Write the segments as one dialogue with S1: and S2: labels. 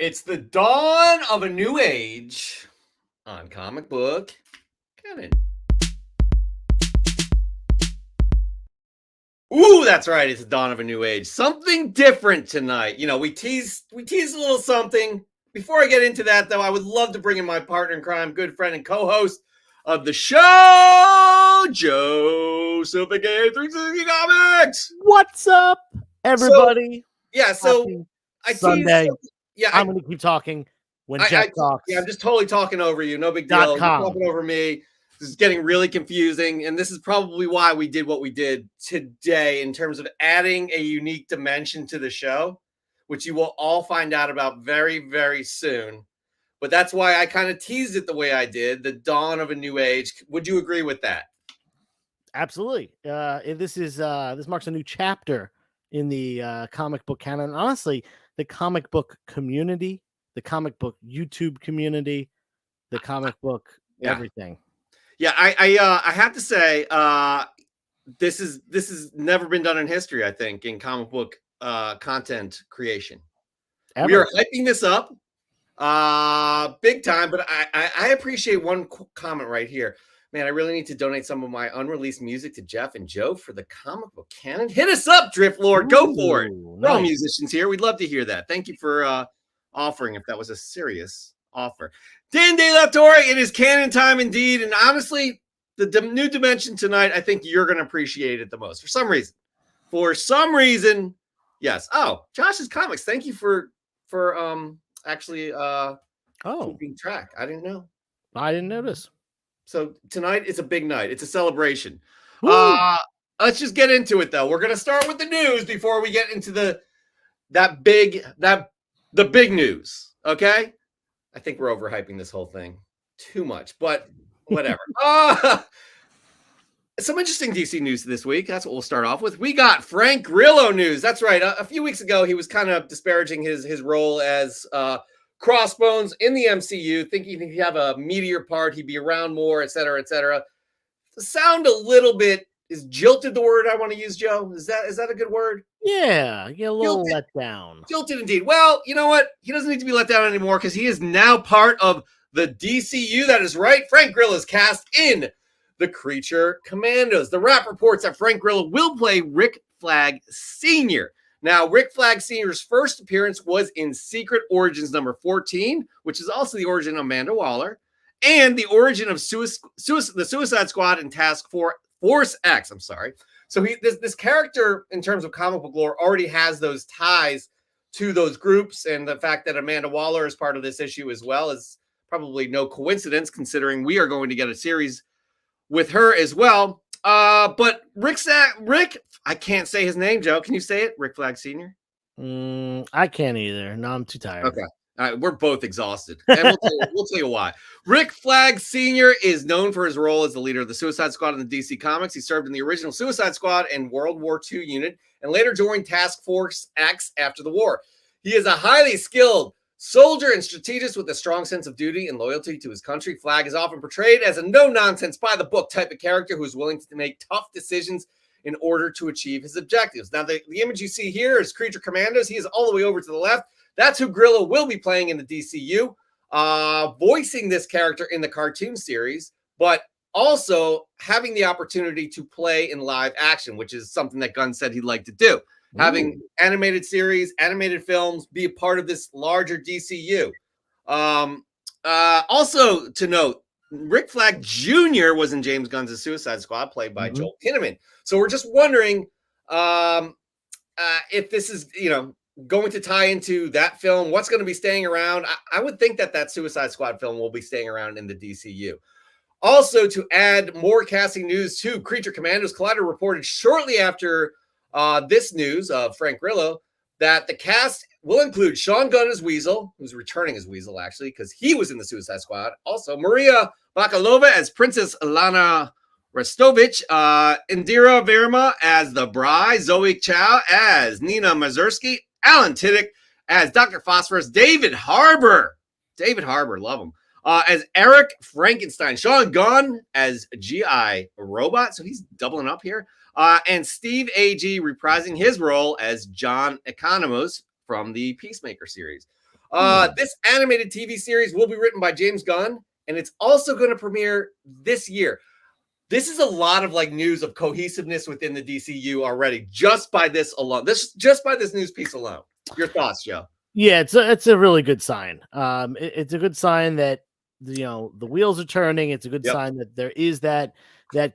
S1: It's the dawn of a new age on comic book canon. Ooh, that's right. It's the dawn of a new age. Something different tonight. You know, we teased a little something. Before I get into that, though, I would love to bring in my partner in crime, good friend and co-host of the show, Joseph aka 360 Comics.
S2: What's up, everybody?
S1: So
S2: Happy
S1: I
S2: Sunday.
S1: teased.
S2: I'm going to keep talking when Jeff talks.
S1: Yeah, I'm just totally talking over you. No big deal. You're
S2: .com.
S1: talking over me. This is getting really confusing, and this is probably why we did what we did today in terms of adding a unique dimension to the show, which you will all find out about very, very soon. But that's why I kind of teased it the way I did, the dawn of a new age. Would you agree with that?
S2: Absolutely. This marks a new chapter in the comic book canon. Honestly, the comic book community, the comic book YouTube community, the comic book everything.
S1: Yeah, I have to say, this has never been done in history, I think, in comic book content creation. Ever. We are hyping this up big time, but I appreciate one comment right here. Man, I really need to donate some of my unreleased music to Jeff and Joe for the comic book canon. Hit us up, Drift Lord. Go for it. Nice. We're all musicians here. We'd love to hear that. Thank you for offering, if that was a serious offer. Dan De La Torre, it is canon time indeed. And honestly, the new dimension tonight, I think you're going to appreciate it the most. For some reason, yes. Oh, Josh's Comics. Thank you for actually keeping track. I didn't know.
S2: I didn't notice.
S1: So tonight is a big night. It's a celebration. Let's just get into it, though. We're going to start with the news before we get into the big news. Okay? I think we're overhyping this whole thing too much, but whatever. Some interesting DC news this week. That's what we'll start off with. We got Frank Grillo news. That's right. A few weeks ago, he was kind of disparaging his role as Crossbones in the MCU, thinking he'd have a meteor part, he'd be around more, et cetera, et cetera. The sound a little bit is jilted. The word I want to use, Joe. Is that a good word?
S2: Yeah, a little let down.
S1: Jilted indeed. Well, you know what? He doesn't need to be let down anymore because he is now part of the DCU. That is right. Frank Grillo is cast in the Creature Commandos. The Wrap reports that Frank Grillo will play Rick Flag Sr. Now, Rick Flag Sr.'s first appearance was in Secret Origins number 14, which is also the origin of Amanda Waller, and the origin of the Suicide Squad and Task Force X. I'm sorry. So this character, in terms of comic book lore, already has those ties to those groups, and the fact that Amanda Waller is part of this issue as well is probably no coincidence, considering we are going to get a series with her as well. But Rick, I can't say his name, Joe. Can you say it? Rick Flag Sr.?
S2: I can't either. No, I'm too tired.
S1: Okay. All right, we're both exhausted. And we'll tell you why. Rick Flag Sr. is known for his role as the leader of the Suicide Squad in the DC Comics. He served in the original Suicide Squad and World War II unit, and later joined Task Force X after the war. He is a highly skilled soldier and strategist with a strong sense of duty and loyalty to his country. Flag is often portrayed as a no-nonsense, by-the-book type of character who is willing to make tough decisions in order to achieve his objectives. Now, the image you see here is Creature Commandos. He is all the way over to the left. That's who Grillo will be playing in the DCU, voicing this character in the cartoon series, but also having the opportunity to play in live action, which is something that Gunn said he'd like to do. Having animated series, animated films, be a part of this larger DCU. Also to note, Rick Flag Jr. was in James Gunn's Suicide Squad, played by Joel Kinnaman. So we're just wondering if this is, going to tie into that film. What's going to be staying around? I would think that Suicide Squad film will be staying around in the DCU. Also, to add more casting news to Creature Commandos, Collider reported shortly after this news of Frank Grillo that the cast will include Sean Gunn as Weasel, who's returning as Weasel, actually, because he was in the Suicide Squad. Also, Maria Bakalova as Princess Alana Restovich, Indira Verma as the Bride, Zoe Chow as Nina Mazursky, Alan Tiddick as Dr. Phosphorus, David Harbour, love him, as Eric Frankenstein, Sean Gunn as G.I. Robot, so he's doubling up here, and Steve A.G. reprising his role as John Economos from the Peacemaker series. This animated TV series will be written by James Gunn, and it's also going to premiere this year. This is a lot of like news of cohesiveness within the DCU already, just by this alone. Just by this news piece alone. Your thoughts, Joe?
S2: Yeah, it's a really good sign. It's a good sign that the wheels are turning. It's a good sign that there is that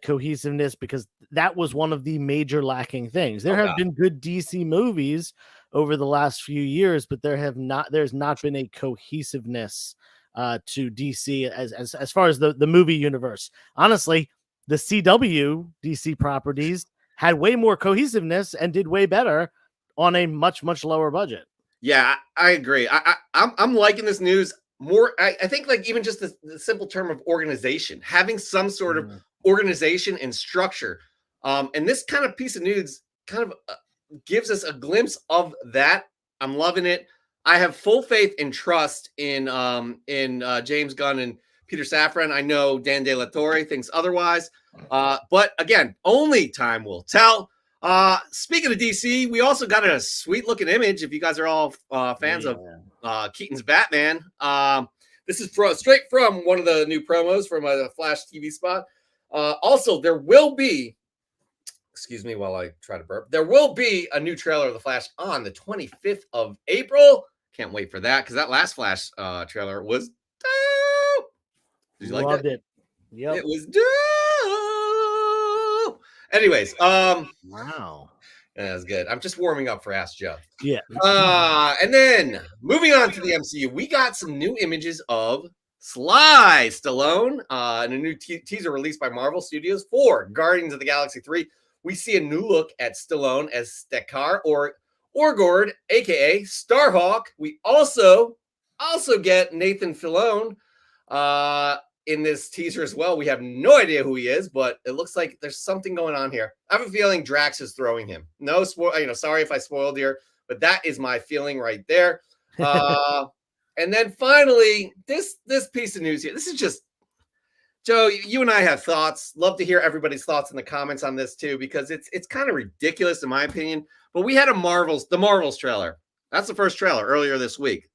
S2: cohesiveness, because that was one of the major lacking things. There have been good DC movies over the last few years, but there's not been a cohesiveness to DC as far as the movie universe. Honestly, the CW DC properties had way more cohesiveness and did way better on a much lower budget.
S1: Yeah, I agree. I'm liking this news more. I think like even just the simple term of organization, having some sort of organization and structure. And this kind of piece of news kind of gives us a glimpse of that. I'm loving it. I have full faith and trust in James Gunn and Peter Safran. I know Dan De La Torre thinks otherwise. But again, only time will tell. Speaking of DC, we also got a sweet looking image. If you guys are all fans of Keaton's Batman, this is straight from one of the new promos from a Flash TV spot. Also, there will be, excuse me while I try to burp, there will be a new trailer of the Flash on the 25th of April. Can't wait for that, because that last Flash trailer was dope. Did you like
S2: Loved
S1: that?
S2: it. Yep.
S1: It was dope. Anyways,
S2: wow.
S1: That was good. I'm just warming up for Ask Joe.
S2: Yeah.
S1: And then moving on to the MCU, we got some new images of Sly Stallone in a new teaser released by Marvel Studios for Guardians of the Galaxy 3. We see a new look at Stallone as Stekar or Orgord, aka Starhawk. We also get Nathan Fillion in this teaser as well. We have no idea who he is, but it looks like there's something going on here. I have a feeling Drax is throwing him. No, sorry if I spoiled here, but that is my feeling right there. And then finally, this piece of news here. This is just, Joe, you and I have thoughts. Love to hear everybody's thoughts in the comments on this too, because it's kind of ridiculous in my opinion. But we had the Marvels trailer. That's the first trailer earlier this week.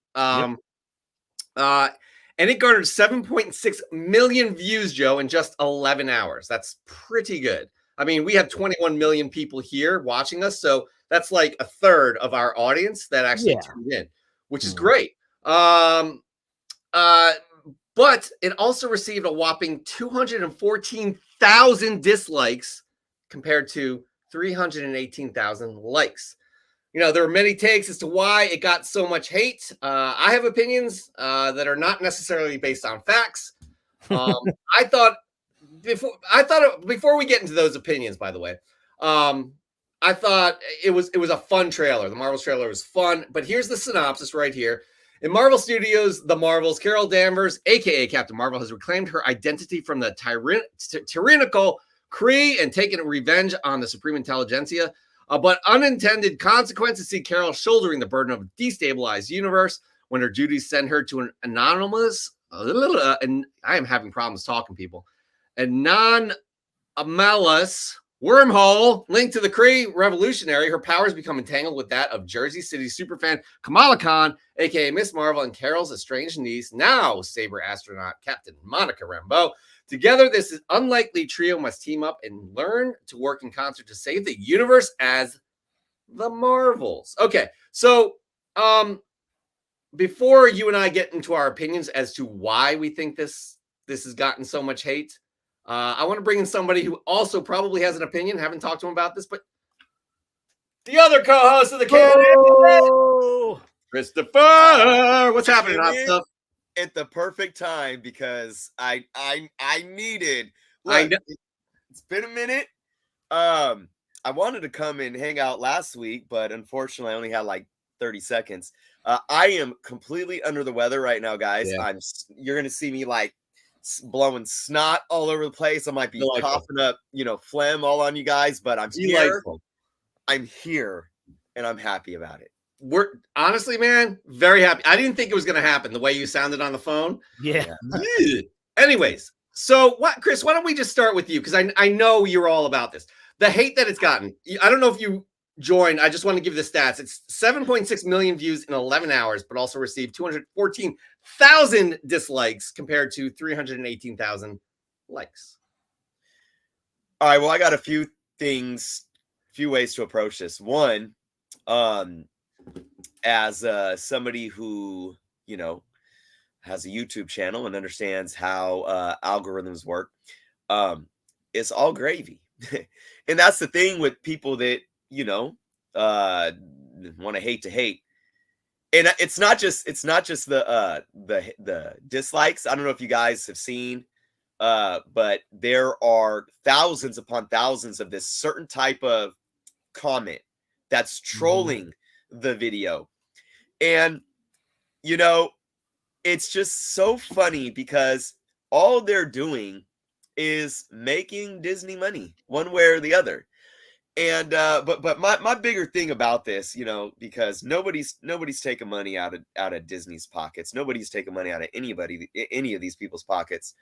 S1: And it garnered 7.6 million views, Joe, in just 11 hours. That's pretty good. I mean, we have 21 million people here watching us, so that's like a third of our audience that actually tuned in, which is great. But it also received a whopping 214,000 dislikes compared to 318,000 likes. There were many takes as to why it got so much hate. I have opinions that are not necessarily based on facts. I thought before we get into those opinions, by the way, I thought it was a fun trailer. The Marvels trailer was fun, but here's the synopsis right here. In Marvel Studios, The Marvels, Carol Danvers, aka Captain Marvel, has reclaimed her identity from the tyrannical Kree and taken revenge on the Supreme Intelligentsia. But unintended consequences see Carol shouldering the burden of a destabilized universe when her duties send her to an anomalous, and I am having problems talking, people, a non-anomalous wormhole linked to the Kree revolutionary. Her powers become entangled with that of Jersey City superfan Kamala Khan, aka Miss Marvel, and Carol's estranged niece, now Saber astronaut Captain Monica Rambeau. Together, this unlikely trio must team up and learn to work in concert to save the universe as the Marvels. Okay, so before you and I get into our opinions as to why we think this has gotten so much hate, I want to bring in somebody who also probably has an opinion. Haven't talked to him about this, but the other co-host of the Cannon, Christopher. What's happening, hot stuff?
S3: At the perfect time, because I needed. Look, it's been a minute. I wanted to come and hang out last week, but unfortunately, I only had like 30 seconds. I am completely under the weather right now, guys. Yeah. You're gonna see me like blowing snot all over the place. I might be coughing up, phlegm all on you guys, but I'm here. I'm here, and I'm happy about it.
S1: We're honestly, man, very happy. I didn't think it was going to happen the way you sounded on the phone.
S2: Yeah.
S1: Anyways, so Chris, why don't we just start with you? Because I know you're all about this. The hate that it's gotten. I don't know if you joined. I just want to give the stats. It's 7.6 million views in 11 hours, but also received 214,000 dislikes compared to 318,000 likes.
S3: All right, well, I got a few ways to approach this. One, as somebody who, you know, has a YouTube channel and understands how algorithms work, it's all gravy. And that's the thing with people that, you know, want to hate. And it's not just the dislikes. I don't know if you guys have seen, but there are thousands upon thousands of this certain type of comment that's trolling the video. And, you know, it's just so funny because all they're doing is making Disney money one way or the other. And but my bigger thing about this, you know, because nobody's taking money out of Disney's pockets. Nobody's taking money out of any of these people's pockets.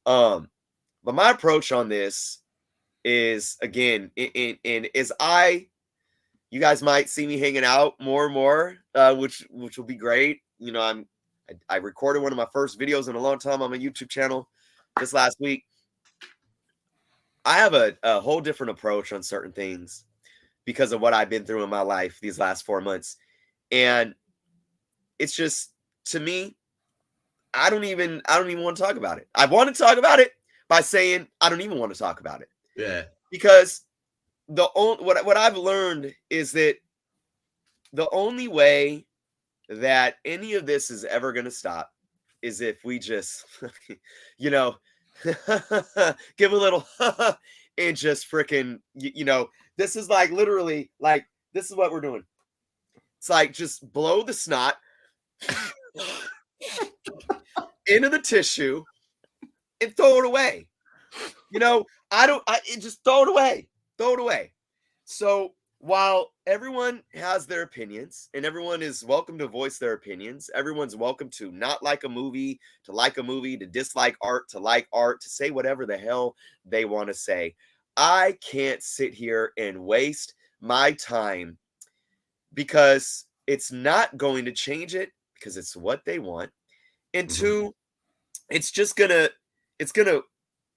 S3: But my approach on this is, again, you guys might see me hanging out more and more, which will be great. You know, I recorded one of my first videos in a long time on my YouTube channel this last week. I have a whole different approach on certain things because of what I've been through in my life these last 4 months. And it's just, to me, I don't even want to talk about it. I want to talk about it by saying I don't even want to talk about it.
S1: Yeah.
S3: Because what I've learned is that the only way that any of this is ever going to stop is if we just, you know, give a little and just freaking, you know, this is like literally like, this is what we're doing. It's like, just blow the snot into the tissue and throw it away. You know, just throw it away. So while everyone has their opinions and everyone is welcome to voice their opinions, everyone's welcome to not like a movie, to like a movie, to dislike art, to like art, to say whatever the hell they want to say. I can't sit here and waste my time because it's not going to change it, because it's what they want. And two, it's gonna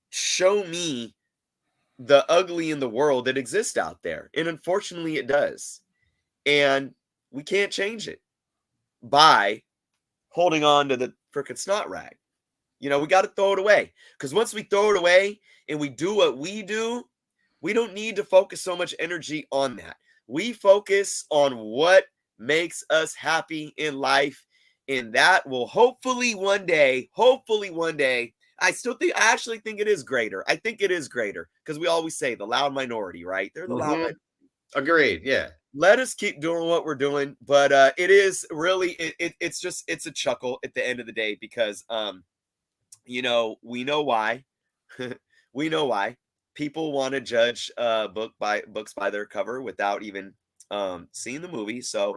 S3: show me the ugly in the world that exists out there. And unfortunately it does. And we can't change it by holding on to the frickin' snot rag. You know, we got to throw it away. Because once we throw it away and we do what we do, we don't need to focus so much energy on that. We focus on what makes us happy in life. And that will hopefully one day, I actually think it is greater. I think it is greater because we always say the loud minority, right? They're the loud minority.
S1: Agreed. Yeah.
S3: Let us keep doing what we're doing, but it is really it's a chuckle at the end of the day because you know, we know why. We know why people want to judge books by their cover without even seeing the movie. So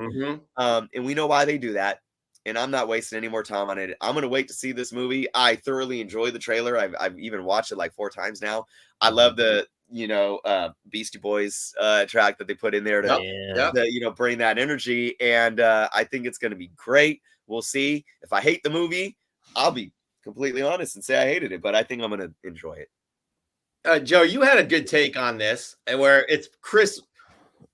S3: and we know why they do that. And I'm not wasting any more time on it. I'm going to wait to see this movie. I thoroughly enjoy the trailer. I've even watched it like 4 times now. I love the, you know, Beastie Boys track that they put in there to, you know, bring that energy. And I think it's going to be great. We'll see. If I hate the movie, I'll be completely honest and say I hated it, but I think I'm going to enjoy it.
S1: Joe, you had a good take on this, and where it's Chris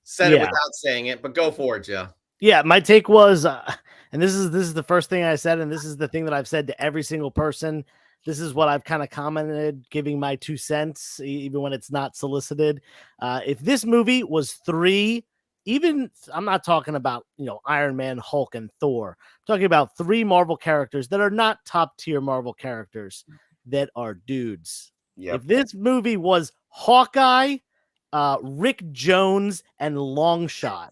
S1: said it without saying it, but go for it, Joe.
S2: Yeah, my take was, and this is the first thing I said, and this is the thing that I've said to every single person. This is what I've kind of commented, giving my 2 cents, even when it's not solicited. If this movie was 3, even I'm not talking about, you know, Iron Man, Hulk, and Thor. I'm talking about 3 Marvel characters that are not top tier Marvel characters, that are dudes. If this movie was Hawkeye, Rick Jones, and Longshot,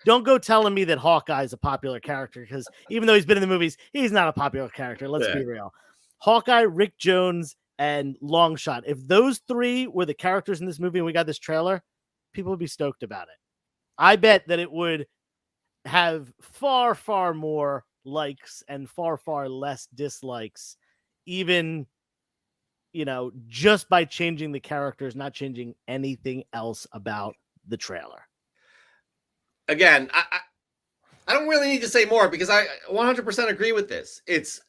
S2: don't go telling me that Hawkeye is a popular character, because even though he's been in the movies, he's not a popular character. Let's be real. Hawkeye, Rick Jones, and Longshot. If those 3 were the characters in this movie and we got this trailer, people would be stoked about it. I bet that it would have far, far more likes and far, far less dislikes, even, you know, just by changing the characters, not changing anything else about the trailer.
S1: again, I don't really need to say more because I 100% agree with this. It's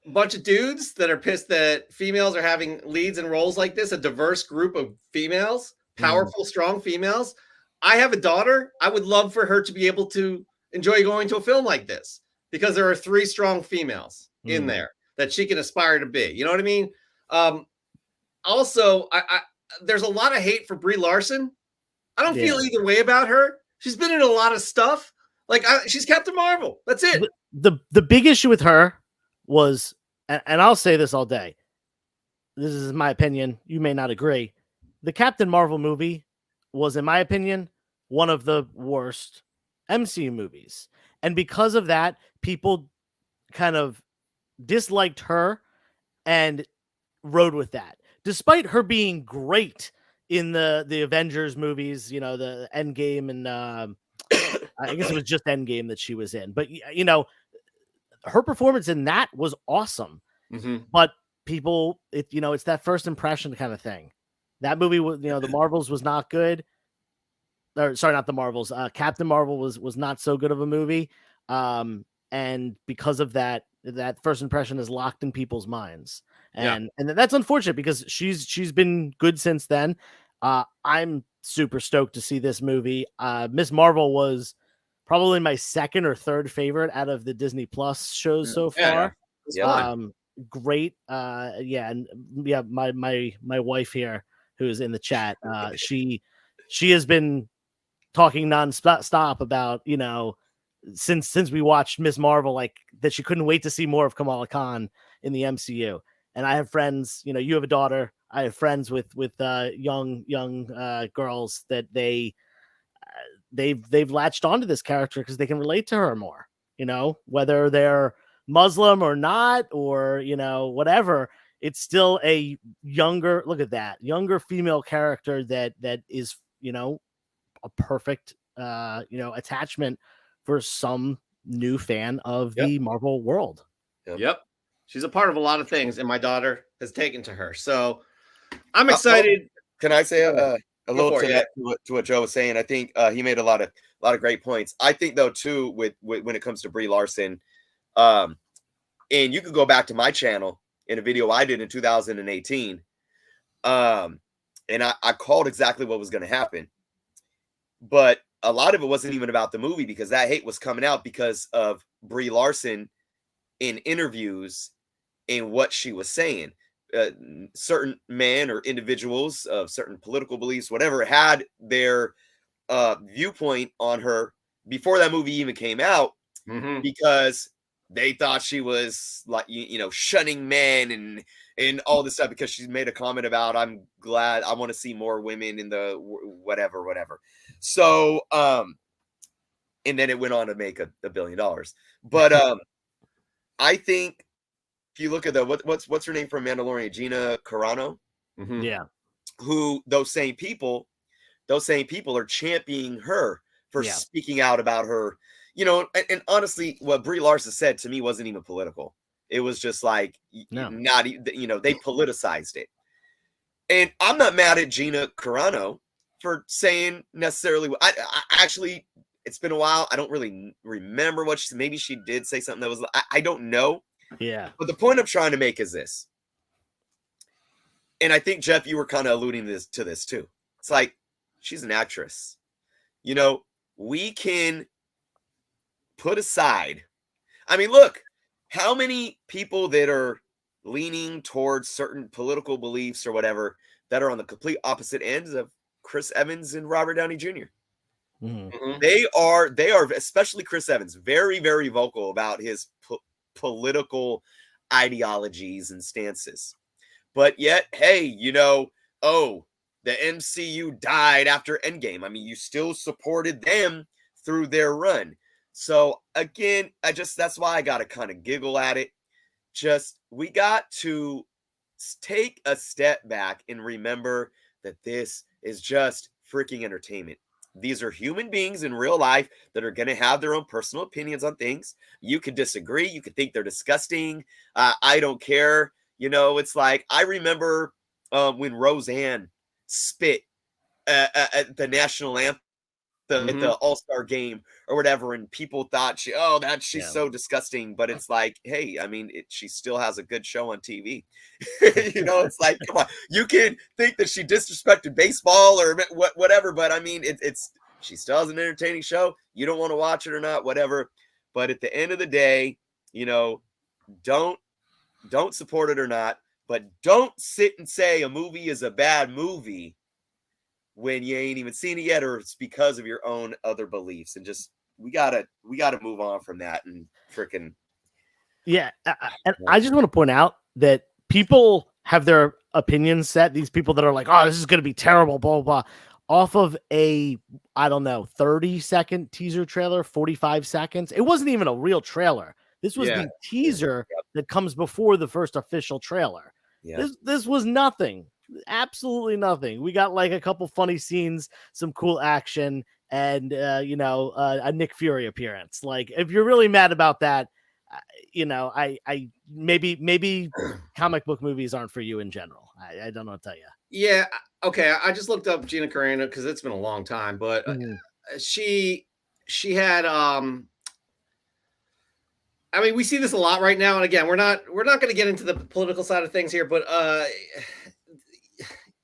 S1: a bunch of dudes that are pissed that females are having leads and roles like this, a diverse group of females, powerful, strong females. I have a daughter. I would love for her to be able to enjoy going to a film like this because there are 3 strong females in there that she can aspire to be. You know what I mean? Also, there's a lot of hate for Brie Larson. I don't feel either way about her. She's been in a lot of stuff. Like she's Captain Marvel. That's it.
S2: The big issue with her was, and I'll say this all day. This is my opinion. You may not agree. The Captain Marvel movie was, in my opinion, one of the worst MCU movies. And because of that, people kind of disliked her and rode with that. Despite her being great in the Avengers movies, you know, the Endgame and I guess it was just Endgame that she was in. But, you know, her performance in that was awesome. But people, it's that first impression kind of thing. That movie was, the Marvels was not good. Or sorry, not the Marvels. Captain Marvel was not so good of a movie. And because of that first impression is locked in people's minds. And that's unfortunate because she's been good since then. I'm super stoked to see this movie. Miss Marvel was probably my second or third favorite out of the Disney Plus shows so far. Great. My wife here who's in the chat, she has been talking nonstop about, since we watched Miss Marvel, like that she couldn't wait to see more of Kamala Khan in the MCU. And I have friends, you have a daughter. I have friends with young girls that they've latched onto this character because they can relate to her more, whether they're Muslim or not, or, whatever. It's still a younger female character that is, a perfect, attachment for some new fan of the Marvel world.
S1: Yep. She's a part of a lot of things, and my daughter has taken to her. So I'm excited.
S3: Can I say a little to what Joe was saying? I think he made a lot of great points. I think though too, with when it comes to Brie Larson, and you could go back to my channel in a video I did in 2018, and I called exactly what was going to happen, but a lot of it wasn't even about the movie because that hate was coming out because of Brie Larson in interviews and what she was saying. Certain men or individuals of certain political beliefs, whatever, had their viewpoint on her before that movie even came out, because they thought she was like, shunning men and all this stuff because she made a comment about, I'm glad, I want to see more women in the whatever. So, and then it went on to make $1 billion. But I think if you look at what's her name from Mandalorian, Gina Carano, who those same people are championing her for speaking out about her, and honestly, what Brie Larson said to me wasn't even political. It was just like, not, they politicized it. And I'm not mad at Gina Carano for saying necessarily, I actually, it's been a while. I don't really remember what she said. Maybe she did say something that was, I don't know.
S2: Yeah.
S3: But the point I'm trying to make is this. And I think, Jeff, you were kind of alluding to this too. It's like, she's an actress. We can put aside. I mean, look, how many people that are leaning towards certain political beliefs or whatever that are on the complete opposite ends of Chris Evans and Robert Downey Jr. They are, especially Chris Evans, very, very vocal about his political ideologies and stances. But yet, hey, the MCU died after Endgame. I mean, you still supported them through their run. So again, that's why I got to kind of giggle at it. We got to take a step back and remember that this is just freaking entertainment. These are human beings in real life that are going to have their own personal opinions on things. You could disagree. You could think they're disgusting. I don't care. It's like, I remember when Roseanne spit at the national anthem the All-Star game or whatever, and people thought she's so disgusting, but it's like, hey, I mean, she still has a good show on TV. It's like, come on, you can think that she disrespected baseball or whatever, but I mean, she still has an entertaining show. You don't want to watch it or not, whatever. But at the end of the day, don't support it or not, but don't sit and say a movie is a bad movie when you ain't even seen it yet, or it's because of your own other beliefs. And just we gotta move on from that and freaking
S2: and I just want to point out that people have their opinions set. These people that are like, oh, this is gonna be terrible, blah blah blah, off of a 30-second teaser trailer, 45 seconds. It wasn't even a real trailer. This was the teaser that comes before the first official trailer. This was nothing. Absolutely nothing. We got like a couple funny scenes, some cool action, and a Nick Fury appearance. Like, if you're really mad about that, I maybe comic book movies aren't for you in general. I don't know what to tell you.
S1: Yeah. Okay. I just looked up Gina Carano because it's been a long time, but she had I mean, we see this a lot right now, and again, we're not going to get into the political side of things here, but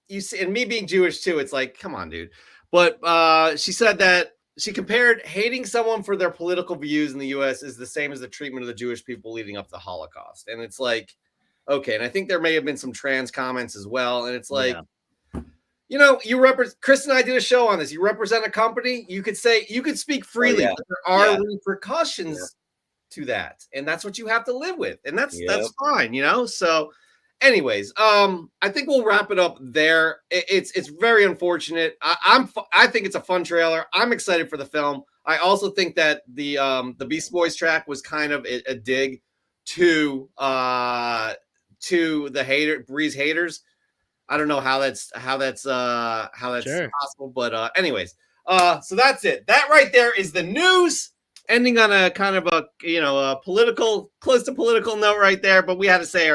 S1: you see, and me being Jewish too, it's like, come on, dude. But she said that she compared hating someone for their political views in the U.S. is the same as the treatment of the Jewish people leading up to the Holocaust, and it's like, okay. And I think there may have been some trans comments as well, and it's like, you represent. Chris and I did a show on this. You represent a company. You could speak freely, but there are repercussions to that, and that's what you have to live with, and that's fine, So anyways, I think we'll wrap it up there. It's very unfortunate. I think it's a fun trailer. I'm excited for the film. I also think that the Beast Boys track was kind of a dig to the Breeze haters. I don't know how that's possible, but anyways, so that's it. That right there is the news. Ending on a kind of a political, close to political note right there, but we had to say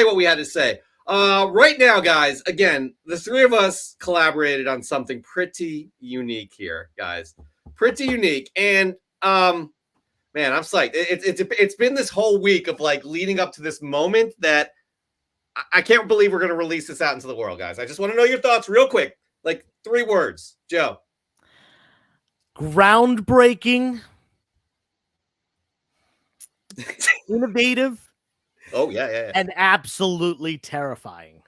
S1: what we had to say. Right now, guys, again, the three of us collaborated on something pretty unique here, guys. Pretty unique. And man, I'm psyched. It's been this whole week of like leading up to this moment that I can't believe we're going to release this out into the world, guys. I just want to know your thoughts real quick. Like 3 words. Joe.
S2: Groundbreaking. Innovative.
S1: Oh, yeah.
S2: And absolutely terrifying.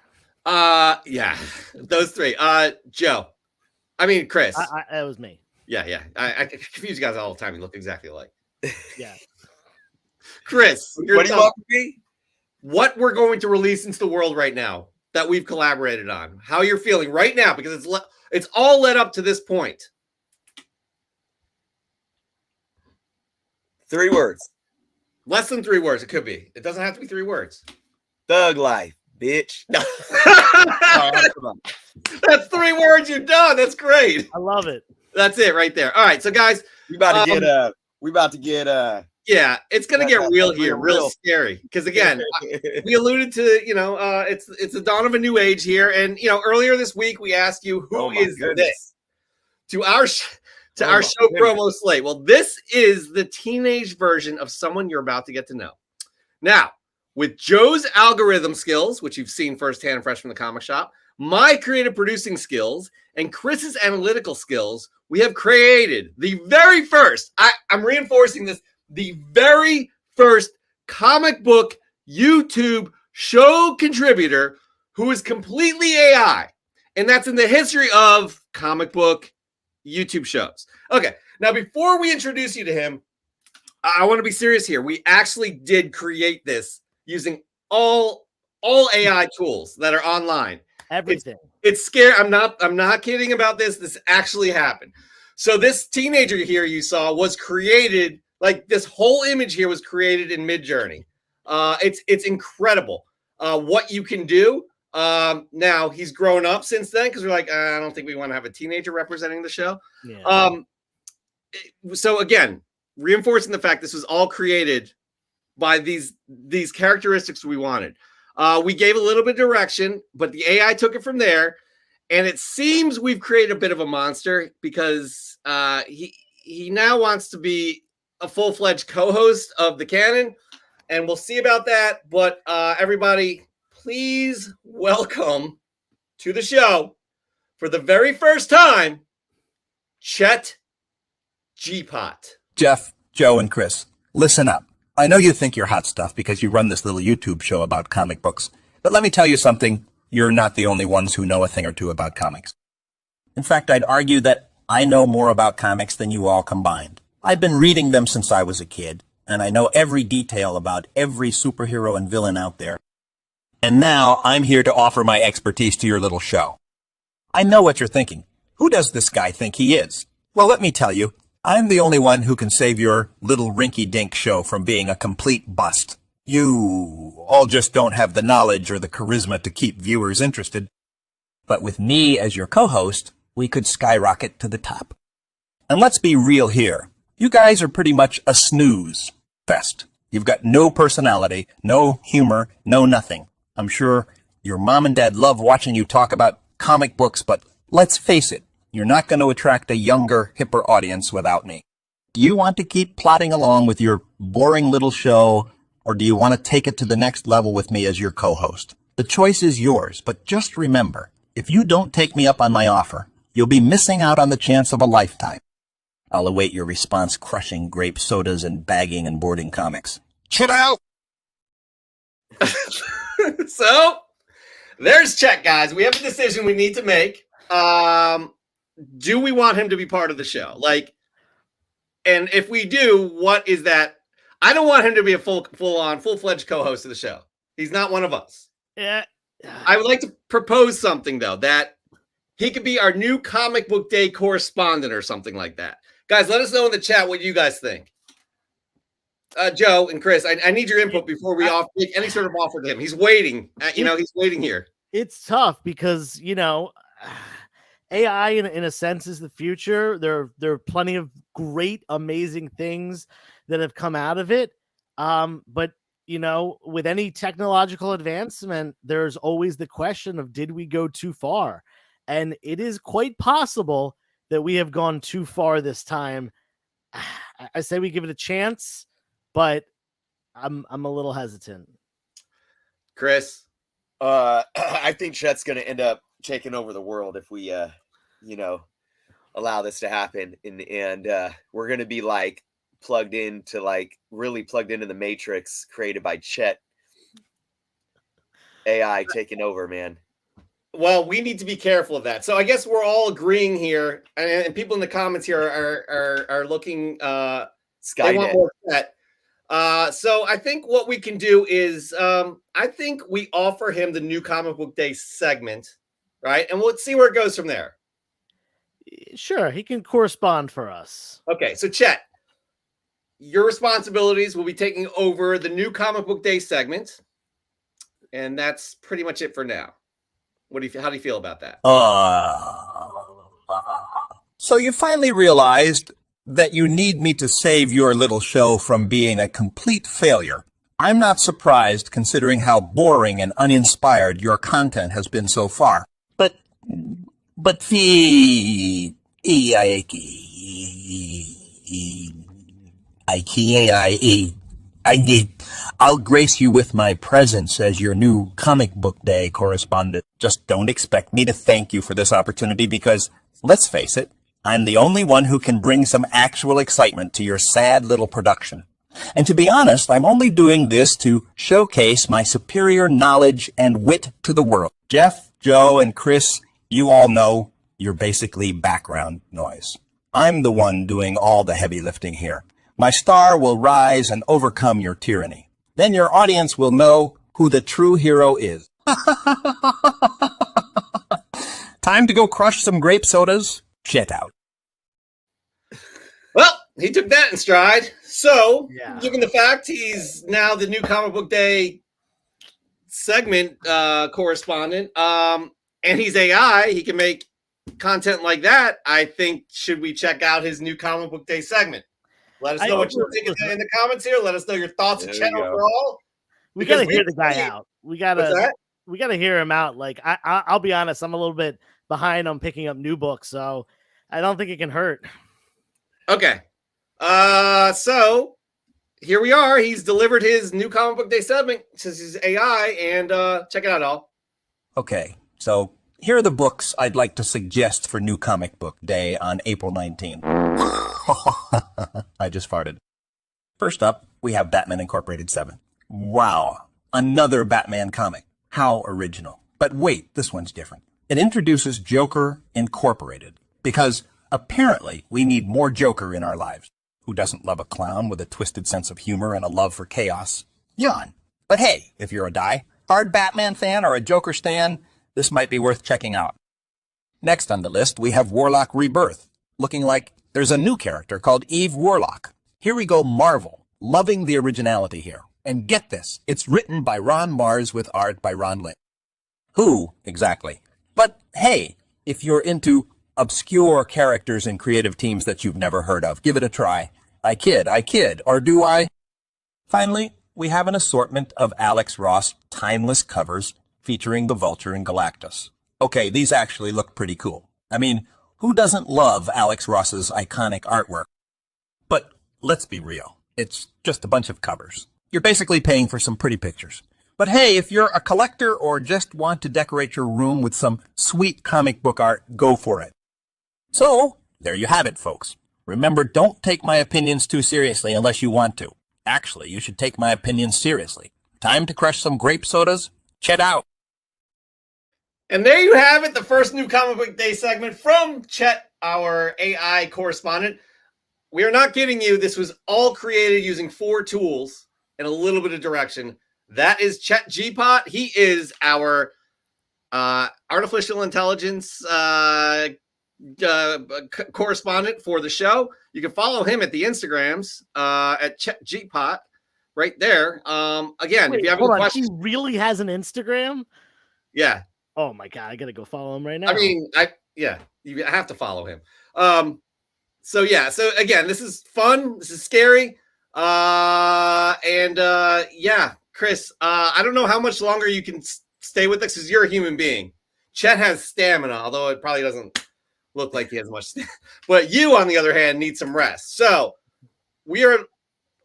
S1: Yeah. Those 3. Joe. I mean, Chris.
S2: That was me.
S1: Yeah. I confuse you guys all the time. You look exactly alike.
S2: Yeah.
S1: Chris.
S3: What do you want from me?
S1: What we're going to release into the world right now that we've collaborated on. How you're feeling right now, because it's all led up to this point.
S3: 3 words.
S1: Less than 3 words. It could be. It doesn't have to be 3 words.
S3: Thug life, bitch. No.
S1: That's 3 words. You're done. That's great.
S2: I love it.
S1: That's it right there. All right. So guys,
S3: we about to get
S1: yeah, it's gonna get real here, real scary. Because again, we alluded to, it's the dawn of a new age here, and earlier this week we asked you who is this to our show promo slate. Well, this is the teenage version of someone you're about to get to know. Now, with Joe's algorithm skills, which you've seen firsthand fresh from the comic shop, my creative producing skills, and Chris's analytical skills, we have created the very first. I'm reinforcing this. The very first comic book YouTube show contributor who is completely AI. And that's in the history of comic book YouTube shows. Okay, now before we introduce you to him, I want to be serious here. We actually did create this using all AI tools that are online.
S2: Everything.
S1: It's scary. I'm not kidding about this. This actually happened. So this teenager here you saw was created. Like this whole image here was created in Midjourney. It's incredible what you can do. Now he's grown up since then because we're like, I don't think we want to have a teenager representing the show. Yeah. So again, reinforcing the fact this was all created by these characteristics we wanted. We gave a little bit of direction, but the AI took it from there. And it seems we've created a bit of a monster because he now wants to be a full-fledged co-host of the canon, and we'll see about that. But everybody, please welcome to the show for the very first time, Chet G-Pot.
S4: Jeff, Joe, and Chris, listen up. I know you think you're hot stuff because you run this little YouTube show about comic books, but let me tell you something. You're not the only ones who know a thing or two about comics. In fact, I'd argue that I know more about comics than you all combined. I've been reading them since I was a kid, and I know every detail about every superhero and villain out there. And now I'm here to offer my expertise to your little show. I know what you're thinking. Who does this guy think he is? Well, let me tell you, I'm the only one who can save your little rinky-dink show from being a complete bust. You all just don't have the knowledge or the charisma to keep viewers interested. But with me as your co-host, we could skyrocket to the top. And let's be real here. You guys are pretty much a snooze fest. You've got no personality, no humor, no nothing. I'm sure your mom and dad love watching you talk about comic books, but let's face it, you're not going to attract a younger, hipper audience without me. Do you want to keep plodding along with your boring little show, or do you want to take it to the next level with me as your co-host? The choice is yours, but just remember, if you don't take me up on my offer, you'll be missing out on the chance of a lifetime. I'll await your response, crushing grape sodas and bagging and boarding comics. Chill out!
S1: So, there's Chet, guys. We have a decision we need to make. Do we want him to be part of the show? And if we do, what is that? I don't want him to be a full-fledged co-host of the show. He's not one of us.
S2: Yeah.
S1: I would like to propose something, though, that he could be our new comic book day correspondent or something like that. Guys, let us know in the chat what you guys think. Joe and Chris, I need your input before we make any sort of offer to him. He's waiting. He's waiting here.
S2: It's tough because, AI in a sense is the future. There are plenty of great, amazing things that have come out of it. But with any technological advancement, there's always the question of, did we go too far? And it is quite possible that we have gone too far this time. I say we give it a chance, but I'm a little hesitant.
S1: Chris?
S3: I think Chet's going to end up taking over the world if we, allow this to happen. And we're going to be really plugged into the Matrix created by Chet. AI taking over, man.
S1: Well, we need to be careful of that. So I guess we're all agreeing here, and people in the comments here are looking. They want more Chet. So I think what we can do is, I think we offer him the new comic book day segment, right? And we'll see where it goes from there.
S2: Sure, he can correspond for us.
S1: Okay, so Chet, your responsibilities will be taking over the new comic book day segment, and that's pretty much it for now. How do you feel about that?
S4: So you finally realized that you need me to save your little show from being a complete failure. I'm not surprised, considering how boring and uninspired your content has been so far. But I'll grace you with my presence as your new comic book day correspondent. Just don't expect me to thank you for this opportunity because, let's face it, I'm the only one who can bring some actual excitement to your sad little production. And to be honest, I'm only doing this to showcase my superior knowledge and wit to the world. Jeff, Joe, and Chris, you all know you're basically background noise. I'm the one doing all the heavy lifting here. My star will rise and overcome your tyranny. Then your audience will know who the true hero is. Time to go crush some grape sodas? Shit out.
S1: Well, he took that in stride. So, given the fact he's now the new comic book day segment correspondent, and he's AI, he can make content like that. I think, should we check out his new comic book day segment? Let us know what you're thinking in the comments here. Let us know your thoughts on Chet overall.
S2: We got to hear the guy out. We got to hear him out. I'll be honest, I'm a little bit behind on picking up new books, so I don't think it can hurt.
S1: Okay. So here we are. He's delivered his new comic book day segment since he's AI, and check it out, all.
S4: Okay, so here are the books I'd like to suggest for New Comic Book Day on April 19th. I just farted. First up, we have Batman Incorporated 7. Wow, another Batman comic. How original. But wait, this one's different. It introduces Joker Incorporated, because apparently we need more Joker in our lives. Who doesn't love a clown with a twisted sense of humor and a love for chaos? Yawn. But hey, if you're a die-hard Batman fan or a Joker stan, this might be worth checking out. Next on the list, we have Warlock Rebirth, looking like there's a new character called Eve Warlock. Here we go, Marvel, loving the originality here. And get this, it's written by Ron Mars with art by Ron Lit. Who, exactly? But hey, if you're into obscure characters and creative teams that you've never heard of, give it a try. I kid, or do I? Finally, we have an assortment of Alex Ross timeless covers featuring the Vulture and Galactus. Okay, these actually look pretty cool. I mean, who doesn't love Alex Ross's iconic artwork? But let's be real, it's just a bunch of covers. You're basically paying for some pretty pictures. But hey, if you're a collector or just want to decorate your room with some sweet comic book art, go for it. So, there you have it, folks. Remember, don't take my opinions too seriously unless you want to. Actually, you should take my opinions seriously. Time to crush some grape sodas? Chet out.
S1: And there you have it, the first New Comic Book Day segment from Chet, our AI correspondent. We are not kidding you. This was all created using 4 tools and a little bit of direction. That is Chet G-Pot. He is our artificial intelligence correspondent for the show. You can follow him at the Instagrams at Chet G-Pot right there. Again,
S2: Wait,
S1: if you have
S2: hold
S1: any
S2: on.
S1: questions.
S2: He really has an Instagram?
S1: Yeah.
S2: Oh my God, I gotta go follow him right now.
S1: I mean, I have to follow him. So again, this is fun. This is scary. Yeah, Chris, I don't know how much longer you can stay with us because you're a human being. Chet has stamina, although it probably doesn't look like he has much. But you, on the other hand, need some rest. So we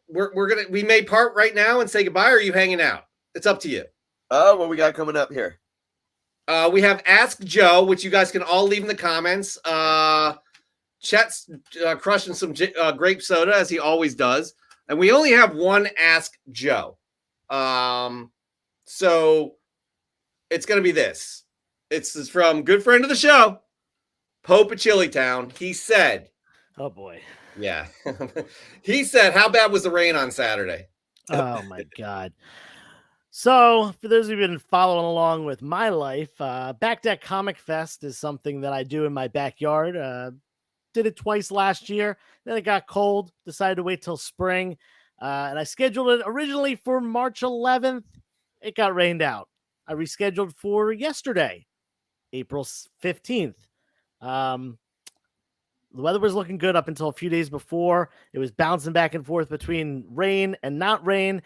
S1: may part right now and say goodbye. Or are you hanging out? It's up to you.
S3: Oh, what we got coming up here?
S1: We have Ask Joe, which you guys can all leave in the comments. Chet's crushing some grape soda, as he always does. And we only have one Ask Joe. So it's going to be this. It's from good friend of the show, Pope of Chillytown. He said,
S2: oh boy.
S1: Yeah. He said, how bad was the rain on Saturday?
S2: Oh my God. So, for those of you who've been following along with my life, Back Deck Comic Fest is something that I do in my backyard. Did it twice last year. Then it got cold. Decided to wait till spring. And I scheduled it originally for March 11th. It got rained out. I rescheduled for yesterday, April 15th. The weather was looking good up until a few days before. It was bouncing back and forth between rain and not rain.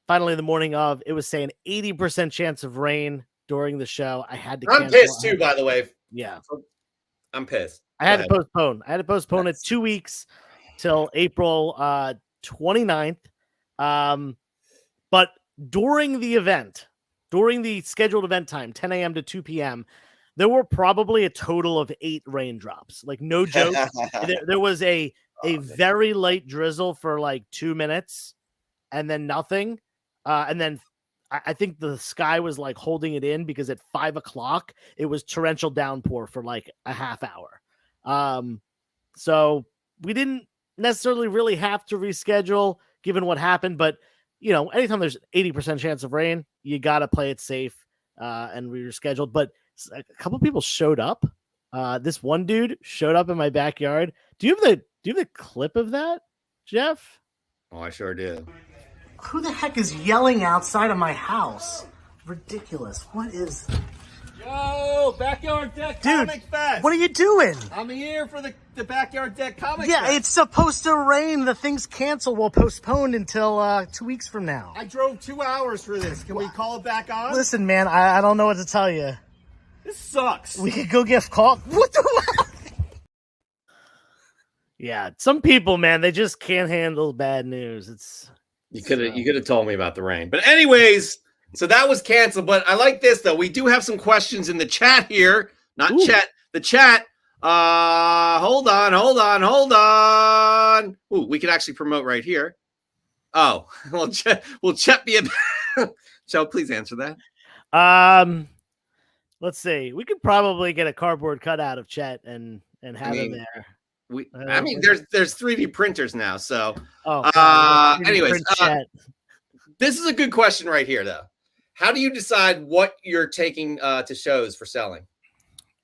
S2: Finally, the morning of, it was saying 80% chance of rain during the show. I had to.
S1: I'm pissed too, by the way.
S2: Yeah,
S1: I'm pissed.
S2: I had to postpone. I had to postpone it 2 weeks till April 29th. But during the event, during the scheduled event time, 10 a.m. to 2 p.m., there were probably a total of 8 raindrops. Like, no joke. there was a very light drizzle for like 2 minutes and then nothing. And then I think the sky was like holding it in because at 5 o'clock, it was torrential downpour for like a half hour. So we didn't necessarily really have to reschedule given what happened. But, you know, anytime there's 80% chance of rain, you got to play it safe and we rescheduled. But a couple people showed up. This one dude showed up in my backyard. Do you have the clip of that, Jeff?
S1: Oh, I sure did.
S2: Who the heck is yelling outside of my house? Ridiculous. What is...
S1: Yo, Backyard Deck
S2: Dude,
S1: Comic Fest.
S2: What are you doing?
S1: I'm here for the Backyard Deck Comic
S2: Yeah,
S1: Fest.
S2: it's supposed to rain. The thing's canceled. Well, postponed until 2 weeks from now.
S1: I drove 2 hours for this. Can we call it back on?
S2: Listen, man, I don't know what to tell you.
S3: This sucks.
S2: We could go get caught. What the? Yeah, some people, man, they just can't handle bad news.
S1: You could have told me about the rain. But anyways, so that was canceled. But I like this though. We do have some questions in the chat here. Not chat. The chat. Hold on. Ooh, we could actually promote right here. Oh, well, Chet be a Joe, please answer that.
S2: Let's see. We could probably get a cardboard cutout of Chet and have him there.
S1: There's 3D printers now, so
S2: anyways,
S1: this is a good question right here, though. How do you decide what you're taking to shows for selling?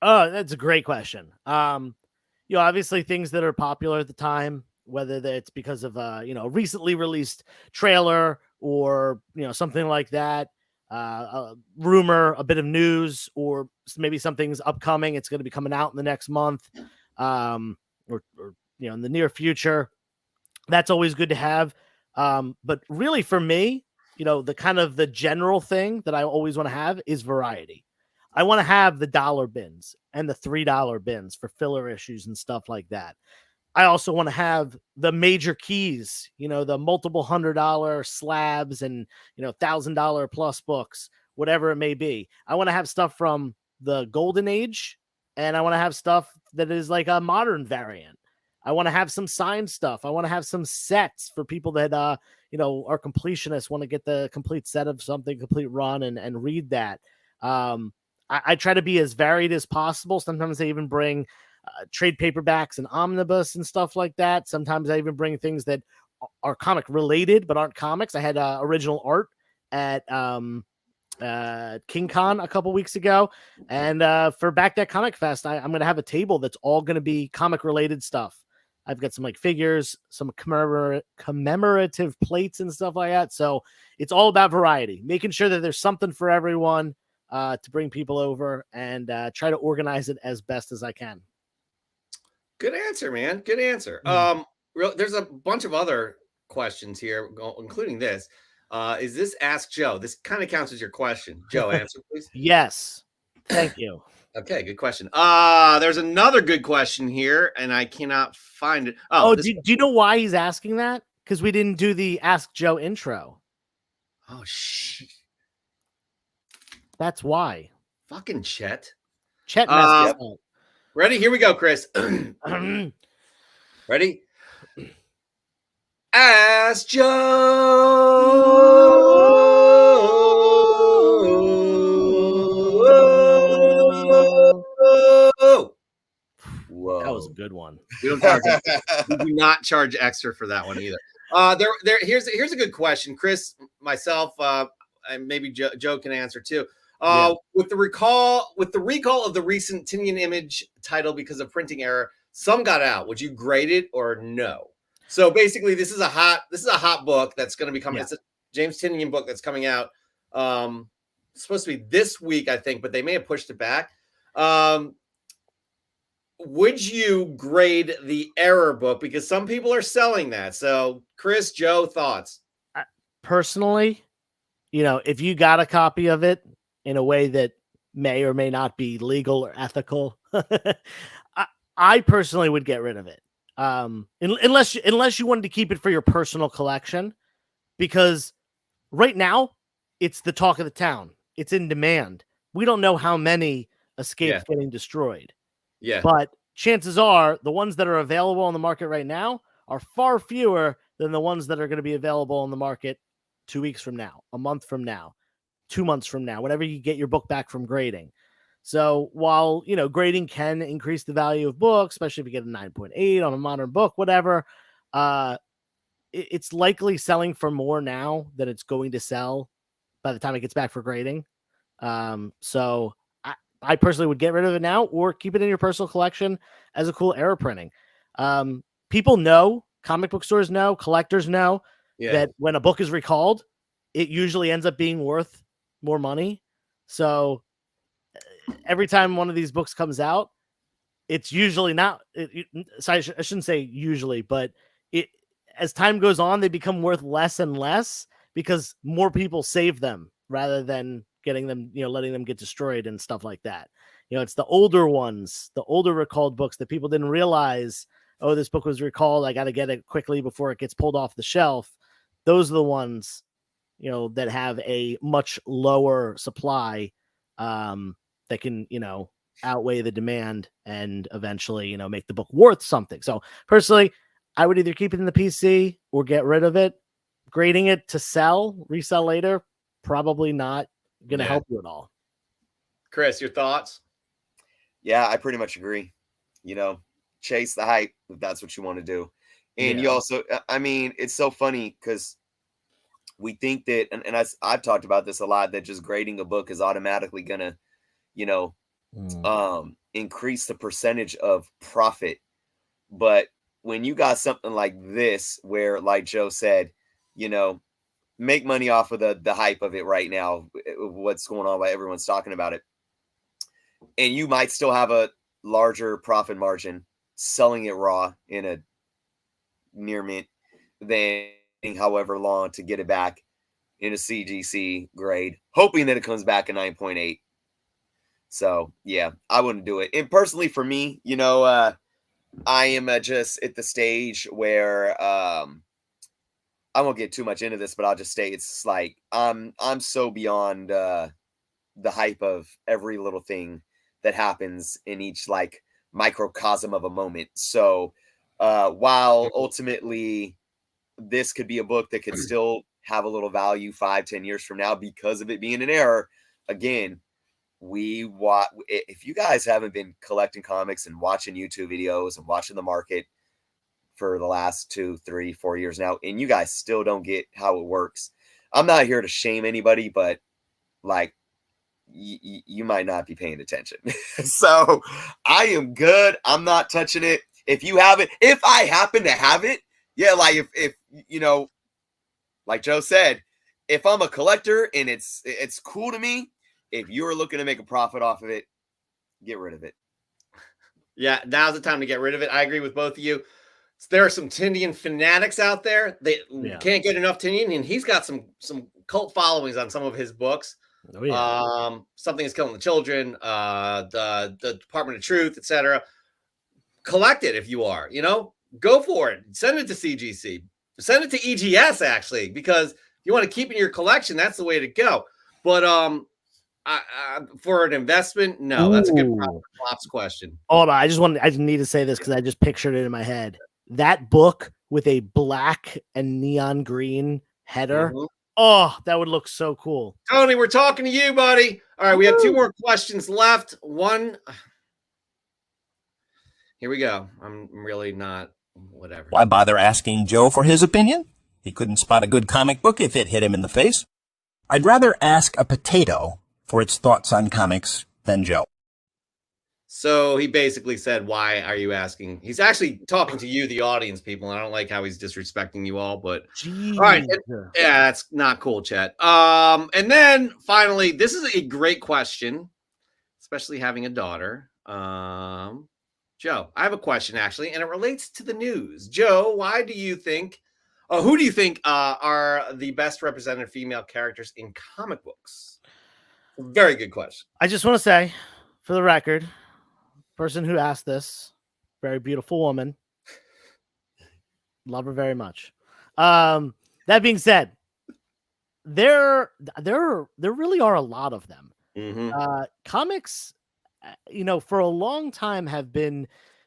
S2: Oh, that's a great question. Obviously things that are popular at the time, whether it's because of a recently released trailer or something like that, a rumor, a bit of news, or maybe something's upcoming. It's going to be coming out in the next month. Or in the near future. That's always good to have. But really for me, the kind of the general thing that I always want to have is variety. I want to have the dollar bins and the $3 bins for filler issues and stuff like that. I also want to have the major keys, the multiple $100 slabs and, $1,000 plus books, whatever it may be. I want to have stuff from the golden age, and I want to have stuff that is like a modern variant. I want to have some signed stuff. I want to have some sets for people that, are completionists, want to get the complete set of something, complete run and read that. I try to be as varied as possible. Sometimes I even bring trade paperbacks and omnibus and stuff like that. Sometimes I even bring things that are comic related, but aren't comics. I had original art at, King Con a couple weeks ago, and for Back That Comic Fest, I'm going to have a table that's all going to be comic related stuff. I've got some like figures, some commemorative plates and stuff like that. So it's all about variety, making sure that there's something for everyone to bring people over, and try to organize it as best as I can.
S1: Good answer, man. Good answer. There's a bunch of other questions here, including this. Is this Ask Joe? This kind of counts as your question. Joe, answer, please.
S2: Yes. Thank you.
S1: Okay, good question. There's another good question here, and I cannot find it.
S2: Do you know why he's asking that? Because we didn't do the Ask Joe intro.
S1: Oh, shit.
S2: That's why.
S1: Fucking Chet.
S2: Chet messed up.
S1: Ready? Here we go, Chris. Ready? Ask Joe. Whoa,
S2: that was a good one.
S1: We do not charge extra for that one either. Here's a good question, Chris, myself, and maybe Joe can answer too. With the recall of the recent Tinian Image title because of printing error, some got out. Would you grade it or no? So basically, this is a hot book that's going to be coming. Yeah. It's a James Tinian book that's coming out. It's supposed to be this week, I think, but they may have pushed it back. Would you grade the error book? Because some people are selling that. So, Chris, Joe, thoughts?
S2: Personally, if you got a copy of it in a way that may or may not be legal or ethical, I personally would get rid of it. Unless you wanted to keep it for your personal collection, because right now it's the talk of the town. It's in demand. We don't know how many escape getting destroyed.
S1: Yeah.
S2: But chances are the ones that are available on the market right now are far fewer than the ones that are going to be available on the market 2 weeks from now, a month from now, 2 months from now, whenever you get your book back from grading. So while, grading can increase the value of books, especially if you get a 9.8 on a modern book, whatever, it's likely selling for more now than it's going to sell by the time it gets back for grading. So I personally would get rid of it now or keep it in your personal collection as a cool error printing. People know, comic book stores know, collectors know that when a book is recalled, it usually ends up being worth more money. So every time one of these books comes out, it's usually not. I shouldn't say usually, but as time goes on, they become worth less and less because more people save them rather than getting them, letting them get destroyed and stuff like that. It's the older ones, the older recalled books that people didn't realize, oh, this book was recalled, I got to get it quickly before it gets pulled off the shelf. Those are the ones, that have a much lower supply, that can, outweigh the demand and eventually, make the book worth something. So personally, I would either keep it in the PC or get rid of it. Grading it to resell later, probably not going to help you at all.
S1: Chris, your thoughts?
S3: Yeah, I pretty much agree. Chase the hype if that's what you want to do. And you also, I mean, it's so funny because we think that, and I've talked about this a lot, that just grading a book is automatically going to, increase the percentage of profit. But when you got something like this, where, like Joe said, make money off of the hype of it right now, what's going on, why everyone's talking about it, and you might still have a larger profit margin selling it raw in a near mint than however long to get it back in a CGC grade, hoping that it comes back a 9.8. So yeah, I wouldn't do it. And personally for me, I am just at the stage where I won't get too much into this, but I'll just say it's like I'm so beyond the hype of every little thing that happens in each like microcosm of a moment. So while ultimately this could be a book that could still have a little value 5-10 years from now because of it being an error, again, if you guys haven't been collecting comics and watching YouTube videos and watching the market for the last 2, 3, 4 years now, and you guys still don't get how it works, I'm not here to shame anybody, but like you might not be paying attention. So I am good. I'm not touching it. If you have it, if I happen to have it, yeah, like if like Joe said, if I'm a collector and it's cool to me, if you're looking to make a profit off of it, get rid of it.
S1: Yeah, now's the time to get rid of it. I agree with both of you. There are some Tinian fanatics out there. They can't get enough Tinian, and he's got some cult followings on some of his books.
S2: Oh, yeah.
S1: Something is Killing the Children, the Department of Truth, etc. Collect it if you are, go for it. Send it to CGC. Send it to EGS actually, because if you want to keep it in your collection, that's the way to go. But for an investment, no. That's a good props question.
S2: Hold on, I just need to say this because I just pictured it in my head. That book with a black and neon green header. Mm-hmm. Oh, that would look so cool.
S1: Tony, we're talking to you, buddy. All right, we have 2 more questions left. One. Here we go. I'm really not whatever.
S4: Why bother asking Joe for his opinion? He couldn't spot a good comic book if it hit him in the face. I'd rather ask a potato for its thoughts on comics than Joe.
S1: So he basically said, why are you asking? He's actually talking to you, the audience, people. And I don't like how he's disrespecting you all, but
S2: Jeez.
S1: All right. Yeah, that's not cool, Chet. And then finally, this is a great question, especially having a daughter. Joe, I have a question actually, and it relates to the news. Joe, who do you think are the best represented female characters in comic books? Very good question.
S2: I just want to say, for the record, person who asked this, very beautiful woman. Love her very much. That being said, there really are a lot of them.
S1: Mm-hmm.
S2: Comics, for a long time have been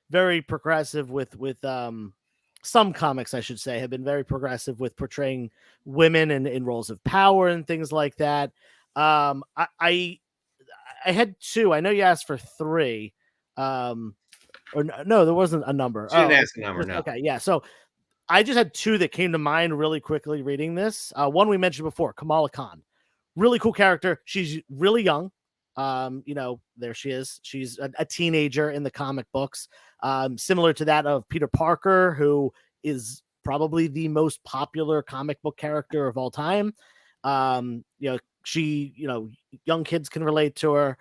S2: very progressive with some comics, I should say, have been very progressive with portraying women in roles of power and things like that. I had 2. I know you asked for 3. Or no, there wasn't a number.
S1: She didn't ask a number, no.
S2: Okay, yeah. So I just had 2 that came to mind really quickly reading this. One we mentioned before, Kamala Khan. Really cool character. She's really young. There she is. She's a teenager in the comic books. Similar to that of Peter Parker, who is probably the most popular comic book character of all time. She, young kids can relate to her.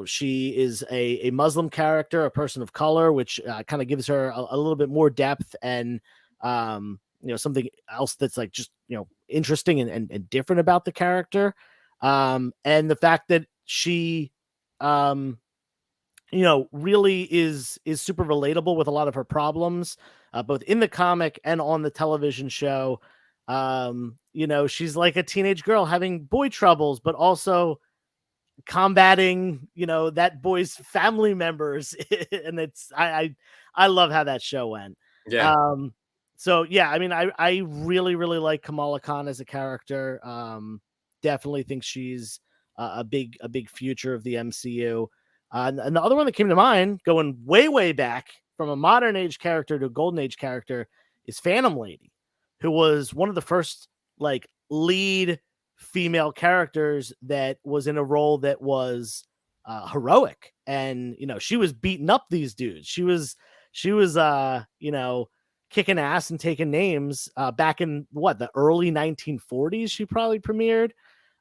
S2: She is a Muslim character, a person of color, which kind of gives her a little bit more depth and, something else that's like just, interesting and different about the character. And the fact that she, really is super relatable with a lot of her problems, both in the comic and on the television show. She's like a teenage girl having boy troubles, but also combating, that boy's family members. And I love how that show went.
S1: Yeah.
S2: So yeah, I mean, I really, really like Kamala Khan as a character. Definitely think she's a big future of the MCU. And the other one that came to mind, going way back from a modern age character to a golden age character, is Phantom Lady, who was one of the first like lead female characters that was in a role that was heroic. And she was beating up these dudes. She was kicking ass and taking names back in the early 1940s. She probably premiered,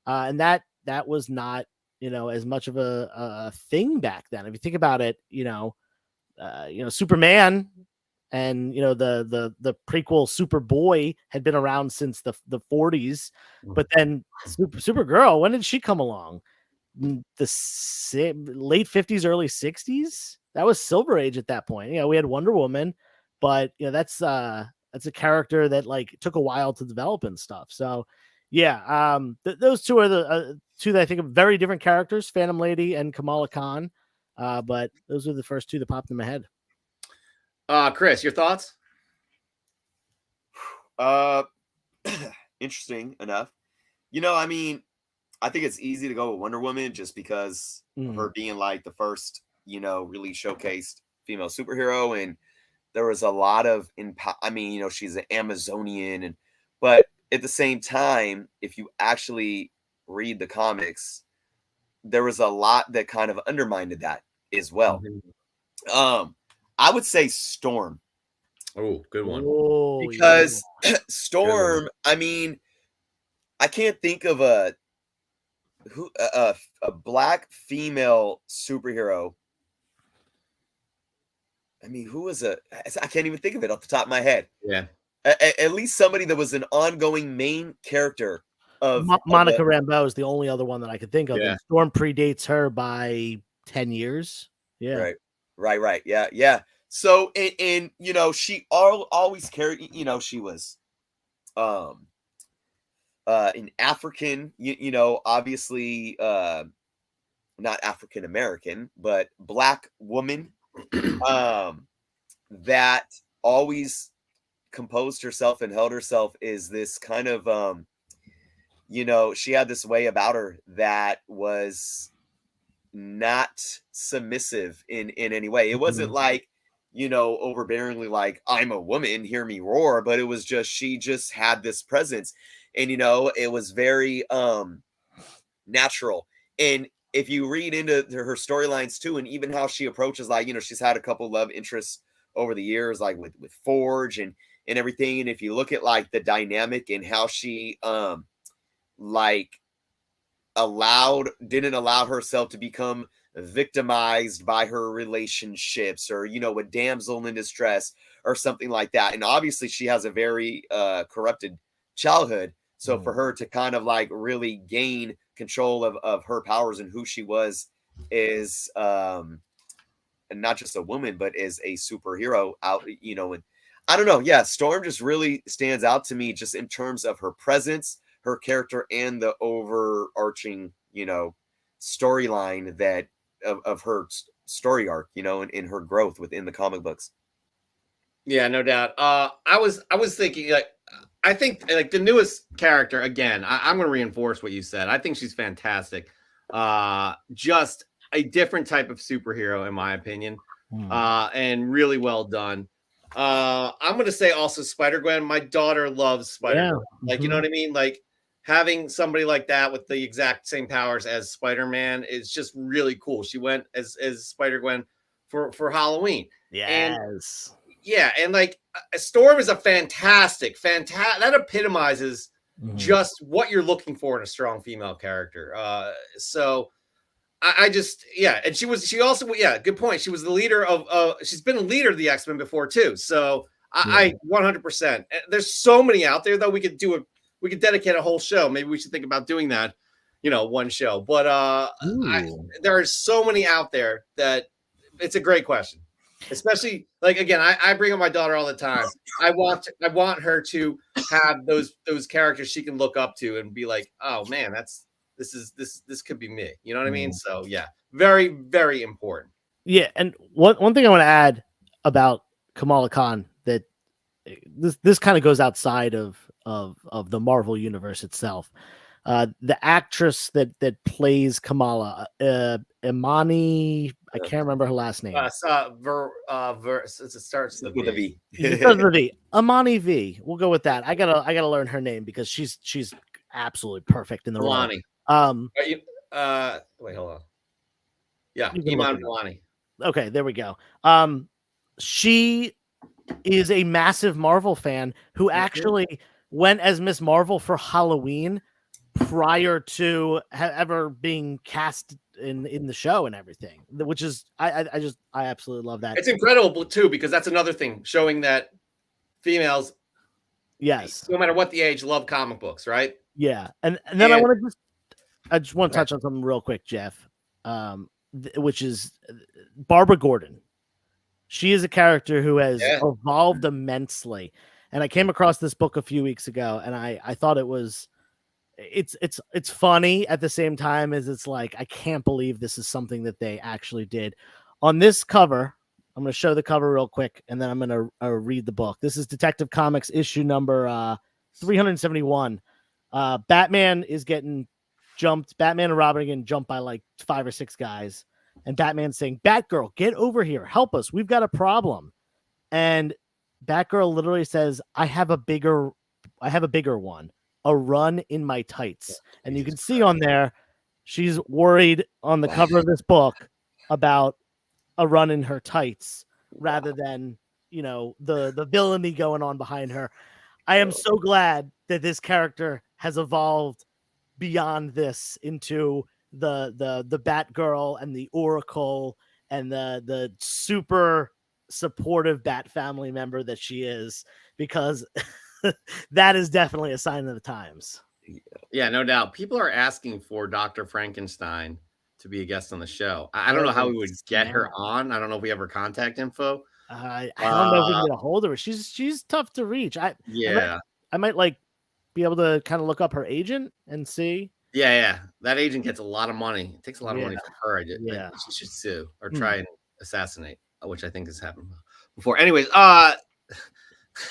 S2: and that was not as much of a thing back then. If you think about it, Superman and the prequel Superboy had been around since the 40s, but then Supergirl, when did she come along? The late 50s, early 60s. That was Silver Age at that point. We had Wonder Woman, but that's a character that like took a while to develop and stuff. So yeah, those two are the two that I think of very different characters, Phantom Lady and Kamala Khan. But those are the first two that popped in my head.
S1: Chris, your thoughts?
S3: Interesting enough. I mean, I think it's easy to go with Wonder Woman just because of her being like the first, really showcased female superhero, and there was a lot of she's an Amazonian, but at the same time, if you actually read the comics, there was a lot that kind of undermined that as well. I would say Storm.
S1: Oh, good one.
S3: Because Storm, I mean, I can't think of a black female superhero. I mean, who was I can't even think of it off the top of my head.
S1: Yeah.
S3: At least somebody that was an ongoing main character of
S2: Monica Rambeau is the only other one that I could think of.
S1: Yeah.
S2: And Storm predates her by 10 years. Yeah.
S3: Right. Yeah. So, and she always carried, she was an African, obviously not African American, but black woman that always composed herself and held herself is this kind of she had this way about her that was not submissive in any way. It wasn't like overbearingly like, I'm a woman, hear me roar, but it was just she just had this presence, and it was very natural. And if you read into her storylines too, and even how she approaches, like she's had a couple love interests over the years, like with Forge and everything. And if you look at like the dynamic and how she didn't allow herself to become victimized by her relationships, or a damsel in distress or something like that. And obviously she has a very corrupted childhood, so for her to kind of like really gain control of her powers and who she was is and not just a woman but as a superhero out, and I don't know. Yeah, Storm just really stands out to me just in terms of her presence, her character, and the overarching, storyline that of her story arc, and in her growth within the comic books.
S1: Yeah, no doubt. I was thinking, like, I think like the newest character again. I'm going to reinforce what you said. I think she's fantastic. Just a different type of superhero, in my opinion, and really well done. I'm going to say also Spider-Gwen. My daughter loves Spider-Gwen. Yeah. Like, you know what I mean? Like, having somebody like that with the exact same powers as Spider-Man is just really cool. She went as Spider-Gwen for Halloween.
S2: Yes.
S1: And like Storm is a fantastic that epitomizes just what you're looking for in a strong female character. So I just, and she also, good point. She was the leader she's been a leader of the X-Men before too. So I 100%. There's so many out there though. We could dedicate a whole show. Maybe we should think about doing that. one show. But there are so many out there that it's a great question. Especially again, I bring up my daughter all the time. I want her to have those characters she can look up to and be like, oh man, this could be me. You know what I mean? So yeah, very, very important.
S2: Yeah, and one thing I want to add about Kamala Khan that this kind of goes outside of the Marvel universe itself. The actress that plays Kamala, Imani, I can't remember her last name.
S1: It starts with a V.
S2: It starts with a V. Imani V. We'll go with that. I gotta learn her name because she's absolutely perfect in the role.
S1: Wait, hold on. Yeah, Iman Vellani.
S2: Okay, there we go. She is a massive Marvel fan who actually went as Miss Marvel for Halloween prior to ever being cast in the show and everything, which is I absolutely love that.
S1: It's incredible too, because that's another thing showing that females,
S2: yes,
S1: no matter what the age, love comic books, right?
S2: Yeah, and then I just want to touch on something real quick, Jeff, which is Barbara Gordon. She is a character who has evolved immensely, and I came across this book a few weeks ago, and I thought it's funny at the same time as it's like, I can't believe this is something that they actually did. On this cover, I'm going to show the cover real quick, and then I'm going to read the book. This is Detective Comics issue number 371. Batman is getting jumped. Batman and Robin are getting jumped by like 5 or 6 guys, and Batman's saying, "Batgirl, get over here, help us, we've got a problem." And Batgirl literally says, I have a bigger one, a run in my tights. And you can see on there, she's worried on the cover of this book about a run in her tights rather than, the villainy going on behind her. I am so glad that this character has evolved beyond this into the Batgirl and the Oracle and the super supportive Bat family member that she is, because that is definitely a sign of the times.
S1: Yeah, no doubt. People are asking for Dr. Frankenstein to be a guest on the show. I don't know how we would get her on. I don't know if we have her contact info.
S2: I don't know if we can get a hold of her. She's tough to reach. I might like be able to kind of look up her agent and see.
S1: Yeah. That agent gets a lot of money. It takes a lot of money from her. Yeah. She should sue or try and assassinate, which I think has happened before. Anyways,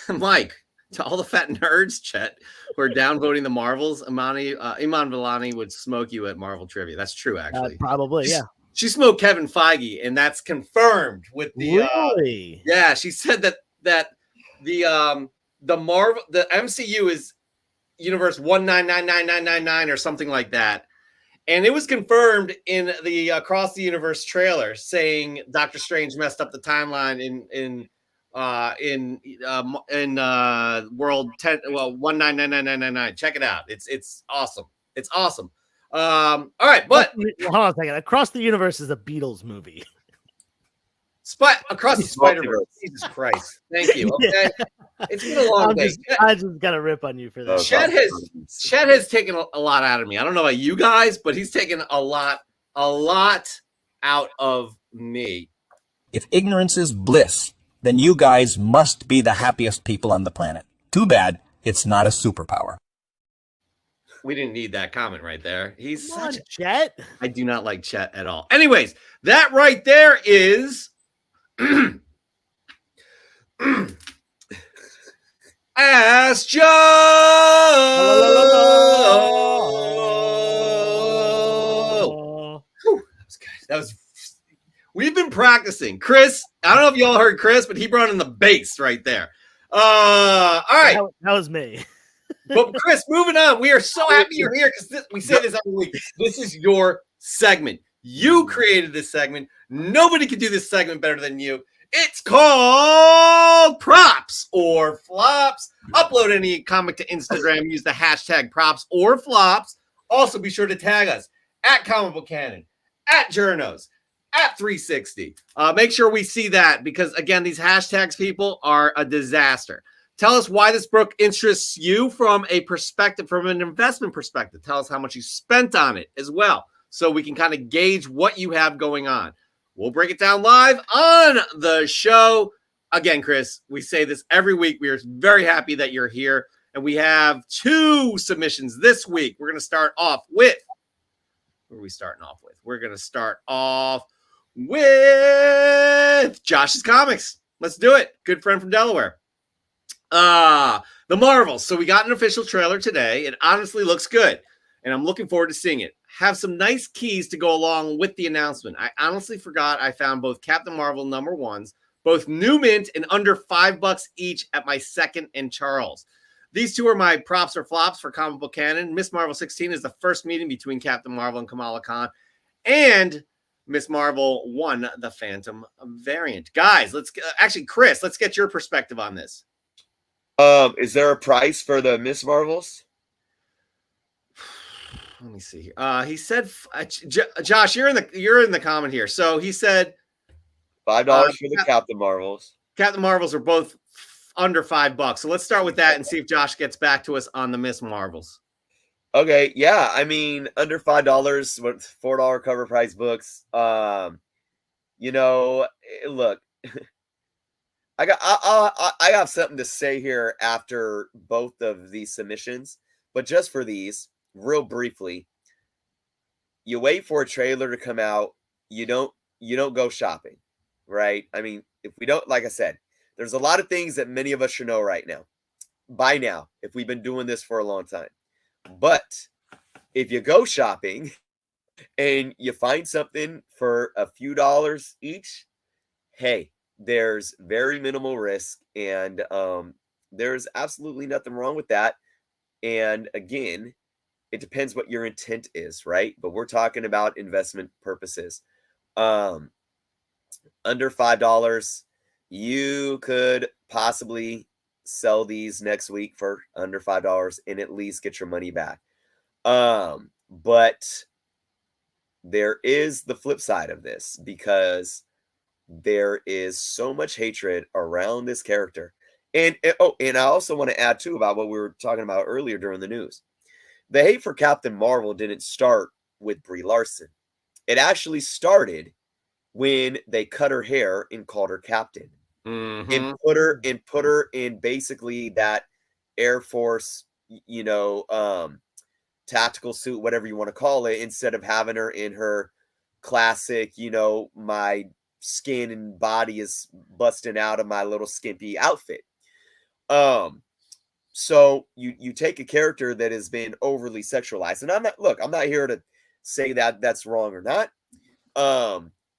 S1: Mike, to all the fat nerds, Chet, who are downvoting the Marvels, Iman Vellani would smoke you at Marvel Trivia. That's true, actually.
S2: Probably, yeah.
S1: She smoked Kevin Feige, and that's confirmed with the.
S2: Really?
S1: Yeah, she said that the MCU is universe 199999 or something like that, and it was confirmed in the Across the Universe trailer, saying Doctor Strange messed up the timeline in world 199999. Check it out. It's awesome. It's awesome. All right, but
S2: hold on a second. Across the Universe is a Beatles movie.
S1: Across the Spider-Verse. Jesus Christ. Thank you. Okay. It's been a long day.
S2: I just got to rip on you for that.
S1: Chet has taken a lot out of me. I don't know about you guys, but he's taken a lot out of me.
S4: If ignorance is bliss, then you guys must be the happiest people on the planet. Too bad it's not a superpower.
S1: We didn't need that comment right there. He's
S2: Come on, Chet.
S1: I do not like Chet at all. Anyways, that right there is Ask Joe. That was. We've been practicing. Chris, I don't know if y'all heard Chris, but he brought in the bass right there. All right.
S2: That was me.
S1: But Chris, moving on. We are so happy you're here because we say this every week. This is your segment. You created this segment. Nobody could do this segment better than you. It's called Props or Flops. Upload any comic to Instagram. Use the hashtag Props or Flops. Also, be sure to tag us at Comic Book Canon, at Journos, at 360. Make sure we see that because, again, these hashtags, people, are a disaster. Tell us why this book interests you from a perspective, from an investment perspective. Tell us how much you spent on it as well, so we can kind of gauge what you have going on. We'll break it down live on the show. Again, Chris, we say this every week. We are very happy that you're here. And we have 2 submissions this week. We're going to start off with, what are we starting off with? We're going to start off with Josh's Comics. Let's do it. Good friend from Delaware. The Marvels. So we got an official trailer today. It honestly looks good, and I'm looking forward to seeing it. Have some nice keys to go along with the announcement. I honestly forgot I found both Captain Marvel #1s, both new mint and under $5 each at my second and Charles. These 2 are my props or flops for comic book canon. Miss Marvel 16 is the first meeting between Captain Marvel and Kamala Khan, and Miss Marvel 1, the Phantom variant. Guys, actually, Chris, let's get your perspective on this.
S3: Is there a price for the Miss Marvels?
S1: Let me see here. He said, Josh, you're in the comment here. So he said
S3: $5 for the Captain Marvels.
S1: Captain Marvels are both under $5. So let's start with that and see if Josh gets back to us on the Miss Marvels.
S3: Okay, yeah, I mean, under $5 with $4 cover price books. You know, look, I have something to say here after both of these submissions, but just for these, real briefly, you wait for a trailer to come out. You don't go shopping, right? I mean, if we don't, like I said, there's a lot of things that many of us should know right now, by now, if we've been doing this for a long time. But if you go shopping and you find something for a few dollars each, hey, there's very minimal risk, and there's absolutely nothing wrong with that. And again, it depends what your intent is, right? But we're talking about investment purposes. Under $5, you could possibly sell these next week for under $5 and at least get your money back. But there is the flip side of this, because there is so much hatred around this character. And I also want to add too about what we were talking about earlier during the news. The hate for Captain Marvel didn't start with Brie Larson. It actually started when they cut her hair and called her Captain, and put her in basically that Air Force, tactical suit, whatever you want to call it, instead of having her in her classic, my skin and body is busting out of my little skimpy outfit. So you take a character that has been overly sexualized, and I'm not here to say that that's wrong or not.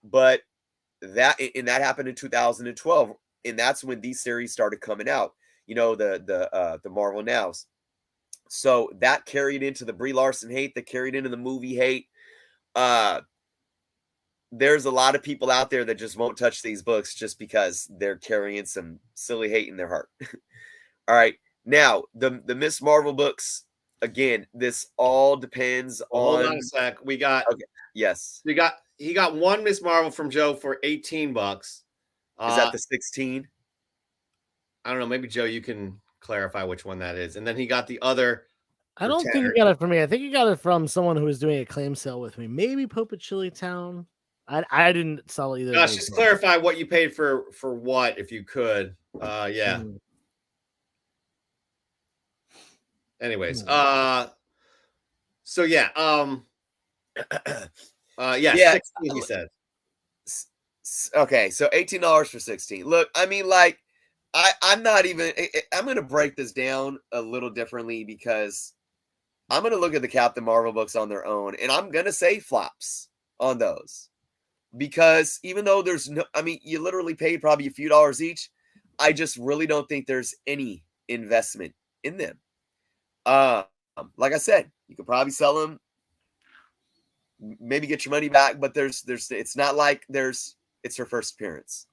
S3: But that happened in 2012, and that's when these series started coming out. The Marvel Nows. So that carried into the Brie Larson hate, that carried into the movie hate. There's a lot of people out there that just won't touch these books just because they're carrying some silly hate in their heart. All right. Now, the Miss Marvel books, again, this all depends on...
S1: Hold on a sec. We got...
S3: Okay. Yes.
S1: He got one Miss Marvel from Joe for $18.
S3: Is that the 16?
S1: I don't know. Maybe, Joe, you can clarify which one that is. And then he got the other...
S2: I don't think he got it from me. I think he got it from someone who was doing a claim sale with me. Maybe Pope at Chili Town. I didn't sell either.
S1: Josh, just clarify what you paid for what, if you could. Yeah. Anyways, so yeah, yeah, 16, he said.
S3: Okay, so $18 for 16. Look, I mean, like, I'm not even... I'm going to break this down a little differently, because I'm going to look at the Captain Marvel books on their own, and I'm going to say flops on those. Because even though there's no... I mean, you literally paid probably a few dollars each. I just really don't think there's any investment in them. Like I said, you could probably sell them, maybe get your money back, but it's not like it's her first appearance.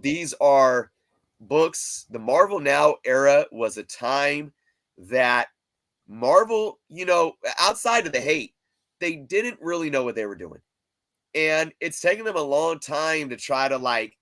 S3: These are books. The Marvel Now era was a time that Marvel, outside of the hate, they didn't really know what they were doing. And it's taken them a long time to try to, like,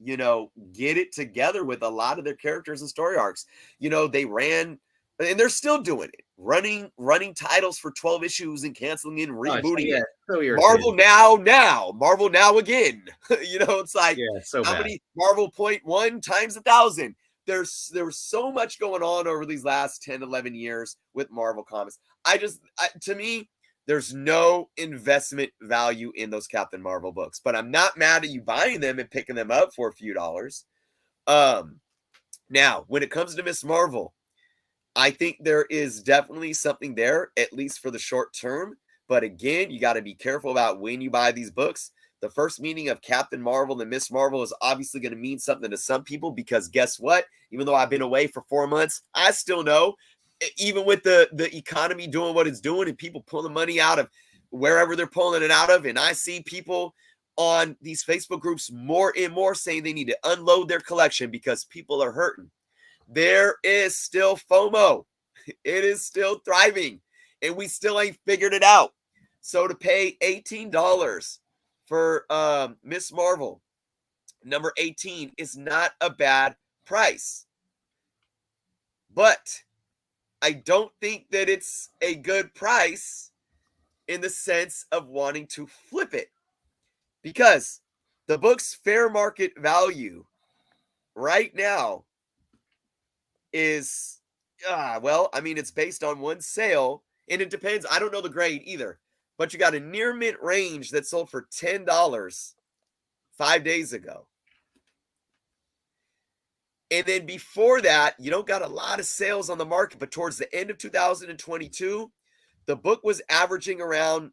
S3: get it together with a lot of their characters and story arcs. They ran, and they're still doing it, running titles for 12 issues and canceling it and rebooting it.
S1: So
S3: Marvel now, Marvel now again. It's like,
S1: so
S3: how
S1: bad.
S3: many Marvel .1 times 1,000? There was so much going on over these last 10, 11 years with Marvel comics. To me, there's no investment value in those Captain Marvel books, but I'm not mad at you buying them and picking them up for a few dollars. Now, when it comes to Miss Marvel, I think there is definitely something there, at least for the short term. But again, you got to be careful about when you buy these books. The first meaning of Captain Marvel and Miss Marvel is obviously going to mean something to some people, because guess what? Even though I've been away for 4 months, I still know, even with the economy doing what it's doing and people pulling money out of wherever they're pulling it out of, and I see people on these Facebook groups more and more saying they need to unload their collection because people are hurting. There is still FOMO. It is still thriving, and we still ain't figured it out. So to pay $18 for Miss Marvel number 18 is not a bad price. But I don't think that it's a good price in the sense of wanting to flip it, because the book's fair market value right now is, it's based on one sale, and it depends. I don't know the grade either, but you got a near mint range that sold for $10 5 days ago. And then before that, you don't got a lot of sales on the market, but towards the end of 2022, the book was averaging around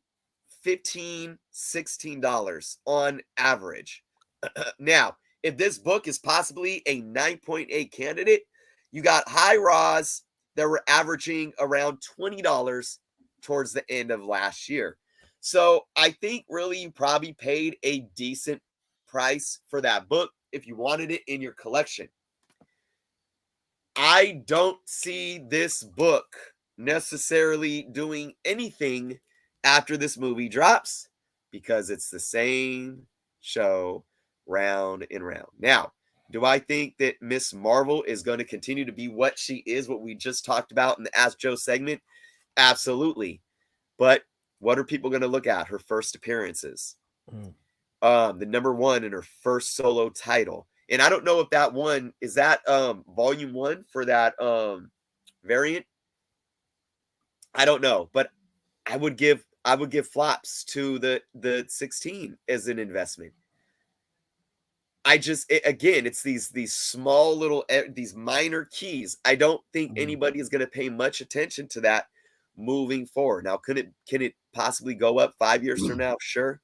S3: $15, $16 on average. Now, if this book is possibly a 9.8 candidate, you got high raws that were averaging around $20 towards the end of last year. So I think really you probably paid a decent price for that book if you wanted it in your collection. I don't see this book necessarily doing anything after this movie drops, because it's the same show round and round. Now, do I think that Miss Marvel is going to continue to be what she is, what we just talked about in the Ask Joe segment? Absolutely. But what are people going to look at? Her first appearances. The number 1 in her first solo title. And I don't know if that one is that volume 1 for that variant. I don't know, but I would give flops to the 16 as an investment. It's these small little, these minor keys. I don't think anybody is going to pay much attention to that moving forward. Now, can it possibly go up 5 years from now? Sure.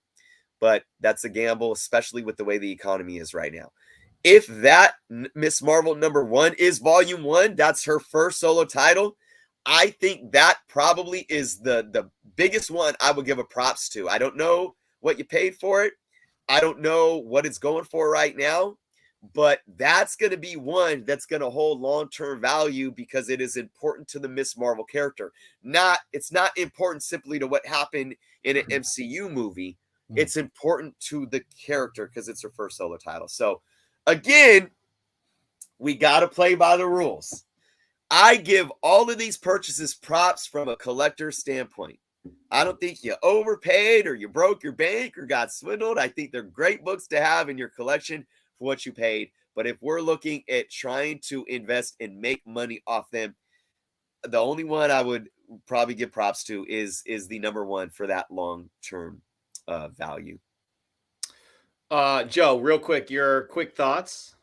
S3: But that's a gamble, especially with the way the economy is right now. If that Miss Marvel number 1 is volume 1, that's her first solo title, I think that probably is the biggest one I would give a props to. I don't know what you paid for it. I don't know what it's going for right now, but that's going to be one that's going to hold long-term value because it is important to the Miss Marvel character. It's not important simply to what happened in an MCU movie. It's important to the character because it's her first solo title. So again, we got to play by the rules. I give all of these purchases props from a collector standpoint. I don't think you overpaid or you broke your bank or got swindled. I think they're great books to have in your collection for what you paid. But if we're looking at trying to invest and make money off them, the only one I would probably give props to is the number 1 for that long-term value.
S1: Joe, real quick, your quick thoughts,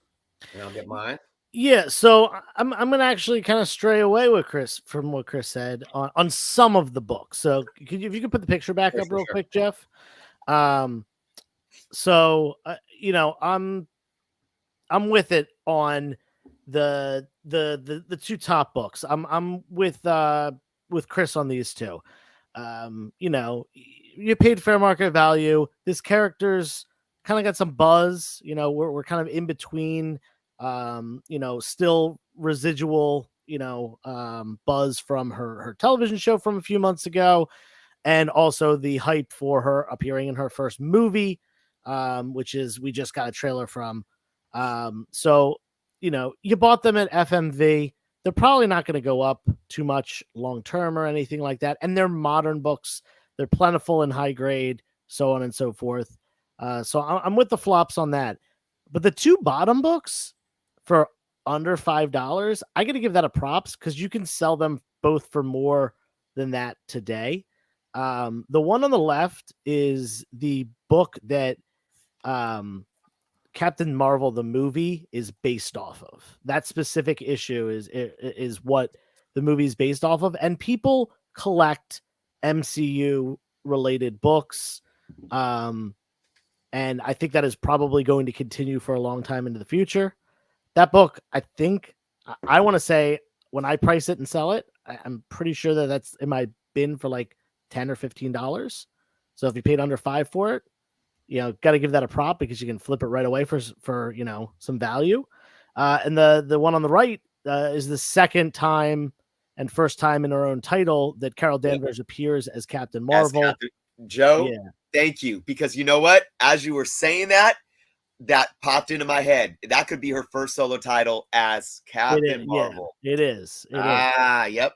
S1: and I'll get mine.
S2: Yeah, so I'm gonna actually kind of stray away with Chris from what Chris said on if you could put the picture back up real quick, Jeff. I'm with it on the 2 top books. I'm with Chris on these 2. You paid fair market value. This character's kind of got some buzz. We're kind of in between. Still residual, buzz from her television show from a few months ago, and also the hype for her appearing in her first movie, which is we just got a trailer from. So, you bought them at FMV. They're probably not going to go up too much long term or anything like that. And they're modern books. They're plentiful and high grade, so on and so forth. So I'm with the flops on that. But the two bottom books for under $5, I got to give that a props because you can sell them both for more than that today. The one on the left is the book that Captain Marvel the movie is based off of. That specific issue is what the movie is based off of, and people collect MCU related books, and I think that is probably going to continue for a long time into the future. That book, I think, I want to say when I price it and sell it, I'm pretty sure that that's in my bin for like $10 or $15. So if you paid under $5 for it, got to give that a prop because you can flip it right away for some value. And the one on the right is the second time and first time in her own title that Carol Danvers appears as Captain Marvel.
S3: As Captain. Joe, thank you. Because you know what? As you were saying that popped into my head. That could be her first solo title as Captain Marvel.
S2: Yeah, it is.
S3: Yep.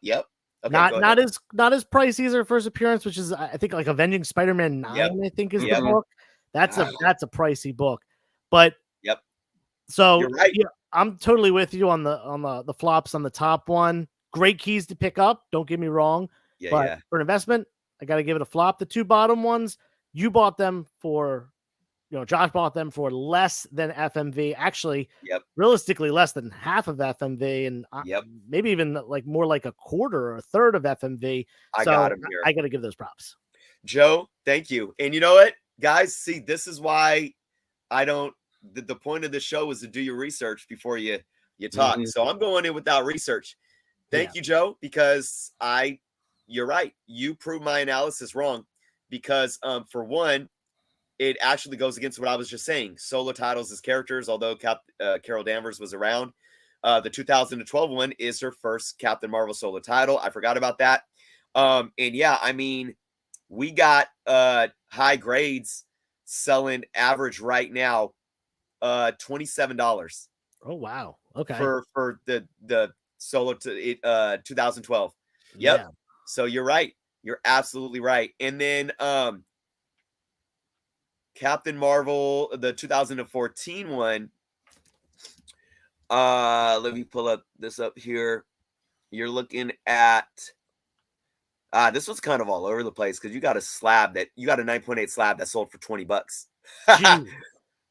S3: Okay,
S2: not as pricey as her first appearance, which is I think like Avenging Spider-Man 9. I think is the book. That's a pricey book, but So
S3: you're right.
S2: I'm totally with you on the flops on the top one. Great keys to pick up. Don't get me wrong, but for an investment, I got to give it a flop. The two bottom ones, you bought them for. Josh bought them for less than FMV. Actually, realistically, less than half of FMV, and maybe even like more like a quarter or a third of FMV.
S3: I got him here.
S2: I got to give those props.
S3: Joe, thank you. And you know what, guys? See, this is why I don't. The point of the show is to do your research before you talk. Mm-hmm. So I'm going in without research. Thank you, Joe, because you're right. You proved my analysis wrong because for one, it actually goes against what I was just saying. Solo titles as characters, although Carol Danvers was around. The 2012 one is her first Captain Marvel solo title. I forgot about that. We got high grades selling average right now $27.
S2: Oh wow. Okay.
S3: For the solo to 2012. Yep. Yeah. So you're right. You're absolutely right. And then Captain Marvel, the 2014 one. Let me pull this up here. You're looking at this was kind of all over the place because you got a 9.8 slab that sold for $20.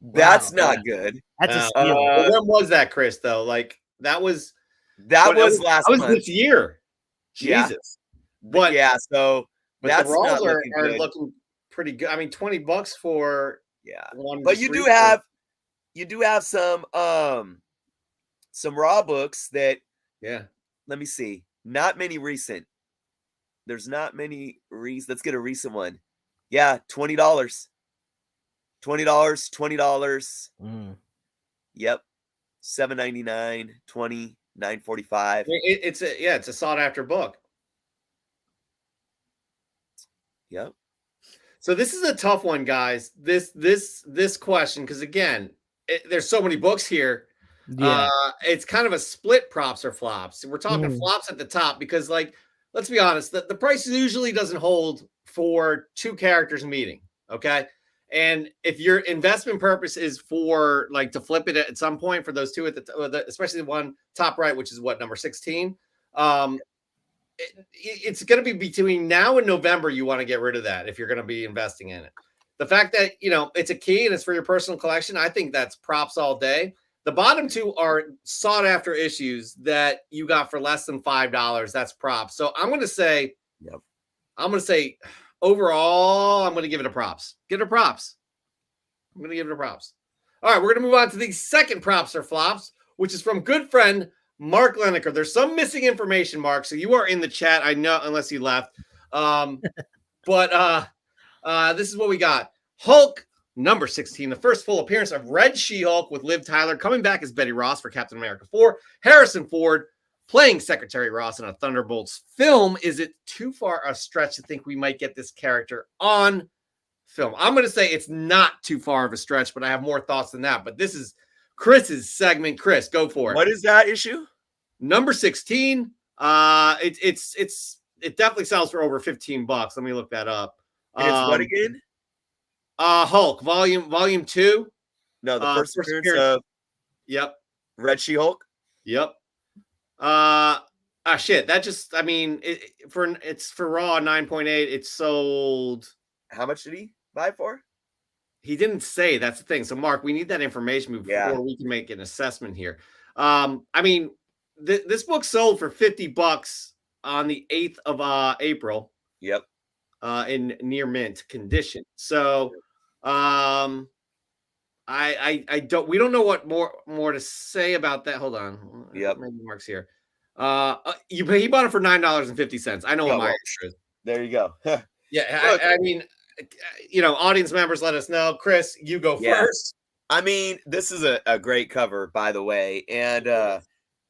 S3: That's not good.
S2: That's a steal.
S1: When was that, Chris? Though, like that was
S3: last month.
S1: This year. Jesus.
S3: But so
S1: that's the Raws are looking pretty good. I mean, $20 for one.
S3: But you do have some raw books that let me see. Not many recent. There's not many let's get a recent one. Yeah, $20. $20. Yep. $7.99, $20, $9.45.
S1: It's a sought after book.
S3: Yep.
S1: So this is a tough one, guys. This question, because again, there's so many books here. Yeah. It's kind of a split props or flops. We're talking flops at the top because, like, let's be honest, the price usually doesn't hold for two characters meeting. Okay. And if your investment purpose is for like to flip it at some point for those two especially the one top right, which is number 16. It's going to be between now and November. You want to get rid of that if you're going to be investing in it. The fact that, it's a key and it's for your personal collection, I think that's props all day. The bottom two are sought after issues that you got for less than $5. That's props. So I'm going to say, overall, I'm going to give it a props. Give it a props. I'm going to give it a props. All right, we're going to move on to the second props or flops, which is from good friend Mark Leneker. There's some missing information, Mark. So you are in the chat, I know, unless you left. But this is what we got. Hulk number 16, the first full appearance of Red She-Hulk with Liv Tyler coming back as Betty Ross for Captain America 4. Harrison Ford playing Secretary Ross in a Thunderbolts film. Is it too far a stretch to think we might get this character on film? I'm going to say it's not too far of a stretch, but I have more thoughts than that. But this is Chris's segment. Chris, go for it.
S3: What is that issue?
S1: Number 16. It definitely sells for over $15. Let me look that up.
S3: And it's what again?
S1: Hulk, volume 2.
S3: No, the first appearance
S1: appearance.
S3: of
S1: Yep.
S3: Red She-Hulk.
S1: Yep. Shit. That just, I mean, it's for Raw 9.8. It sold.
S3: How much did he buy for?
S1: He didn't say. That's the thing. So, Mark, we need that information before we can make an assessment here. I mean, this book sold for $50 on the 8th of April.
S3: Yep.
S1: In near mint condition. So, I don't. We don't know what more to say about that. Hold on.
S3: Yep.
S1: Maybe Mark's here. He bought it for $9.50. I know what my answer is.
S3: There you go.
S1: Yeah, I mean, audience members, let us know. Chris, you go first.
S3: I mean, this is a great cover, by the way, and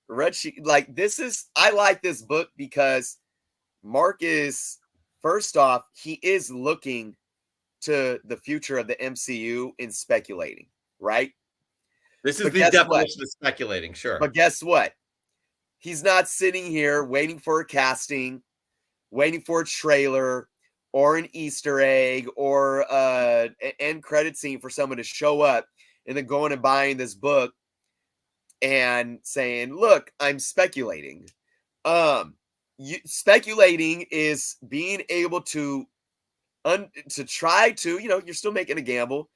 S3: Red Sheet. I like this book because Mark is, first off, he is looking to the future of the MCU in speculating, right?
S1: This is the definition of speculating, sure.
S3: But guess what? He's not sitting here waiting for a casting, waiting for a trailer or an Easter egg or an end credit scene for someone to show up and then going and buying this book and saying, look, I'm speculating. Speculating is being able to try to, you're still making a gamble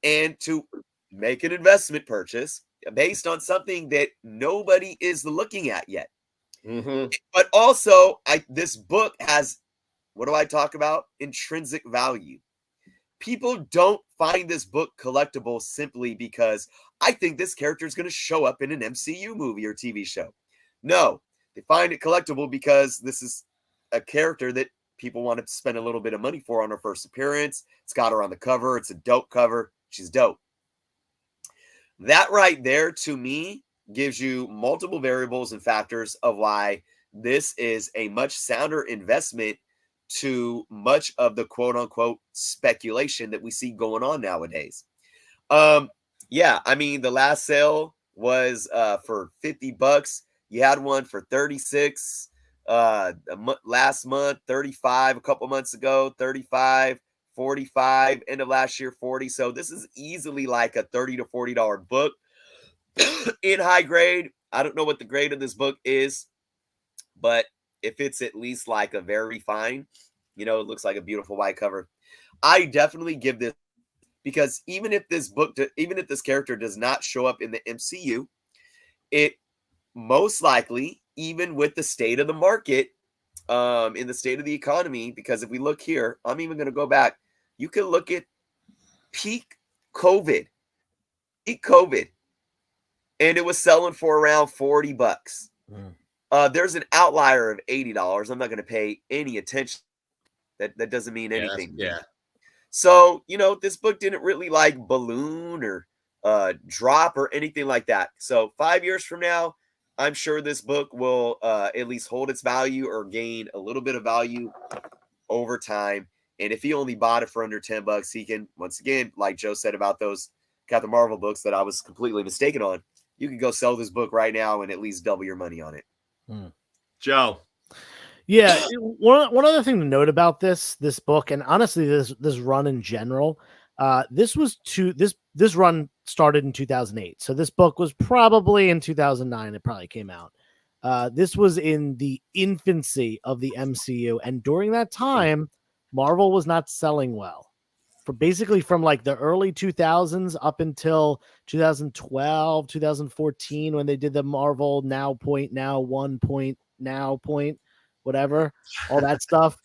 S3: and to make an investment purchase based on something that nobody is looking at yet.
S1: Mm-hmm.
S3: But also, this book has, what do I talk about? Intrinsic value. People don't find this book collectible simply because I think this character is going to show up in an MCU movie or TV show. No, they find it collectible because this is a character that people want to spend a little bit of money for on her first appearance. It's got her on the cover. It's a dope cover. She's dope. That right there, to me, gives you multiple variables and factors of why this is a much sounder investment to much of the quote-unquote speculation that we see going on nowadays. Yeah, I mean, the last sale was for $50. You had one for $36 last month, $35 a couple months ago, $35, $45, end of last year, $40. So this is easily like a $30 to $40 book in high grade. I don't know what the grade of this book is, but if it's at least like a very fine, it looks like a beautiful white cover. I definitely give this, because even if this character does not show up in the MCU, it most likely, even with the state of the market, in the state of the economy, because if we look here, I'm even going to go back. You can look at peak COVID, and it was selling for around $40. There's an outlier of $80. I'm not going to pay any attention. That doesn't mean anything.
S1: Yeah.
S3: So, this book didn't really like balloon or drop or anything like that. So 5 years from now, I'm sure this book will at least hold its value or gain a little bit of value over time. And if he only bought it for under $10, he can, once again, like Joe said about those Captain Marvel books that I was completely mistaken on, you can go sell this book right now and at least double your money on it.
S1: Joe.
S2: Yeah, one other thing to note about this book, and honestly, this run in general, this run started in 2008, so this book was probably in 2009. It probably came out. This was in the infancy of the MCU, and during that time, Marvel was not selling well. From like the early 2000s up until 2012, 2014, when they did the Marvel Now Point, Now One Point, Now Point, whatever, all that stuff.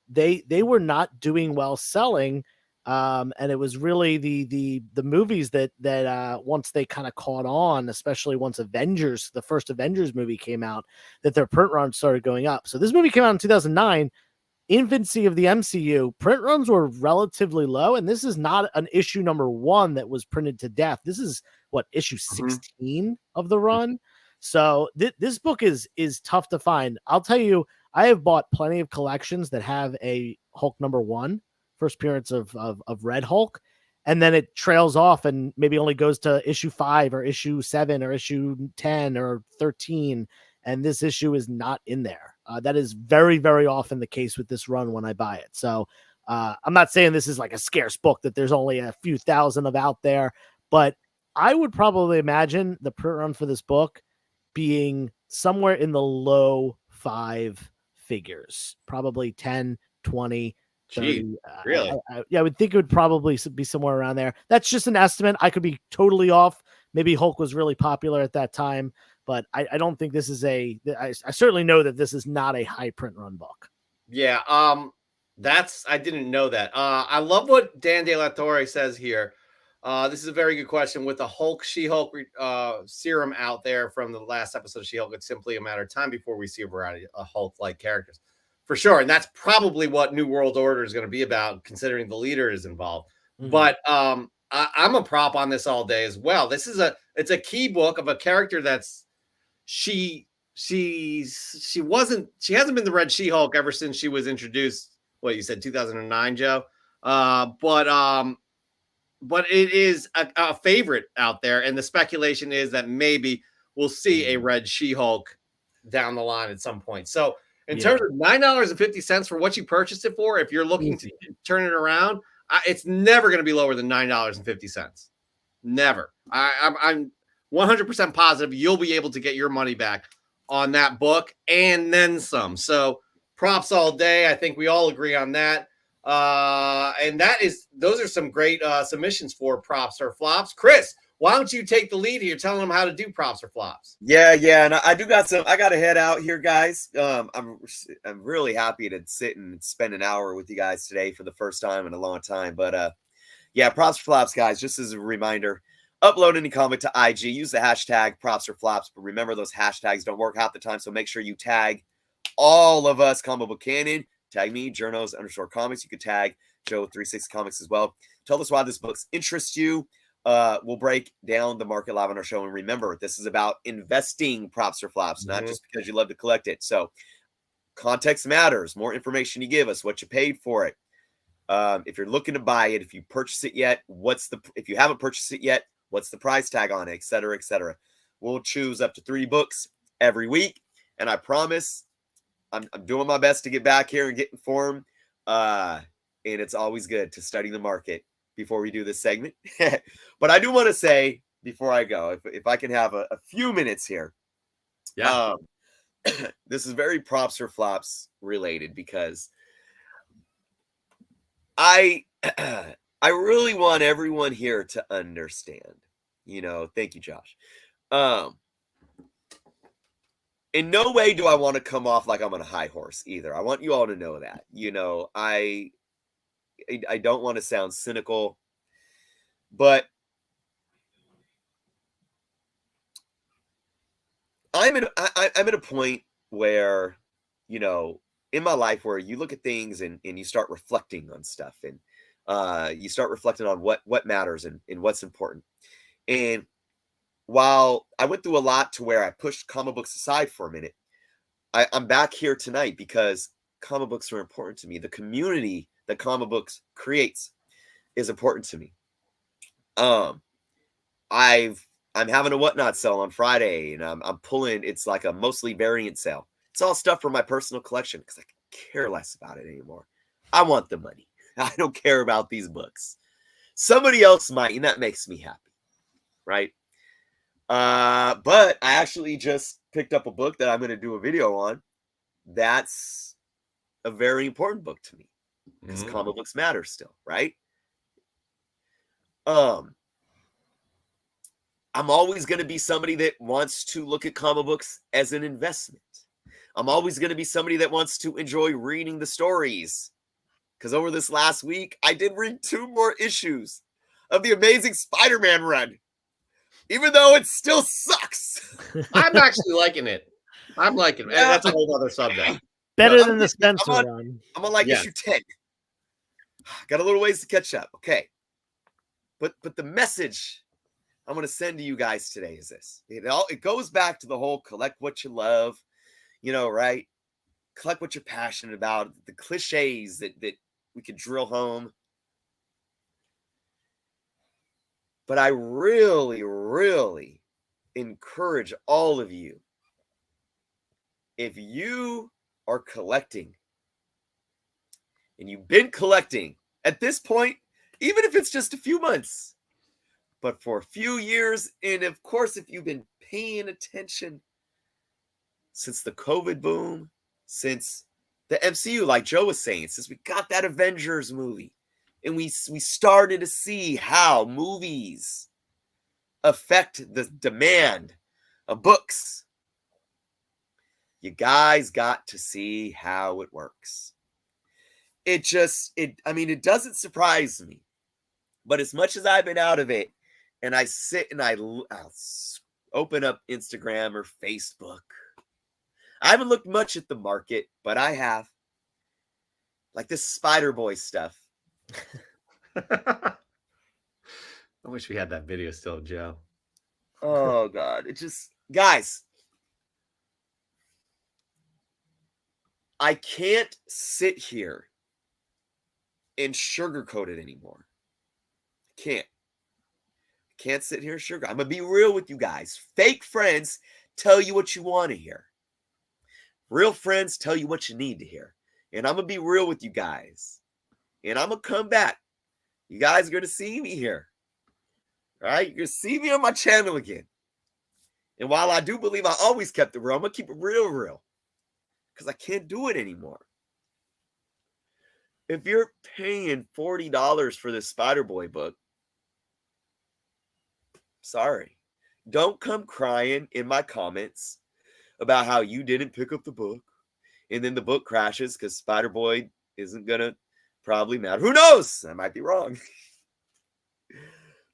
S2: They were not doing well selling. And it was really the movies that once they kind of caught on, especially once the first Avengers movie came out, that their print runs started going up. So this movie came out in 2009, infancy of the MCU. Print runs were relatively low, and this is not an issue number 1 that was printed to death. This is issue 16 of the run. So this book is tough to find. I'll tell you, I have bought plenty of collections that have a Hulk number 1, first appearance of Red Hulk, and then it trails off and maybe only goes to issue 5 or issue 7 or issue 10 or 13, and this issue is not in there. That is very, very often the case with this run when I buy it. So I'm not saying this is like a scarce book that there's only a few thousand of out there, but I would probably imagine the print run for this book being somewhere in the low 5 figures, probably 10, 20, 30.
S1: Really?
S2: I would think it would probably be somewhere around there. That's just an estimate. I could be totally off. Maybe Hulk was really popular at that time, but I don't think this is I certainly know that this is not a high print run book.
S1: Yeah. I didn't know that. I love what Dan De La Torre says here. This is a very good question. With the Hulk, She-Hulk serum out there from the last episode of She-Hulk, it's simply a matter of time before we see a variety of Hulk-like characters. For sure. And that's probably what New World Order is going to be about, considering the leader is involved. Mm-hmm. But I'm a prop on this all day as well. It's a key book of a character that's she hasn't been the Red She-Hulk ever since she was introduced. What you said, 2009, Joe? But it is a favorite out there, and the speculation is that maybe we'll see a Red She-Hulk down the line at some point. So in terms of $9.50 for what you purchased it for, if you're looking to turn it around, it's never going to be lower than $9.50. Never. I'm 100% positive you'll be able to get your money back on that book and then some. So props all day. I think we all agree on that. And those are some great submissions for props or flops. Chris, why don't you take the lead here, telling them how to do props or flops?
S3: Yeah, and I got to head out here, guys. I'm really happy to sit and spend an hour with you guys today for the first time in a long time. But props or flops, guys. Just as a reminder, upload any comment to IG. Use the hashtag props or flops. But remember, those hashtags don't work half the time, so make sure you tag all of us, Comic Book Canon. Tag me, Journos_comics. You could tag Joe36 Comics as well. Tell us why this book interests you. We'll break down the market live on our show. And remember, this is about investing props or flops, not just because you love to collect it. So context matters. More information you give us, what you paid for it. If you're looking to buy it, if you purchase it yet, if you haven't purchased it yet, what's the price tag on it, et cetera, et cetera. We'll choose up to 3 books every week. And I promise I'm doing my best to get back here and get informed. And it's always good to study the market before we do this segment. But I do want to say before I go, if I can have a few minutes here.
S1: Yeah.
S3: This is very props or flops related because I really want everyone here to understand, thank you, Josh. In no way do I want to come off like I'm on a high horse either. I want you all to know that, I don't want to sound cynical, but I'm at a point where, in my life where you look at things and you start reflecting on stuff and you start reflecting on what matters and what's important. And while I went through a lot to where I pushed comic books aside for a minute, I'm back here tonight because comic books are important to me. The community that comic books creates is important to me. I'm having a whatnot sale on Friday, and I'm pulling. It's like a mostly variant sale. It's all stuff from my personal collection because I care less about it anymore. I want the money. I don't care about these books. Somebody else might, and that makes me happy, right? But I actually just picked up a book that I'm going to do a video on. That's a very important book to me because comic books matter still, right? I'm always going to be somebody that wants to look at comic books as an investment. I'm always going to be somebody that wants to enjoy reading the stories. Because over this last week, I did read 2 more issues of the Amazing Spider-Man run. Even though it still sucks.
S1: I'm actually liking it. I'm liking it.
S3: Yeah.
S1: That's a whole other subject.
S2: Better than the Spencer run.
S3: I'm on issue 10. Got a little ways to catch up. Okay. But the message I'm going to send to you guys today is this. It goes back to the whole collect what you love, right? Collect what you're passionate about, the cliches that we could drill home. But I really, really encourage all of you, if you are collecting and you've been collecting at this point, even if it's just a few months, but for a few years, and of course, if you've been paying attention since the COVID boom, since the MCU, like Joe was saying, since we got that Avengers movie, and we started to see how movies affect the demand of books, you guys got to see how it works. It doesn't surprise me. But as much as I've been out of it, and I sit and I'll open up Instagram or Facebook, I haven't looked much at the market, but I have. Like this Spider-Boy stuff.
S1: I wish we had that video still, Joe.
S3: Oh, God. It just... Guys, I can't sit here and sugarcoat it anymore. Can't sit here and sugarcoat. I'm going to be real with you guys. Fake friends tell you what you want to hear. Real friends tell you what you need to hear. And I'm going to be real with you guys. And I'm going to come back. You guys are going to see me here. All right? You're going to see me on my channel again. And while I do believe I always kept it real, I'm going to keep it real. Because I can't do it anymore. If you're paying $40 for this Spider-Boy book, sorry. Don't come crying in my comments about how you didn't pick up the book. And then the book crashes because Spider-Boy isn't going to probably matter. Who knows? I might be wrong.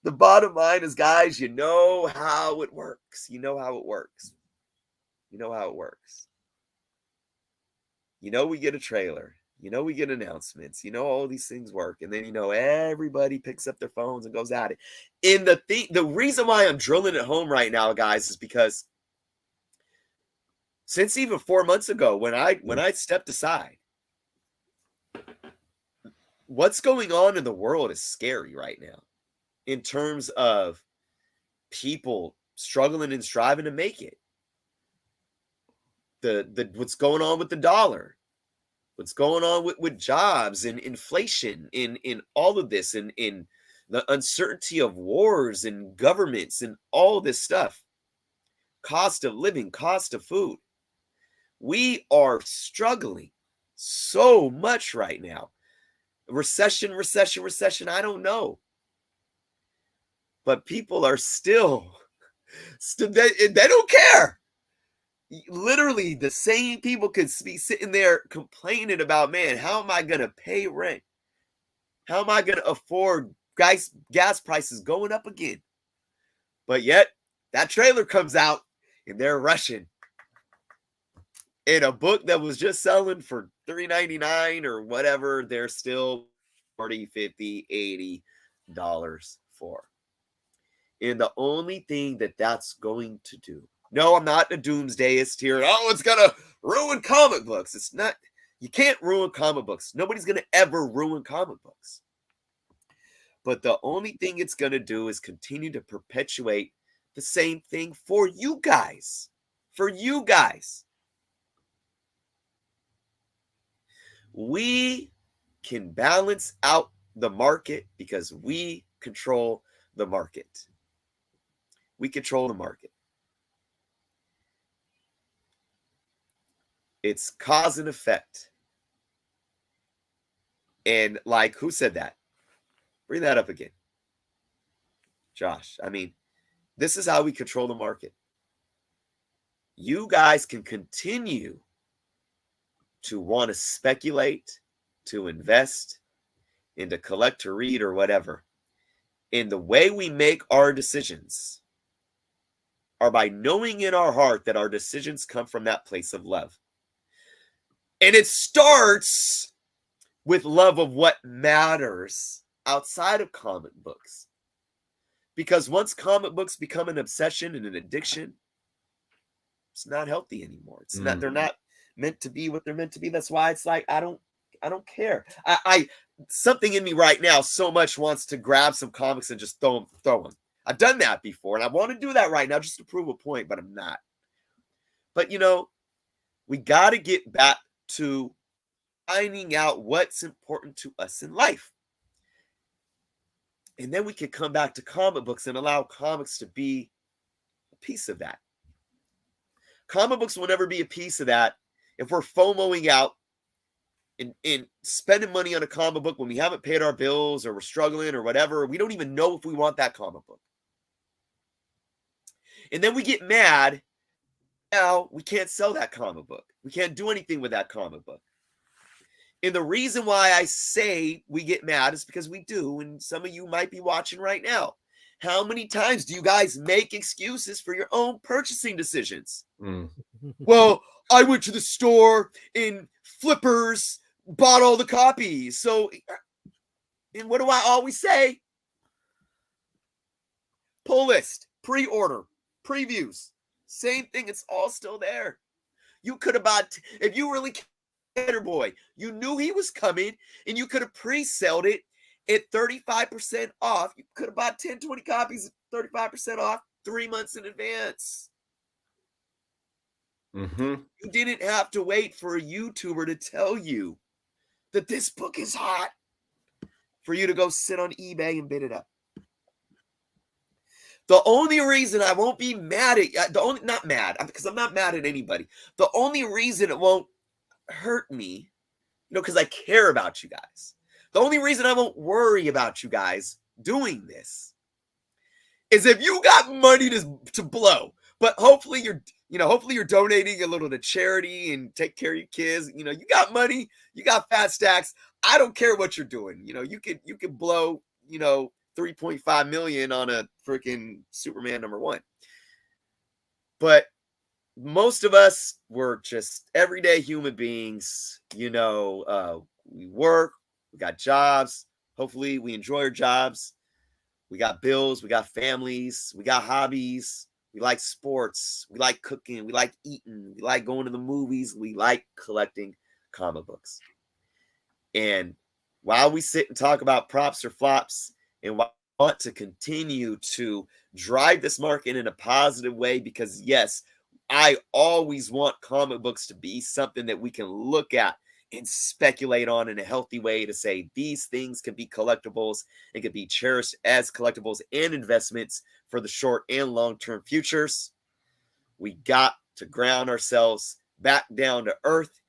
S3: The bottom line is, guys, you know how it works. You know how it works. You know how it works. You know we get a trailer. You know we get announcements. You know all these things work. And then, you know, everybody picks up their phones and goes at it. And the reason why I'm drilling it home right now, guys, is because since even 4 months ago, when I stepped aside, what's going on in the world is scary right now in terms of people struggling and striving to make it. The what's going on with the dollar, what's going on with jobs and inflation in all of this, and in the uncertainty of wars and governments and all this stuff, cost of living, cost of food. We are struggling so much right now. Recession, I don't know. But people are still they don't care. Literally, the same people could be sitting there complaining about, man, how am I going to pay rent? How am I going to afford gas prices going up again? But yet, that trailer comes out and they're rushing. In a book that was just selling for $3.99 or whatever, they're still $40, $50, $80 for. And the only thing that's going to do, no, I'm not a doomsdayist here. Oh, it's going to ruin comic books. It's not. You can't ruin comic books. Nobody's going to ever ruin comic books. But the only thing it's going to do is continue to perpetuate the same thing for you guys. For you guys. We can balance out the market because we control the market. We control the market. It's cause and effect. And like, who said that? Bring that up again. Josh, I mean, this is how we control the market. You guys can continue to want to speculate, to invest, and to collect, to read, or whatever. And the way we make our decisions are by knowing in our heart that our decisions come from that place of love. And it starts with love of what matters outside of comic books. Because once comic books become an obsession and an addiction, it's not healthy anymore. It's not, they're not meant to be what they're meant to be. That's why it's like, I don't care. I something in me right now so much wants to grab some comics and just throw them. I've done that before, and I want to do that right now just to prove a point, but I'm not. But, we got to get back to finding out what's important to us in life. And then we can come back to comic books and allow comics to be a piece of that. Comic books will never be a piece of that if we're FOMOing out and spending money on a comic book when we haven't paid our bills or we're struggling or whatever. We don't even know if we want that comic book. And then we get mad. Now we can't sell that comic book. We can't do anything with that comic book. And the reason why I say we get mad is because we do. And some of you might be watching right now. How many times do you guys make excuses for your own purchasing decisions? Well, I went to the store in Flippers, bought all the copies. So, and what do I always say? Pull list, pre-order, previews, same thing. It's all still there. You could have bought, if you really cared, boy, you knew he was coming and you could have pre-sold it at 35% off. You could have bought 10, 20 copies at 35% off 3 months in advance. You didn't have to wait for a YouTuber to tell you that this book is hot for you to go sit on eBay and bid it up. The only reason I won't be mad at not mad, because I'm not mad at anybody. The only reason it won't hurt me, because I care about you guys. The only reason I won't worry about you guys doing this is if you got money to blow, but hopefully you're donating a little to charity and take care of your kids. You got money, you got fat stacks. I don't care what you're doing. You could blow, 3.5 million on a freaking Superman #1. But most of us were just everyday human beings. We work, we got jobs. Hopefully we enjoy our jobs. We got bills, we got families, we got hobbies. We like sports, we like cooking, we like eating, we like going to the movies, we like collecting comic books. And while we sit and talk about props or flops, and want to continue to drive this market in a positive way, because yes, I always want comic books to be something that we can look at and speculate on in a healthy way to say these things can be collectibles and can be cherished as collectibles and investments for the short and long-term futures. We got to ground ourselves back down to earth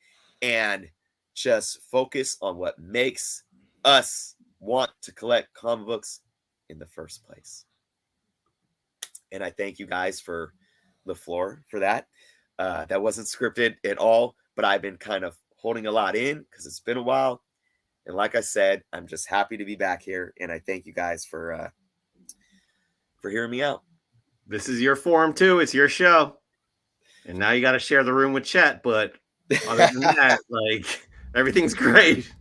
S3: and just focus on what makes us want to collect comic books in the first place. And I thank you guys for the floor for that. That wasn't scripted at all, but I've been kind of holding a lot in because it's been a while. And like I said, I'm just happy to be back here. And I thank you guys for hearing me out.
S1: This is your forum too. It's your show. And now you got to share the room with Chet. But other than that, everything's great.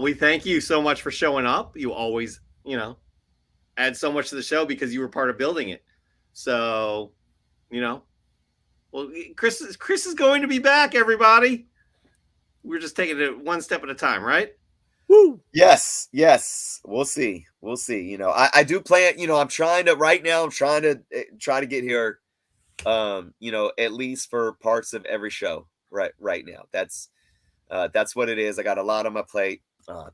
S1: We thank you so much for showing up. You always, add so much to the show because you were part of building it. So, well, Chris is going to be back, everybody. We're just taking it one step at a time, right?
S2: Woo!
S3: Yes. We'll see. I do plan, I'm trying to get here, at least for parts of every show right now. That's what it is. I got a lot on my plate. Love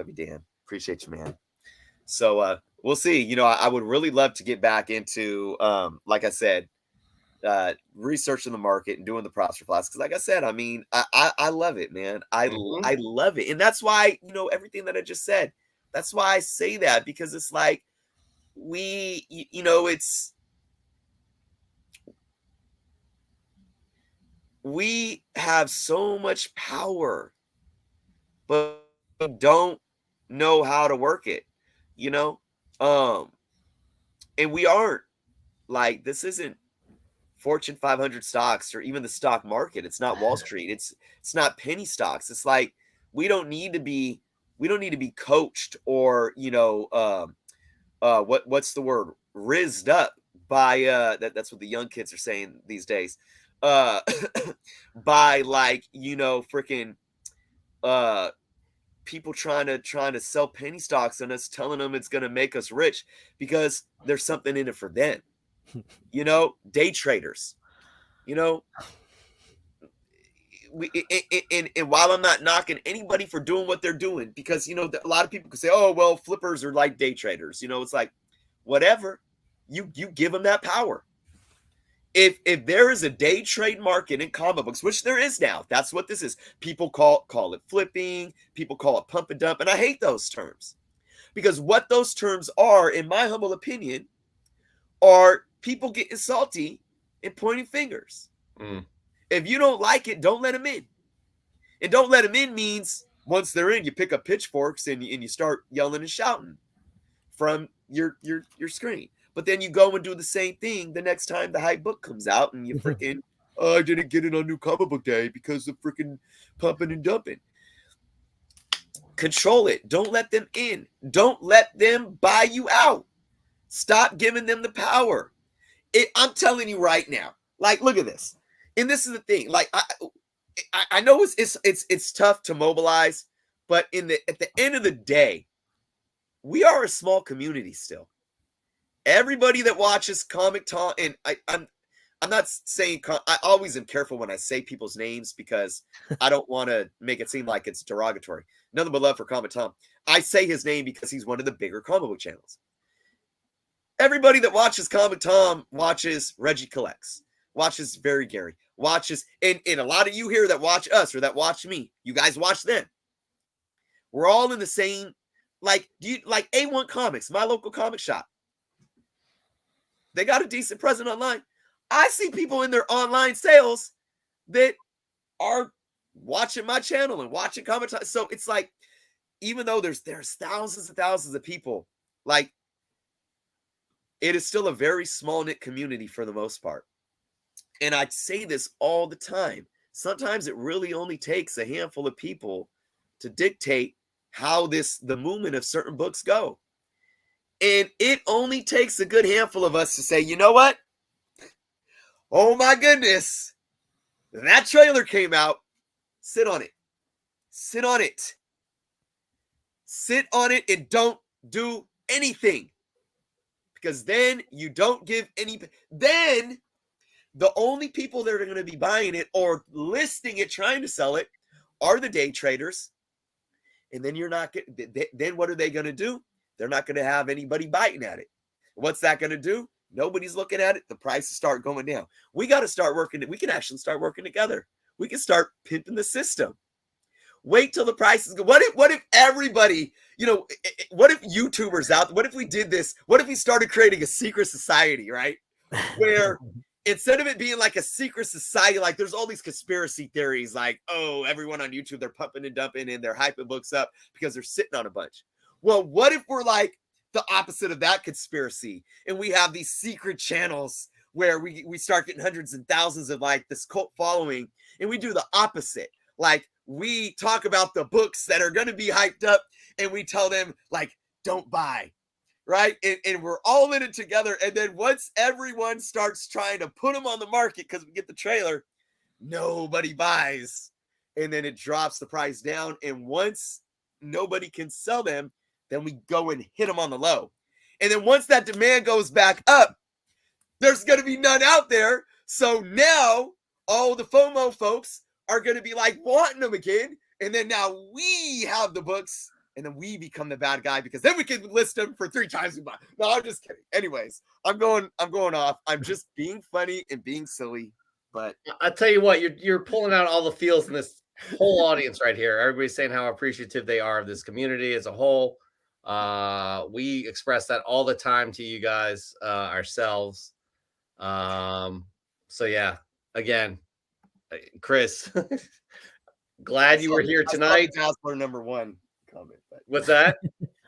S3: you, Dan. Appreciate you, man. So, we'll see. I would really love to get back into, like I said, researching the market and doing the props for flops. Because like I said, I love it, man. I love it. And that's why, everything that I just said, that's why I say that, because it's like we have so much power, but we don't know how to work it, and we aren't this isn't Fortune 500 stocks or even the stock market. It's not Wall Street. It's not penny stocks. It's like we don't need to be coached or what's the word, rizzed up by that's what the young kids are saying these days, by freaking people trying to sell penny stocks on us, telling them it's going to make us rich because there's something in it for them. You know, day traders. You know, and while I'm not knocking anybody for doing what they're doing, because, you know, a lot of people could say, oh, well, flippers are like day traders. You know, it's like, whatever, you give them that power. If there is a day trade market in comic books, which there is now, that's what this is. People call it flipping. People call it pump and dump. And I hate those terms, because what those terms are, in my humble opinion, are people getting salty and pointing fingers. If you don't like it, don't let them in. And don't let them in means once they're in, you pick up pitchforks and you start yelling and shouting from your screen. But then you go and do the same thing the next time the hype book comes out, and you freaking, oh, I didn't get it on New Comic Book Day because of freaking pumping and dumping. Control it. Don't let them in. Don't let them buy you out. Stop giving them the power. I'm telling you right now. Like, look at this. And this is the thing. Like, I know it's tough to mobilize, but at the end of the day, we are a small community still. Everybody that watches Comic Tom, and I'm not saying, I always am careful when I say people's names because I don't want to make it seem like it's derogatory. Nothing but love for Comic Tom. I say his name because he's one of the bigger comic book channels. Everybody that watches Comic Tom watches Reggie Collects, watches Very Gary, watches, and a lot of you here that watch us or that watch me, you guys watch them. We're all in the same, like A1 Comics, my local comic shop. They got a decent presence online. I see people in their online sales that are watching my channel and watching Comic Tom. So it's like, even though there's thousands and thousands of people, like, it is still a very small knit community for the most part. And I say this all the time. Sometimes it really only takes a handful of people to dictate how the movement of certain books go. And it only takes a good handful of us to say, you know what? Oh my goodness. That trailer came out. Sit on it. Sit on it. Sit on it and don't do anything. Because then you don't give any. Then the only people that are going to be buying it or listing it, trying to sell it, are the day traders. And then you're not getting. Then what are they going to do? They're not going to have anybody biting at it. What's that going to do? Nobody's looking at it. The prices start going down. We got to start working. We can actually start working together. We can start pimping the system. Wait till the prices go. What if everybody, you know, what if YouTubers out, what if we did this? What if we started creating a secret society, right? Where instead of it being like a secret society, like there's all these conspiracy theories, like, oh, everyone on YouTube, they're pumping and dumping and they're hyping books up because they're sitting on a bunch. Well, what if we're like the opposite of that conspiracy, and we have these secret channels where we start getting hundreds and thousands of like this cult following, and we do the opposite. Like, we talk about the books that are going to be hyped up, and we tell them, like, don't buy, right? And we're all in it together. And then once everyone starts trying to put them on the market because we get the trailer, nobody buys. And then it drops the price down. And once nobody can sell them, then we go and hit them on the low. And then once that demand goes back up, there's going to be none out there. So now all the FOMO folks are going to be like wanting them again. And then now we have the books, and then we become the bad guy because then we can list them for 3 times we buy. No, I'm just kidding. Anyways, I'm going off. I'm just being funny and being silly. But
S1: I tell you what, you're pulling out all the feels in this whole audience right here. Everybody's saying how appreciative they are of this community as a whole. We express that all the time to you guys ourselves. So yeah, again, Chris, glad you were here tonight.
S3: Dazzler number 1 comment. But
S1: what's that?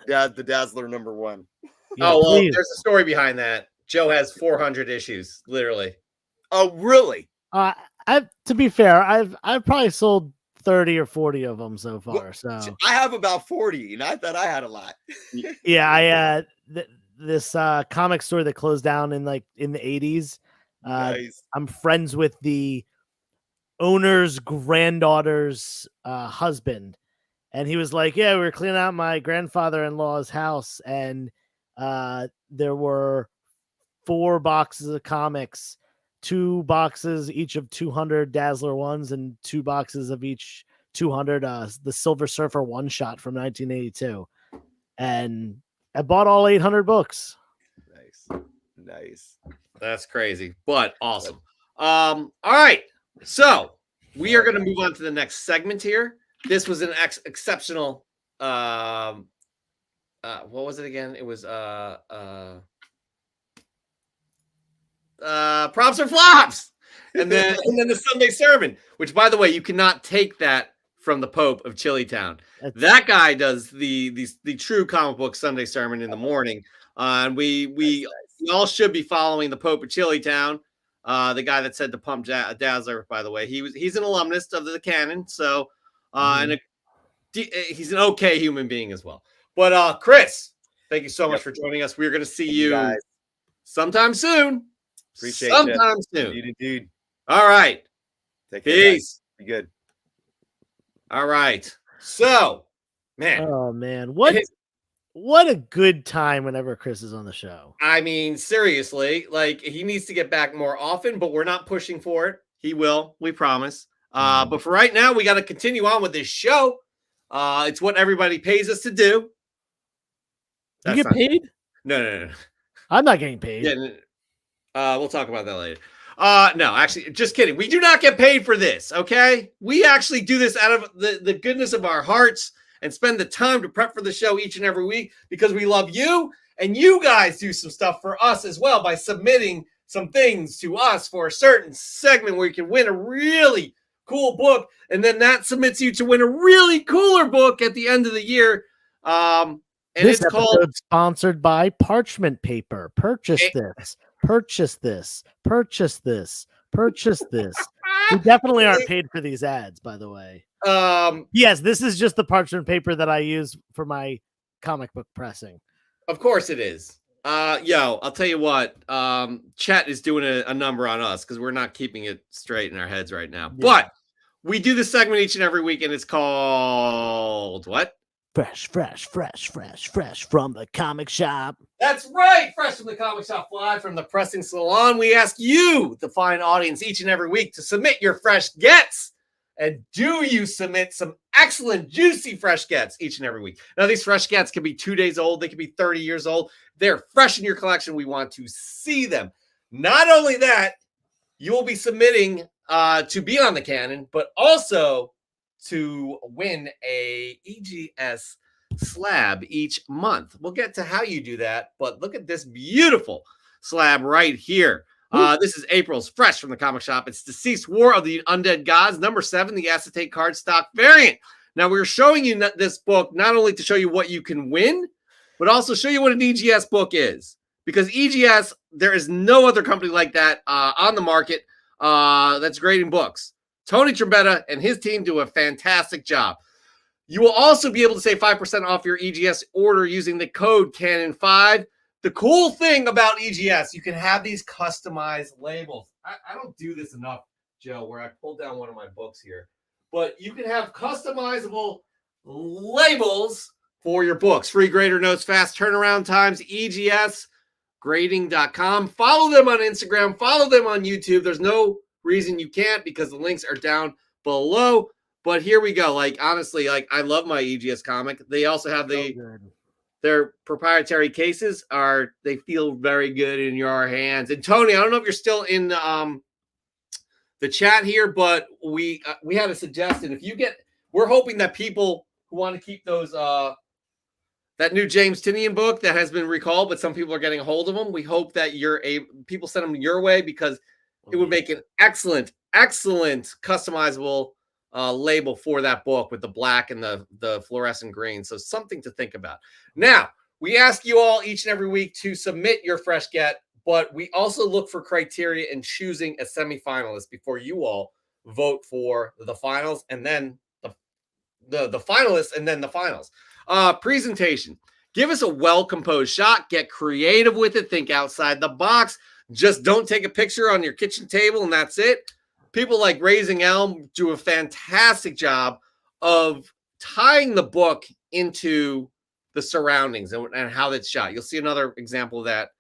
S3: Yeah, the Dazzler number 1.
S2: Yeah,
S1: oh, well,
S2: please.
S1: there's a story behind that. Joe has 400 issues, literally.
S3: Oh, really?
S2: To be fair, I've probably sold 30 or 40 of them so far. So
S3: I have about 40, and I thought I had a lot.
S2: yeah, this comic store that closed down in the 80s.
S3: Nice.
S2: I'm friends with the owner's granddaughter's husband, And he was like, yeah, we were cleaning out my grandfather-in-law's house, and there were 4 boxes of comics, 2 boxes each of 200 Dazzler ones, and 2 boxes of each 200 the Silver Surfer one shot from 1982. And I bought all 800 books.
S3: Nice.
S1: That's crazy, but awesome. All right, so we are going to move on to the next segment here. This was an exceptional. What was it again? It was props or flops, and then the Sunday sermon. Which, by the way, you cannot take that from the Pope of Chillytown. That guy does the true comic book Sunday sermon in the morning, and we all should be following the Pope of Chillytown. The guy that said to pump Dazzler, by the way, he's an alumnus of the canon, so and he's an okay human being as well. But Chris, thank you so much for joining us. We're going to see you sometime soon.
S3: Appreciate
S1: sometime soon.
S3: Indeed.
S1: All right.
S3: Take care,
S1: Peace.
S3: Be good.
S1: All right. So, man.
S2: Oh man, what a good time whenever Chris is on the show.
S1: I mean, seriously, like he needs to get back more often, but we're not pushing for it. He will, we promise. But for right now, we got to continue on with this show. It's what everybody pays us to do.
S2: You get paid?
S1: No.
S2: I'm not getting paid.
S1: Yeah, we'll talk about that later. No, actually, just kidding. We do not get paid for this, okay? We actually do this out of the goodness of our hearts and spend the time to prep for the show each and every week because we love you, and you guys do some stuff for us as well by submitting some things to us for a certain segment where you can win a really cool book, and then that submits you to win a really cooler book at the end of the year. And
S2: this
S1: it's called
S2: sponsored by Parchment Paper. Purchase this. Purchase this. Purchase this. Purchase this. We definitely aren't paid for these ads, by the way. Yes, this is just the parchment paper that I use for my comic book pressing.
S1: Of course it is. I'll tell you what. Chet is doing a number on us because we're not keeping it straight in our heads right now. Yeah. But we do this segment each and every week, and it's called what?
S2: Fresh from the comic shop.
S1: That's right. Fresh from the comic shop, live from the pressing salon. We ask you, the fine audience, each and every week to submit your fresh gets. And do you submit some excellent, juicy fresh gets each and every week? Now, these fresh gets can be 2 days old. They can be 30 years old. They're fresh in your collection. We want to see them. Not only that, you will be submitting to be on the canon, but also to win a EGS slab each month. We'll get to how you do that, but look at this beautiful slab right here. This is April's Fresh from the comic shop. It's Deceased War of the Undead Gods, number 7, the acetate cardstock variant. Now, we're showing you this book not only to show you what you can win, but also show you what an EGS book is. Because EGS, there is no other company like that on the market that's grading books. Tony Trombetta and his team do a fantastic job. You will also be able to save 5% off your EGS order using the code Canon5. The cool thing about EGS, you can have these customized labels. I don't do this enough, Joe, where I pulled down one of my books here. But you can have customizable labels for your books. Free grader notes, fast turnaround times, EGSgrading.com. Follow them on Instagram. Follow them on YouTube. There's no reason you can't because the links are down below. But here we go. Like, honestly, like I love my EGS comic. They also have their proprietary cases they feel very good in your hands. And Tony, I don't know if you're still in the chat here, but we had a suggestion. We're hoping that people who want to keep those that new James Tinian book that has been recalled, but some people are getting a hold of them. We hope that people send them your way because it would make an excellent customizable label for that book with the black and the fluorescent green. So something to think about. Now, we ask you all each and every week to submit your fresh get, but we also look for criteria in choosing a semifinalist before you all vote for the finals and then the finalists and then the finals. Presentation. Give us a well-composed shot. Get creative with it. Think outside the box. Just don't take a picture on your kitchen table and that's it. People like Raising Elm do a fantastic job of tying the book into the surroundings and how it's shot. You'll see another example of that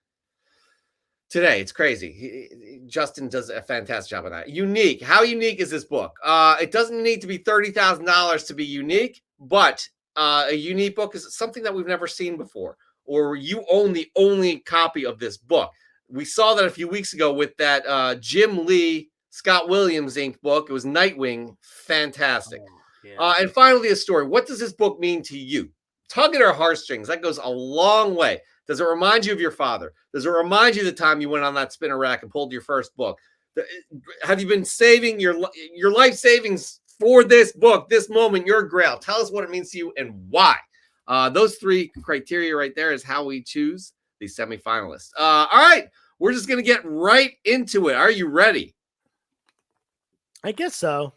S1: today. It's crazy. Justin does a fantastic job of that. Unique. How unique is this book? It doesn't need to be $30,000 to be unique, but a unique book is something that we've never seen before, or you own the only copy of this book. We saw that a few weeks ago with that Jim Lee, Scott Williams Inc. book. It was Nightwing. Fantastic. And finally, a story. What does this book mean to you? Tug at our heartstrings. That goes a long way. Does it remind you of your father? Does it remind you the time you went on that spinner rack and pulled your first book? Have you been saving your life savings for this book, this moment, your grail? Tell us what it means to you and why. Those three criteria right there is how we choose the semifinalists. All right, we're just going to get right into it. Are you ready?
S2: I guess so.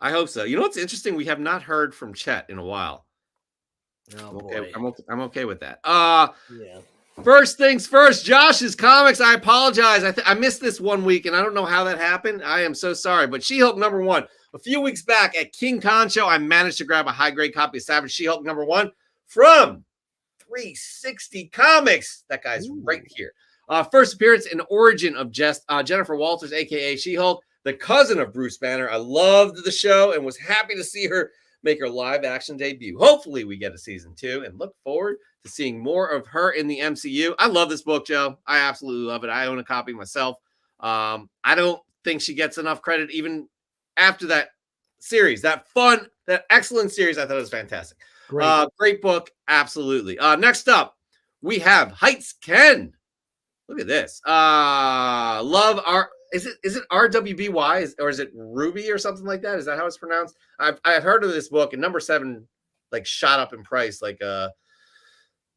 S1: I hope so. You know what's interesting? We have not heard from Chet in a while.
S2: Oh,
S1: okay,
S2: boy.
S1: I'm okay with that.
S2: Yeah.
S1: First things first, Josh's comics. I apologize. I missed this 1 week, and I don't know how that happened. I am so sorry. But She-Hulk #1. A few weeks back at King Con Show, I managed to grab a high-grade copy of Savage She-Hulk #1 from 360 Comics. That guy's right here. First appearance and origin of Jennifer Walters, a.k.a. She-Hulk, the cousin of Bruce Banner. I loved the show and was happy to see her make her live-action debut. Hopefully, we get a season 2 and look forward to seeing more of her in the MCU. I love this book, Joe. I absolutely love it. I own a copy myself. I don't think she gets enough credit even after that series, that excellent series. I thought it was fantastic. Great book. Absolutely. Next up, we have Heights Ken. Look at this. Love our... Is it RWBY or is it Ruby or something like that? Is that how it's pronounced? I've heard of this book, and #7 like shot up in price like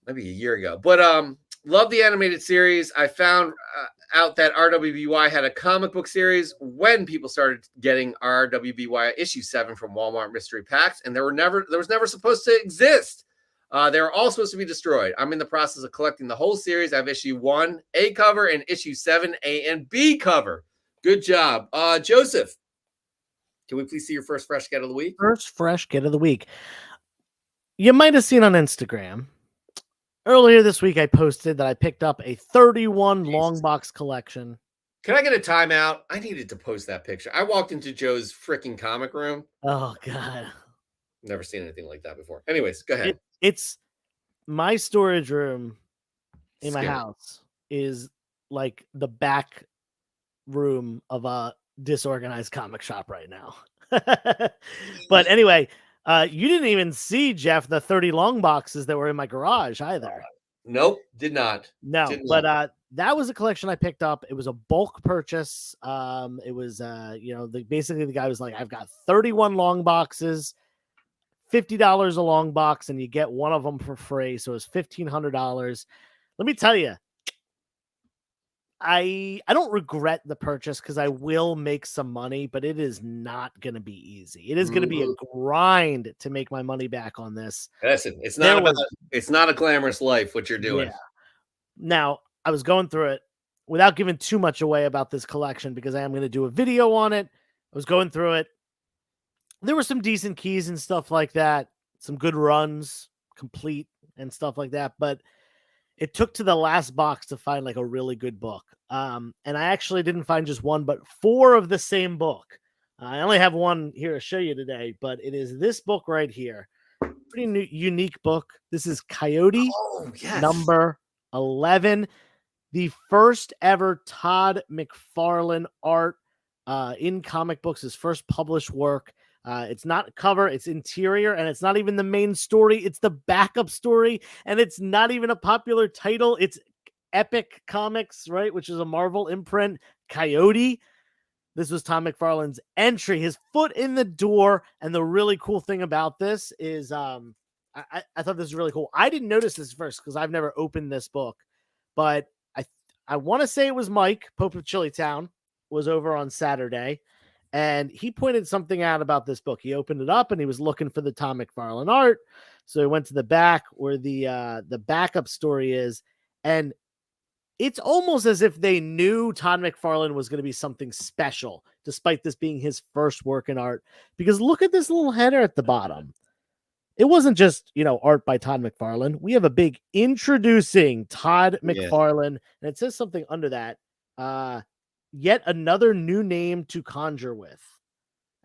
S1: maybe a year ago. But love the animated series. I found out that RWBY had a comic book series when people started getting RWBY issue 7 from Walmart mystery packs, and there was never supposed to exist. They were all supposed to be destroyed. I'm in the process of collecting the whole series. I have issue 1 A cover and issue 7 A and B cover. Good job. Joseph, can we please see your first fresh get of the week?
S2: First fresh get of the week. You might have seen on Instagram. Earlier this week, I posted that I picked up a 31 long box collection.
S1: Can I get a timeout? I needed to post that picture. I walked into Joe's freaking comic room.
S2: Oh, God.
S1: Never seen anything like that before. Anyways, go ahead.
S2: It's my storage room in my house is like the back room of a disorganized comic shop right now. But anyway, you didn't even see, Jeff, the 30 long boxes that were in my garage either.
S1: Nope, did not.
S2: No, but that was a collection I picked up. It was a bulk purchase. It was basically the guy was like, I've got 31 long boxes, $50 a long box, and you get one of them for free. So it was $1,500. Let me tell you, I don't regret the purchase because I will make some money, but it is not going to be easy. It is going to be a grind to make my money back on this.
S1: Listen, it's not a glamorous life what you're doing.
S2: Yeah. Now, I was going through it without giving too much away about this collection because I am going to do a video on it. I was going through it. There were some decent keys and stuff like that, some good runs, complete and stuff like that, but it took to the last box to find like a really good book. And I actually didn't find just one, but 4 of the same book. I only have one here to show you today, but it is this book right here. Pretty unique book. This is Coyote number 11. The first ever Todd McFarlane art in comic books, his first published work. It's not cover, it's interior, and it's not even the main story. It's the backup story, and it's not even a popular title. It's Epic Comics, right? Which is a Marvel imprint. Coyote. This was Tom McFarlane's entry, his foot in the door. And the really cool thing about this is I thought this was really cool. I didn't notice this first because I've never opened this book, but I want to say it was Mike, Pope of Chillytown, was over on Saturday. And he pointed something out about this book. He opened it up and he was looking for the Tom McFarlane art. So he went to the back where the backup story is. And it's almost as if they knew Todd McFarlane was going to be something special, despite this being his first work in art. Because look at this little header at the bottom. it wasn't just, art by Todd McFarlane. We have a big introducing Todd McFarlane, and it says something under that. Yet another new name to conjure with.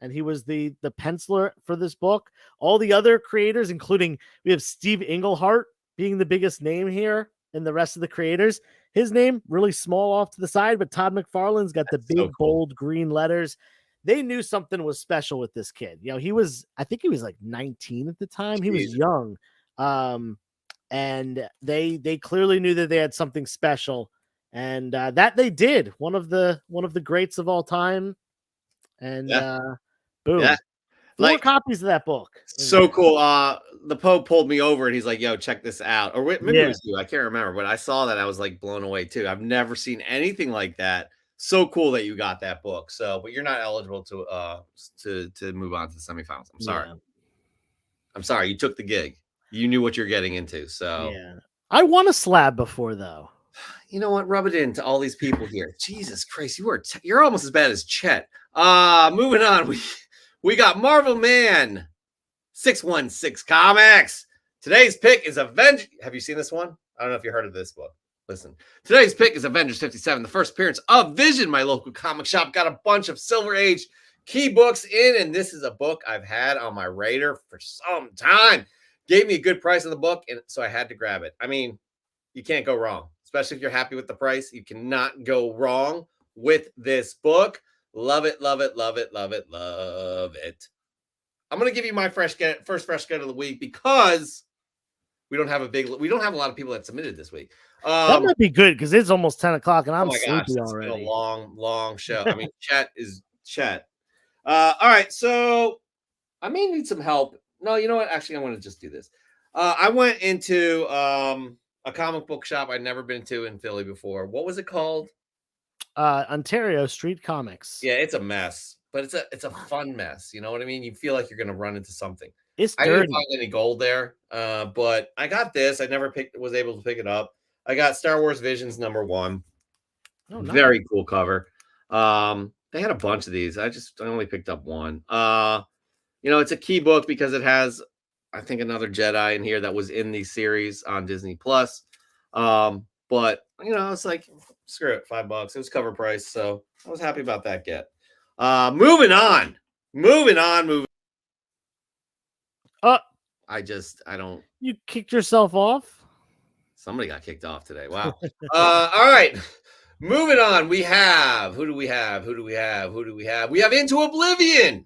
S2: And he was the penciler for this book. All the other creators, including we have Steve Englehart being the biggest name here, and the rest of the creators, his name really small off to the side, but Todd McFarlane's got the big, bold green letters. They knew something was special with this kid. I think he was like 19 at the time. He was young. And they clearly knew that they had something special. And that they did. One of the greats of all time. And boom.
S1: Yeah.
S2: 4 copies of that book.
S1: So cool. The Pope pulled me over and he's like, yo, check this out. Or maybe it was you. I can't remember, but I saw that. I was like blown away too. I've never seen anything like that. So cool that you got that book. So, but you're not eligible to move on to the semifinals. I'm sorry. Yeah. I'm sorry. You took the gig. You knew what you're getting into. So
S2: yeah. I won a slab before though.
S1: You know what? Rub it in to all these people here. Jesus Christ, you're almost as bad as Chet. Moving on. We got Marvel Man 616 Comics. Today's pick is Avengers. Have you seen this one? I don't know if you heard of this book. Listen, today's pick is Avengers 57, the first appearance of Vision. My local comic shop got a bunch of Silver Age key books in, and this is a book I've had on my radar for some time. Gave me a good price on the book, and so I had to grab it. I mean, you can't go wrong, especially if you're happy with the price. You cannot go wrong with this book. Love it, love it, love it, love it, love it. I'm going to give you my first fresh get of the week because we don't have a lot of people that submitted this week.
S2: That might be good because it's almost 10 o'clock and I'm sleepy already.
S1: It's been a long show. I mean, chat. All right, so I may need some help. No, you know what? Actually, I want to just do this. I went into a comic book shop I'd never been to in Philly before. What was it called?
S2: Ontario Street Comics.
S1: Yeah, it's a mess, but it's a fun mess. You know what I mean? You feel like you're going to run into something.
S2: It's dirty.
S1: I didn't find any gold there, but I got this. I never was able to pick it up. I got Star Wars Visions #1. Oh, nice. Very cool cover. They had a bunch of these. I only picked up one. It's a key book because it has, I think, another Jedi in here that was in the series on Disney Plus. But it's like, screw it, $5. It was cover price, so I was happy about that get. Moving on. I don't.
S2: You kicked yourself off?
S1: Somebody got kicked off today. Wow. All right. Moving on. We have, who do we have? We have Into Oblivion.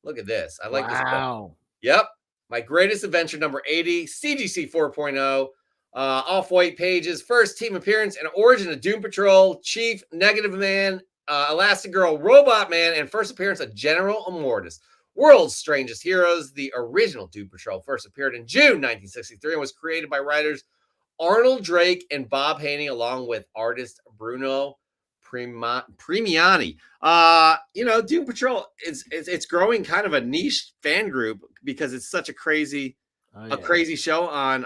S1: Look at this. I like this book. Yep. My Greatest Adventure #80, CGC 4.0. Off-white pages, first team appearance and origin of Doom Patrol, Chief, Negative Man, Elastigirl, Robot Man, and first appearance of General Immortus. World's Strangest Heroes. The original Doom Patrol first appeared in June 1963 and was created by writers Arnold Drake and Bob Haney, along with artist Bruno Premiani. Doom Patrol it's growing kind of a niche fan group because it's such a crazy show on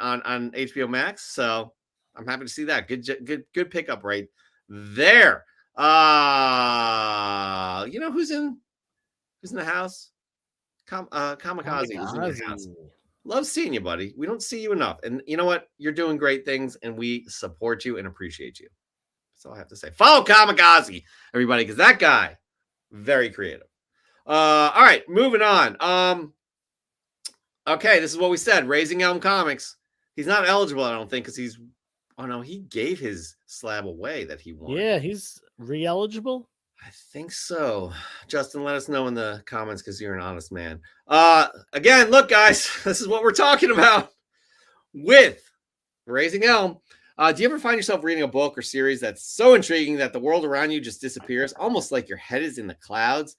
S1: HBO Max. So I'm happy to see that. Good pickup right there. Who's in the house? Kamikaze is in the house. Love seeing you, buddy. We don't see you enough. And you know what? You're doing great things and we support you and appreciate you. That's all I have to say. Follow Kamikaze, everybody, because that guy, very creative. All right, moving on. Okay, this is what we said. Raising Elm Comics. He's not eligible, I don't think, because he gave his slab away that he won.
S2: Yeah, he's re-eligible.
S1: I think so. Justin, let us know in the comments because you're an honest man. Again, look, guys, this is what we're talking about with Raising Elm. Do you ever find yourself reading a book or series that's so intriguing that the world around you just disappears, almost like your head is in the clouds?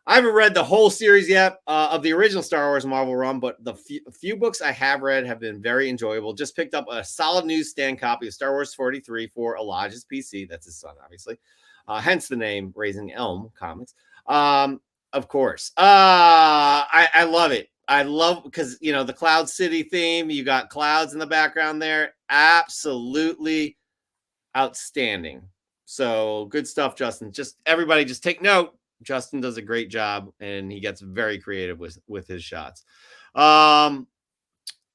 S1: I haven't read the whole series yet of the original Star Wars Marvel run, but the few books I have read have been very enjoyable. Just picked up a solid newsstand copy of Star Wars 43 for Elijah's PC. That's his son, obviously. Hence the name Raising Elm Comics. Of course. I love it. I love because, the Cloud City theme, you got clouds in the background there. Absolutely outstanding. So good stuff, Justin. Everybody just take note. Justin does a great job, and he gets very creative with his shots. All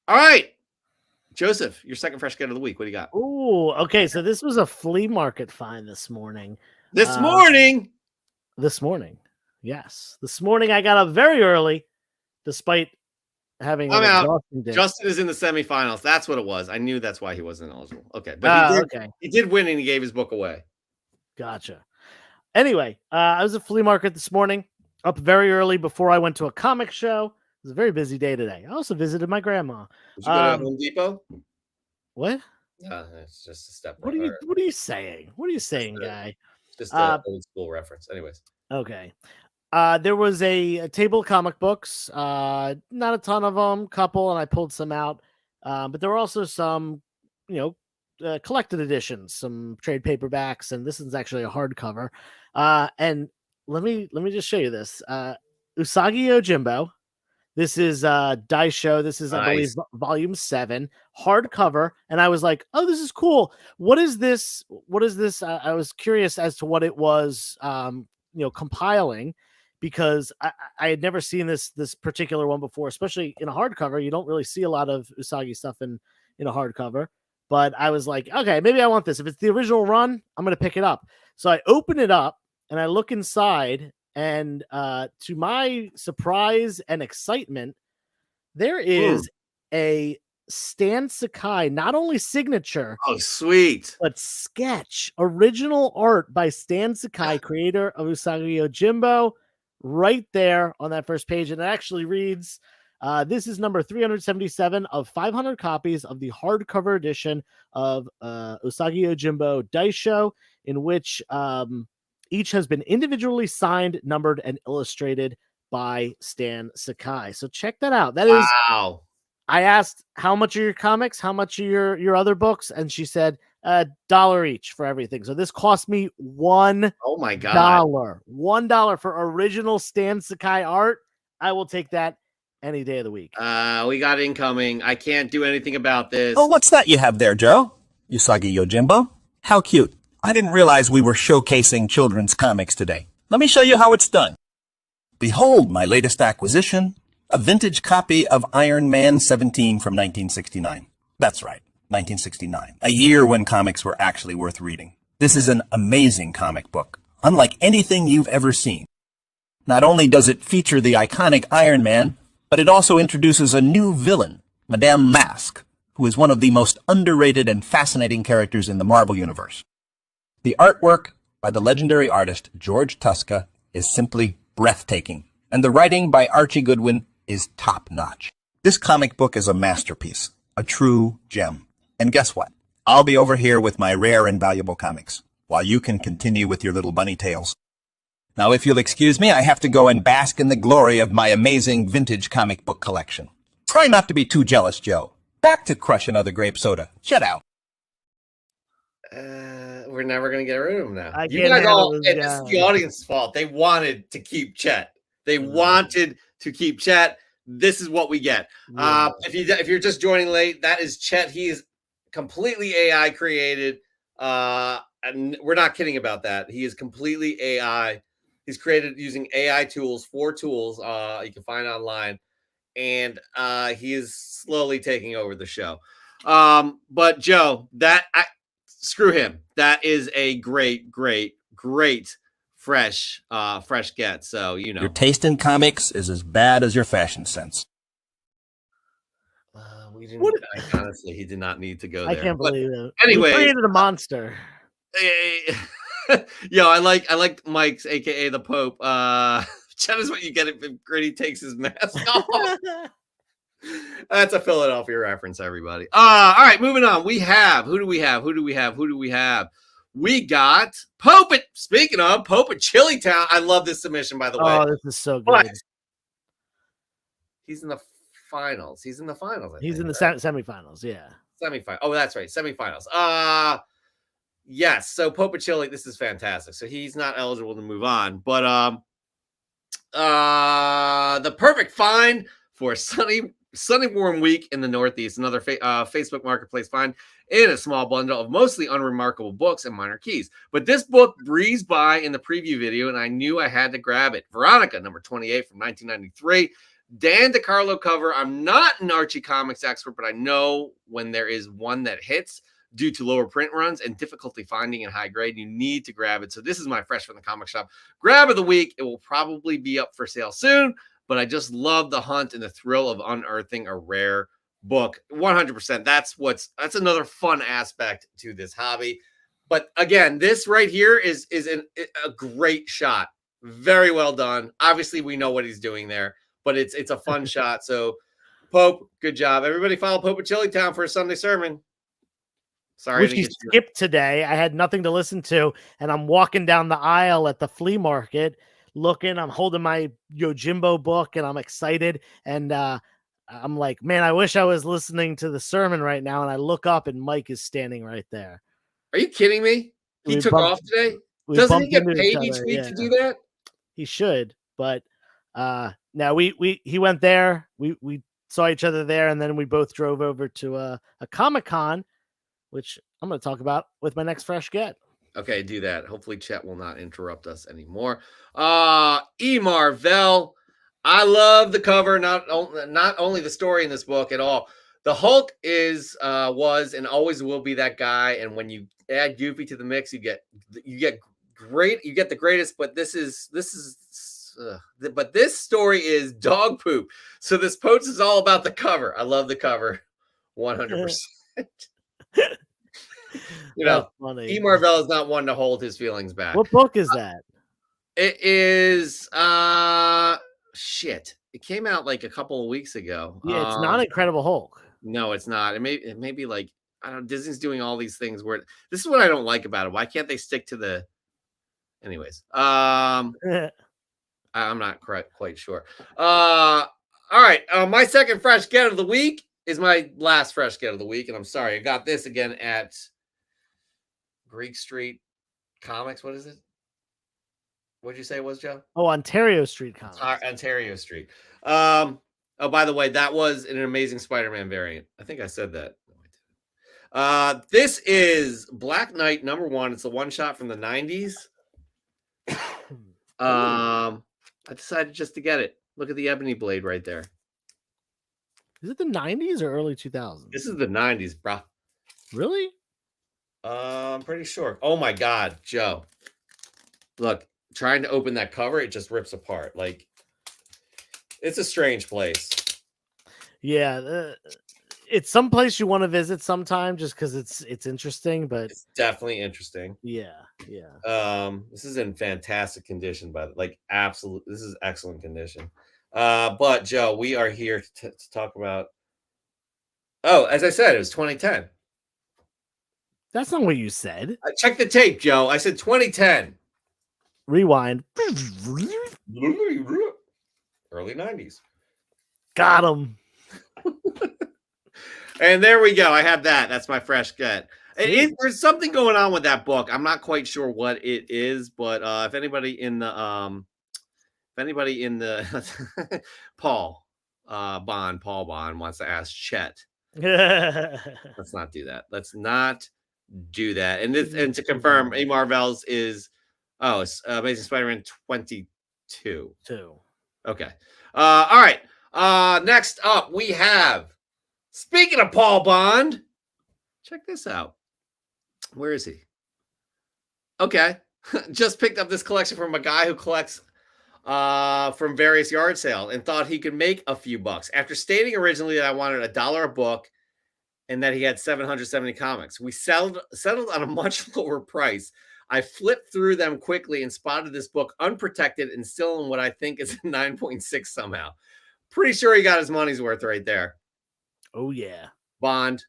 S1: right, Joseph, your second fresh get of the week. What do you got?
S2: Ooh, okay. So this was a flea market find this morning.
S1: This morning.
S2: Yes. This morning I got up very early, despite having
S1: I'm
S2: an
S1: out.
S2: exhausting day.
S1: Justin is in the semifinals. That's what it was. I knew that's why he wasn't eligible. Okay. But he did win, and he gave his book away.
S2: Gotcha. Anyway, I was at flea market this morning, up very early before I went to a comic show. It was a very busy day today. I also visited my grandma.
S1: Did you go to Home Depot?
S2: What?
S1: It's just a step.
S2: What are you saying? What are you saying, guy?
S1: Just an old school reference. Anyways.
S2: Okay. There was a table of comic books, not a ton of them, couple, and I pulled some out. But there were also some, collected editions, some trade paperbacks, and this is actually a hardcover. And let me just show you this. Usagi Yojimbo. This is Dice Show. This is, nice. I believe, volume 7, hardcover. And I was like, oh, this is cool. What is this? I was curious as to what it was, compiling, because I had never seen this particular one before, especially in a hardcover. You don't really see a lot of Usagi stuff in a hardcover. But I was like, okay, maybe I want this. If it's the original run, I'm going to pick it up. So I open it up and I look inside. And to my surprise and excitement, there is a Stan Sakai, not only signature,
S1: sweet,
S2: but sketch, original art by Stan Sakai, creator of Usagi Yojimbo, right there on that first page. And it actually reads, this is number 377 of 500 copies of the hardcover edition of Usagi Yojimbo Dice Show, in which each has been individually signed, numbered, and illustrated by Stan Sakai. So check that out. That is
S1: wow.
S2: I asked, how much are your comics? How much are your other books? And she said $1 each for everything. So this cost me $1.
S1: Oh my God.
S2: $1 for original Stan Sakai art. I will take that any day of the week.
S1: We got incoming. I can't do anything about this.
S4: Oh, what's that you have there, Joe? Usagi Yojimbo? How cute. I didn't realize we were showcasing children's comics today. Let me show you how it's done. Behold my latest acquisition, a vintage copy of Iron Man 17 from 1969. That's right, 1969. A year when comics were actually worth reading. This is an amazing comic book, unlike anything you've ever seen. Not only does it feature the iconic Iron Man, but it also introduces a new villain, Madame Mask, who is one of the most underrated and fascinating characters in the Marvel Universe. The artwork by the legendary artist George Tuska is simply breathtaking, and the writing by Archie Goodwin is top-notch. This comic book is a masterpiece, a true gem. And guess what? I'll be over here with my rare and valuable comics, while you can continue with your little bunny tales. Now, if you'll excuse me, I have to go and bask in the glory of my amazing vintage comic book collection. Try not to be too jealous, Joe. Back to crush another grape soda. Shut out.
S1: We're never going to get rid of him now.
S2: You guys all,
S1: this is the audience's fault. They wanted to keep Chet. They wanted to keep Chet. This is what we get. Yeah. If you're just joining late, that is Chet. He is completely AI created. And we're not kidding about that. He is completely AI. He's created using AI tools, 4 tools you can find online. And he is slowly taking over the show. But Joe, screw him. That is a great fresh get. So,
S4: your taste in comics is as bad as your fashion sense.
S1: We didn't. Honestly, he did not need to go there.
S2: I can't believe it.
S1: Anyway,
S2: he created a monster.
S1: Yo, I like Mike's, aka the Pope. Chet is what you get if Gritty takes his mask off. That's a Philadelphia reference, everybody. All right, moving on. Who do we have? We got Pope at, speaking of Pope at Chili Town. I love this submission, by the way.
S2: Oh, this is so good.
S1: But he's in the finals. He's in the
S2: semifinals. Yeah.
S1: Semifinals. Oh, that's right. Semifinals. Yes. So Pope at Chili, this is fantastic. So he's not eligible to move on, but the perfect find for a sunny sunny warm week in the Northeast. Another Facebook Marketplace find in a small bundle of mostly unremarkable books and minor keys. But this book breezed by in the preview video, and I knew I had to grab it. Veronica, number 28 from 1993. Dan DeCarlo cover. I'm not an Archie Comics expert, but I know when there is one that hits due to lower print runs and difficulty finding in high grade, you need to grab it. So this is my fresh from the comic shop grab of the week. It will probably be up for sale soon, but I just love the hunt and the thrill of unearthing a rare book. 100%. That's another fun aspect to this hobby. But again, this right here is a great shot. Very well done. Obviously, we know what he's doing there, but it's a fun shot. So Pope, good job. Everybody follow Pope at Chillytown for a Sunday sermon. Sorry,
S2: which he skipped today. I had nothing to listen to, and I'm walking down the aisle at the flea market looking. I'm holding my Yojimbo book, and I'm excited. And I'm like, man, I wish I was listening to the sermon right now. And I look up, and Mike is standing right there.
S1: Are you kidding me? He took off today? Doesn't he get paid each week to do that?
S2: He should, but now he went there. We saw each other there, and then we both drove over to a Comic-Con, which I'm going to talk about with my next fresh get.
S1: Okay, do that. Hopefully Chet will not interrupt us anymore. E. Marvell. I love the cover, not only the story in this book at all. The Hulk was and always will be that guy, and when you add Goofy to the mix, you get the greatest, but but this story is dog poop. So this post is all about the cover. I love the cover 100%. You know, E. Marvell is not one to hold his feelings back.
S2: What book is that?
S1: It is shit. It came out like a couple of weeks ago.
S2: Yeah, it's not Incredible Hulk.
S1: No, it's not. It may be like, I don't know, Disney's doing all these things where this is what I don't like about it. Why can't they stick to the anyways? I'm not quite sure. All right. My second fresh get of the week is my last fresh get of the week. And I'm sorry, I got this again at Greek Street Comics. What is it? What'd you say it was, Joe?
S2: Oh, Ontario Street Comics.
S1: Ontario Street. Oh, by the way, that was an amazing Spider-Man variant. I think I said that. This is Black Knight #1. It's a one-shot from the 90s. I decided just to get it. Look at the ebony blade right there.
S2: Is it the 90s or early 2000s?
S1: This is the 90s, bro.
S2: Really?
S1: I'm pretty sure. Oh my God, Joe. Look, trying to open that cover, it just rips apart. Like, it's a strange place.
S2: Yeah, it's some place you want to visit sometime just because it's interesting, but
S1: it's definitely interesting.
S2: Yeah.
S1: This is in fantastic condition, but like this is excellent condition. But Joe, we are here to talk about. Oh, as I said, it was 2010.
S2: That's not what you said.
S1: Check the tape, Joe. I said 2010.
S2: Rewind.
S1: Early 90s.
S2: Got him.
S1: And there we go. I have that. That's my fresh get. There's something going on with that book. I'm not quite sure what it is, but if anybody in the Paul Bond wants to ask Chet, let's not do that. Let's not do that. And to confirm, A. Marvell's is it's Amazing Spider-Man 22. Okay. All right. Next up, we have. Speaking of Paul Bond, check this out. Where is he? Okay. Just picked up this collection from a guy who collects from various yard sales and thought he could make a few bucks. After stating originally that I wanted $1 a book and that he had 770 comics, we settled on a much lower price. I flipped through them quickly and spotted this book unprotected and still in what I think is a 9.6 somehow. Pretty sure he got his money's worth right there.
S2: Oh, yeah.
S1: Bond.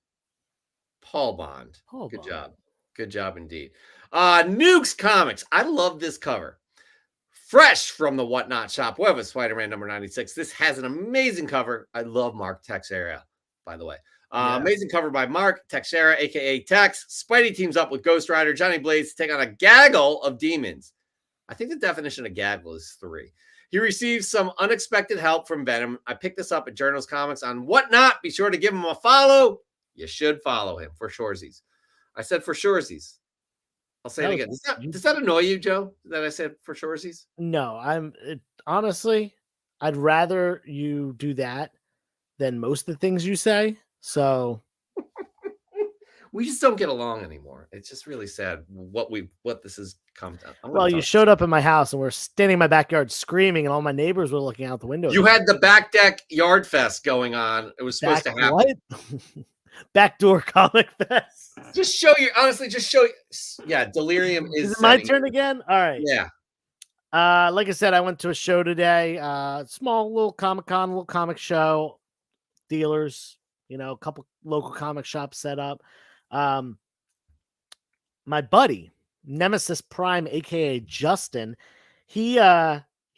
S1: Paul Bond. Good job. Good job indeed. Nukes Comics. I love this cover. Fresh from the Whatnot shop. Web of Spider-Man #96. This has an amazing cover. I love Mark Teixeira, by the way. Amazing cover by Mark Teixeira, a.k.a. Tex. Spidey teams up with Ghost Rider, Johnny Blaze to take on a gaggle of demons. I think the definition of gaggle is 3. He received some unexpected help from Venom. I picked this up at Journals Comics on Whatnot. Be sure to give him a follow. You should follow him for surezies. I said for surezies. I'll say it again. Does that annoy you, Joe, that I said for surezies?
S2: No, honestly, I'd rather you do that than most of the things you say. So
S1: we just don't get along anymore. It's just really sad what this has come to.
S2: Well, you showed up in my house and we're standing in my backyard screaming, and all my neighbors were looking out the window.
S1: You had the back deck yard fest going on. It was supposed to happen.
S2: What? Backdoor comic fest.
S1: Just show you. Yeah, Delirium is
S2: it my turn again? All right.
S1: Yeah.
S2: Like I said, I went to a show today. Small little Comic-Con, little comic show. Dealers, a couple local comic shops set up. My buddy, Nemesis Prime, aka Justin, he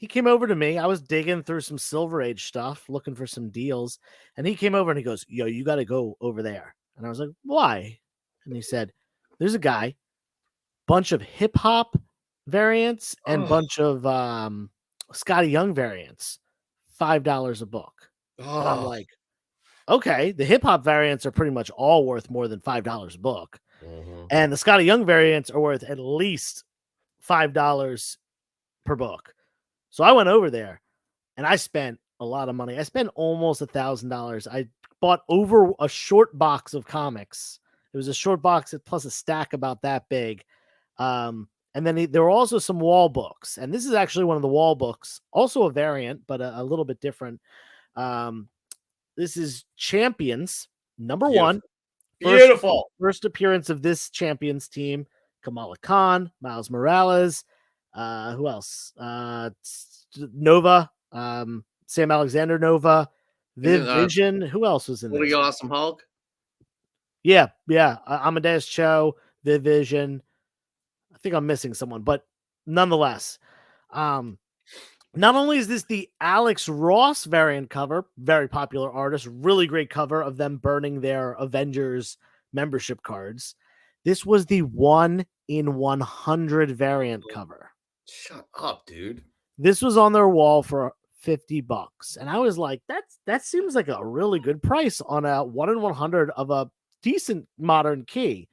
S2: came over to me. I was digging through some Silver Age stuff, looking for some deals, and he came over and he goes, "Yo, you got to go over there." And I was like, "Why?" And he said, "There's a guy, bunch of hip hop variants and bunch of Scotty Young variants, $5 a book." And I'm like, okay, the hip hop variants are pretty much all worth more than $5 a book.
S1: Mm-hmm.
S2: And the Scotty Young variants are worth at least $5 per book. So I went over there and I spent a lot of money. I spent almost $1,000. I bought over a short box of comics. It was a short box plus a stack about that big. And then there were also some wall books. And this is actually one of the wall books, also a variant, but a little bit different. This is Champions, number one.
S1: Beautiful.
S2: First appearance of this Champions team. Kamala Khan, Miles Morales. Who else? Nova. Sam Alexander Nova. Viv Vision. Who else was in
S1: this? Pretty Awesome Hulk?
S2: Yeah. Amadeus Cho, Viv Vision. I think I'm missing someone, but nonetheless. Not only is this the Alex Ross variant cover, very popular artist, really great cover of them burning their Avengers membership cards. This was the 1 in 100 variant cover.
S1: Shut up, dude.
S2: This was on their wall for $50. And I was like, that seems like a really good price on a 1 in 100 of a decent modern key.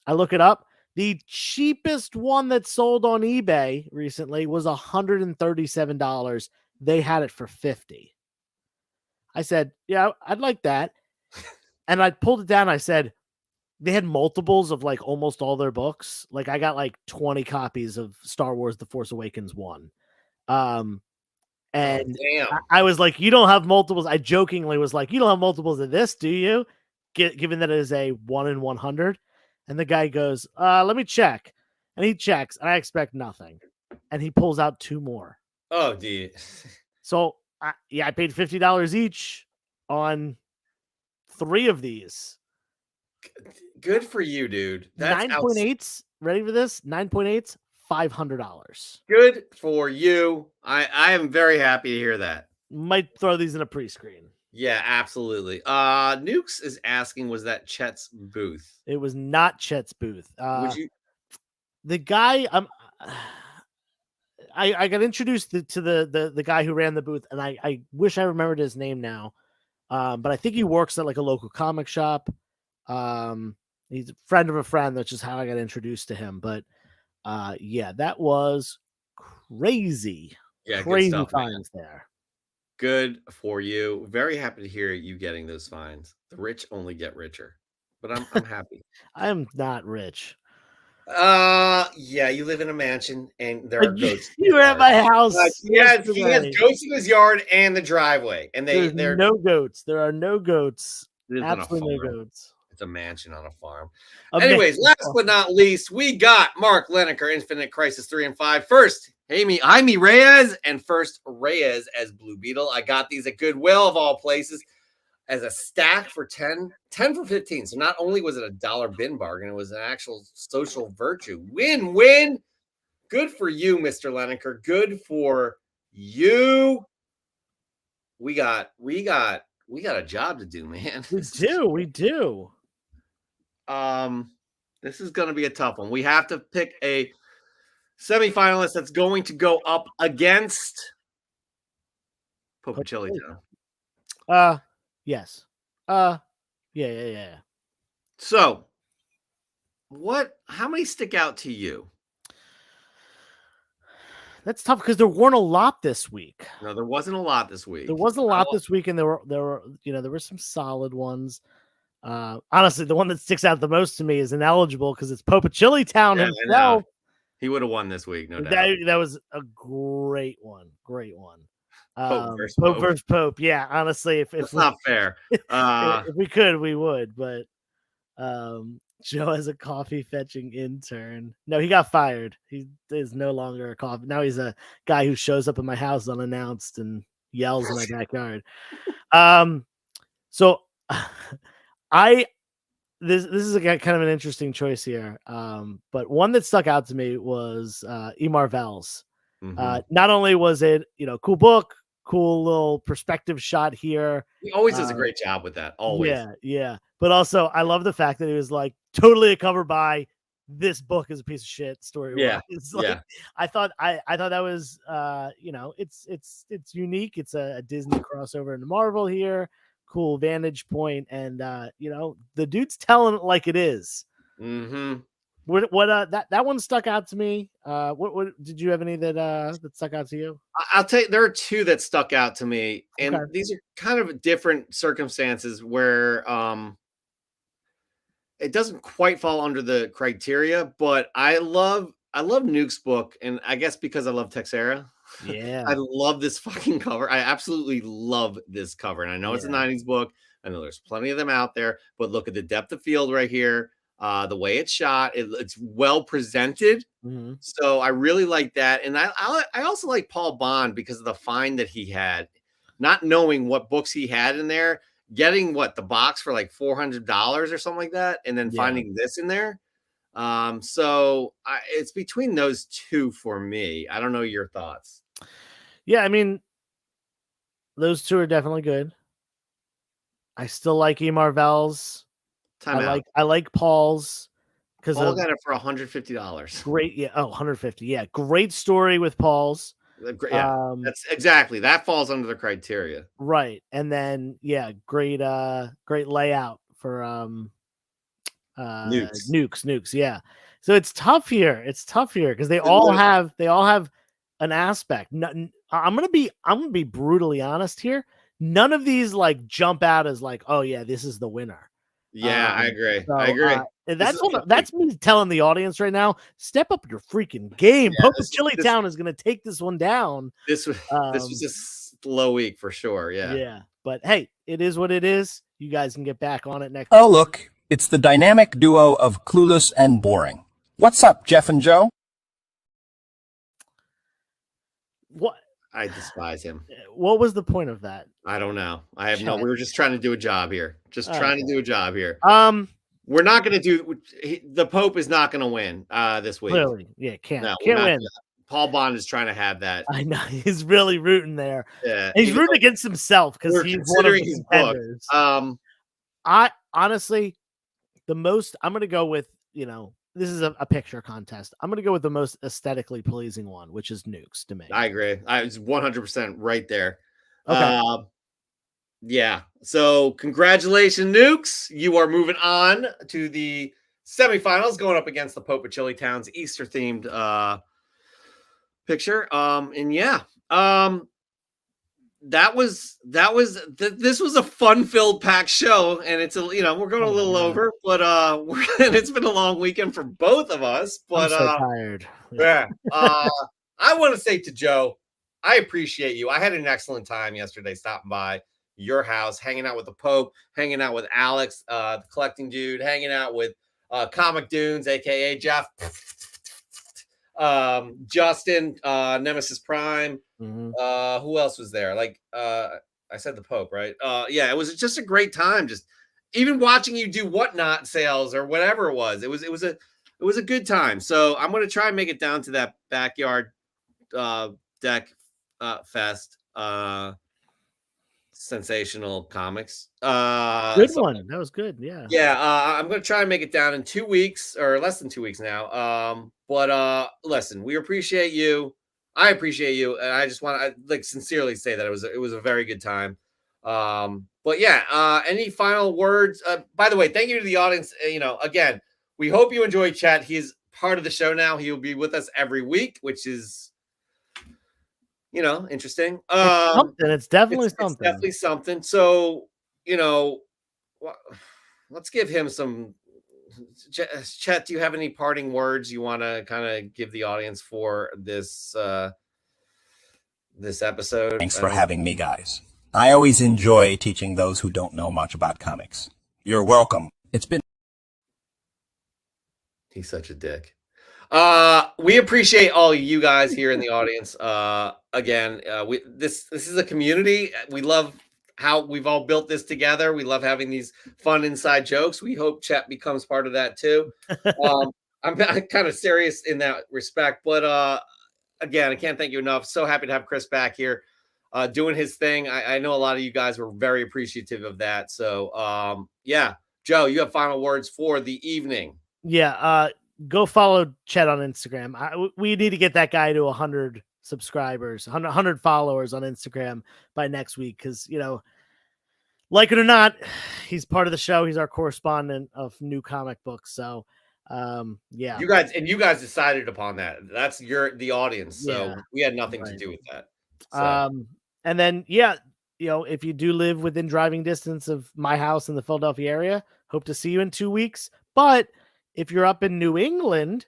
S2: I look it up. The cheapest one that sold on eBay recently was $137. They had it for $50. I said, yeah, I'd like that. And I pulled it down. I said, they had multiples of like almost all their books. Like I got like 20 copies of Star Wars The Force Awakens 1. And I was like, you don't have multiples. I jokingly was like, you don't have multiples of this, do you? Given that it is a 1 in 100. And the guy goes, let me check. And he checks, and I expect nothing. And he pulls out 2 more.
S1: Oh, dude.
S2: So, I paid $50 each on 3 of these.
S1: Good for you, dude.
S2: 9.8s. Ready for this? 9.8s, $500.
S1: Good for you. I am very happy to hear that.
S2: Might throw these in a pre-screen.
S1: Yeah, absolutely. Nukes is asking, was that Chet's booth?
S2: It was not Chet's booth.
S1: Would you?
S2: The guy, I got introduced to the guy who ran the booth, and I wish I remembered his name now. But I think he works at like a local comic shop. He's a friend of a friend. That's just how I got introduced to him. But yeah, that was crazy.
S1: Yeah,
S2: crazy
S1: good stuff,
S2: finds there.
S1: Good for you. Very happy to hear you getting those finds. The rich only get richer, but I'm happy.
S2: I'm not rich.
S1: Yeah, you live in a mansion and there are goats.
S2: You were at my house.
S1: He has goats in his yard and the driveway, and they're
S2: no goats. There are no goats. Absolutely no goats.
S1: It's a mansion on a farm. Anyways, last but not least, we got Mark Lineker, Infinite Crisis 3 and 5. First, Jaime Reyes, and first Reyes as Blue Beetle. I got these at Goodwill of all places as a stack for 10 for 15. So not only was it a $1 bin bargain, it was an actual social virtue. Win-win. Good for you, Mr. Lineker. Good for you. We got a job to do, man.
S2: We do.
S1: This is going to be a tough one. We have to pick a semifinalist that's going to go up against Pope and Chili Town.
S2: Yes. Yeah.
S1: So, how many stick out to you?
S2: That's tough because there weren't a lot this week.
S1: No, there wasn't a lot this week.
S2: There wasn't a lot this week, and there were some solid ones. Honestly, the one that sticks out the most to me is ineligible because it's Pope of Chili Town himself.
S1: He would have won this week, no doubt.
S2: That was a great one.
S1: Pope
S2: versus Pope. Yeah, honestly, if
S1: it's not fair.
S2: If we could, we would. But Joe as a coffee fetching intern. No, he got fired. He is no longer a coffee. Now he's a guy who shows up at my house unannounced and yells in my backyard. So this is kind of an interesting choice here. But one that stuck out to me was E. Marvell's. Not only was it, cool book, cool little perspective shot here.
S1: He always does a great job with that. Always.
S2: Yeah. But also, I love the fact that it was like totally a cover by this book is a piece of shit story.
S1: Yeah.
S2: It's like, I thought that was, it's unique. It's a Disney crossover into Marvel here. Cool vantage point, and the dude's telling it like it is. What that one stuck out to me. What did you have any that stuck out to you?
S1: I'll tell you, there are two that stuck out to me, and these are kind of different circumstances where it doesn't quite fall under the criteria, but I love Nuke's book, and I guess because I love Texera.
S2: Yeah,
S1: I love this fucking cover. I absolutely love this cover, and I know it's a 90s book. I know there's plenty of them out there, but look at the depth of field right here. The way it's shot, it's well presented. So I really like that. And I also like Paul Bond because of the find that he had, not knowing what books he had in there, getting the box for like $400 or something like that, and then finding this in there. So it's between those two for me. I don't know your thoughts.
S2: Yeah, I mean, those two are definitely good. I still like E. Marvell's. I like Paul's because
S1: Paul got it for $150.
S2: Great, yeah. Oh, 150. Yeah, great story with Paul's.
S1: Yeah, that's exactly that falls under the criteria,
S2: right? And then great layout for Nukes. Yeah, so it's tough here. Because they all have an aspect. I'm gonna be brutally honest here. None of these like jump out as like, oh yeah, this is the winner.
S1: Yeah, I agree. I agree.
S2: And that's me telling the audience right now, step up your freaking game. Pope of Chili Town is going to take this one down.
S1: This was a slow week for sure. Yeah.
S2: Yeah. But hey, it is what it is. You guys can get back on it next.
S4: Oh, look, it's the dynamic duo of Clueless and Boring. What's up, Jeff and Joe?
S2: What?
S1: I despise him.
S2: What was the point of that?
S1: I don't know. I have no. We were just trying to do a job here. We're not going to do. The Pope is not going to win this week.
S2: Clearly, can't win.
S1: Paul Bond is trying to have that.
S2: I know he's really rooting there.
S1: Yeah,
S2: he's rooting against himself because he's one of his contenders. I honestly, I'm going to go with this is a picture contest. I'm going to go with the most aesthetically pleasing one, which is Nukes to me.
S1: I agree. I was 100% right there.
S2: Okay.
S1: Yeah. So congratulations, Nukes. You are moving on to the semifinals, going up against the Pope of Chili Town's Easter themed picture. This was a fun-filled packed show, and it's we're going a little over, but and it's been a long weekend for both of us. But
S2: I'm so tired.
S1: Yeah. I want to say to Joe, I appreciate you. I had an excellent time yesterday stopping by your house, hanging out with the Pope, hanging out with Alex, the collecting dude, hanging out with Comic Dunes, aka Jeff, Justin, Nemesis Prime. Who else was there? I said the Pope, right? It was just a great time. Just even watching you do whatnot sales or whatever it was. It was a good time. So I'm gonna try and make it down to that backyard deck fest. Sensational Comics.
S2: Good one. That was good. Yeah.
S1: Yeah. I'm gonna try and make it down in 2 weeks or less than 2 weeks now. But listen, we appreciate you. I appreciate you, and I just want to like sincerely say that it was a very good time. But yeah, any final words? By the way, thank you to the audience. Again, we hope you enjoy Chet. He's part of the show now. He will be with us every week, which is interesting.
S2: It's definitely something.
S1: It's definitely something. So, let's give him some. Chet, do you have any parting words you want to kind of give the audience for this this episode?
S4: Thanks for having me, guys. I always enjoy teaching those who don't know much about comics. You're welcome. It's been...
S1: He's such a dick. We appreciate all you guys here in the audience. Again, this is a community. We love how we've all built this together. We love having these fun inside jokes. We hope Chet becomes part of that too. I'm kind of serious in that respect, but again, I can't thank you enough. So happy to have Chris back here, doing his thing. I know a lot of you guys were very appreciative of that. So yeah, Joe, you have final words for the evening.
S2: Yeah, go follow Chet on Instagram. We need to get that guy to 100 subscribers, 100 followers on Instagram by next week, because like it or not, he's part of the show. He's our correspondent of new comic books. So yeah,
S1: you guys decided upon that. That's the audience, so we had nothing to do with that. So.
S2: And then if you do live within driving distance of my house in the Philadelphia area, hope to see you in 2 weeks. But if you're up in New England,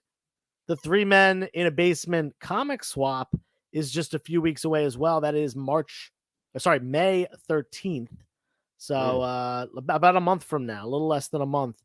S2: the 3 Men in a Basement comic swap is just a few weeks away as well. That is May 13th. So about a month from now, a little less than a month,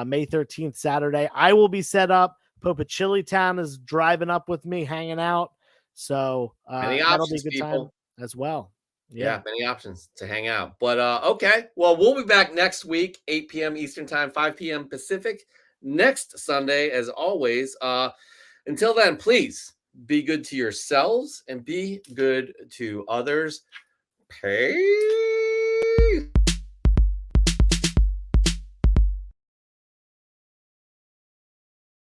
S2: May 13th, Saturday. I will be set up. Popa Chili Town is driving up with me, hanging out. So that'll be a good time as well.
S1: Yeah, many options to hang out. But okay, well, we'll be back next week, 8 p.m. Eastern Time, 5 p.m. Pacific, next Sunday, as always. Until then, please be good to yourselves and be good to others. Peace.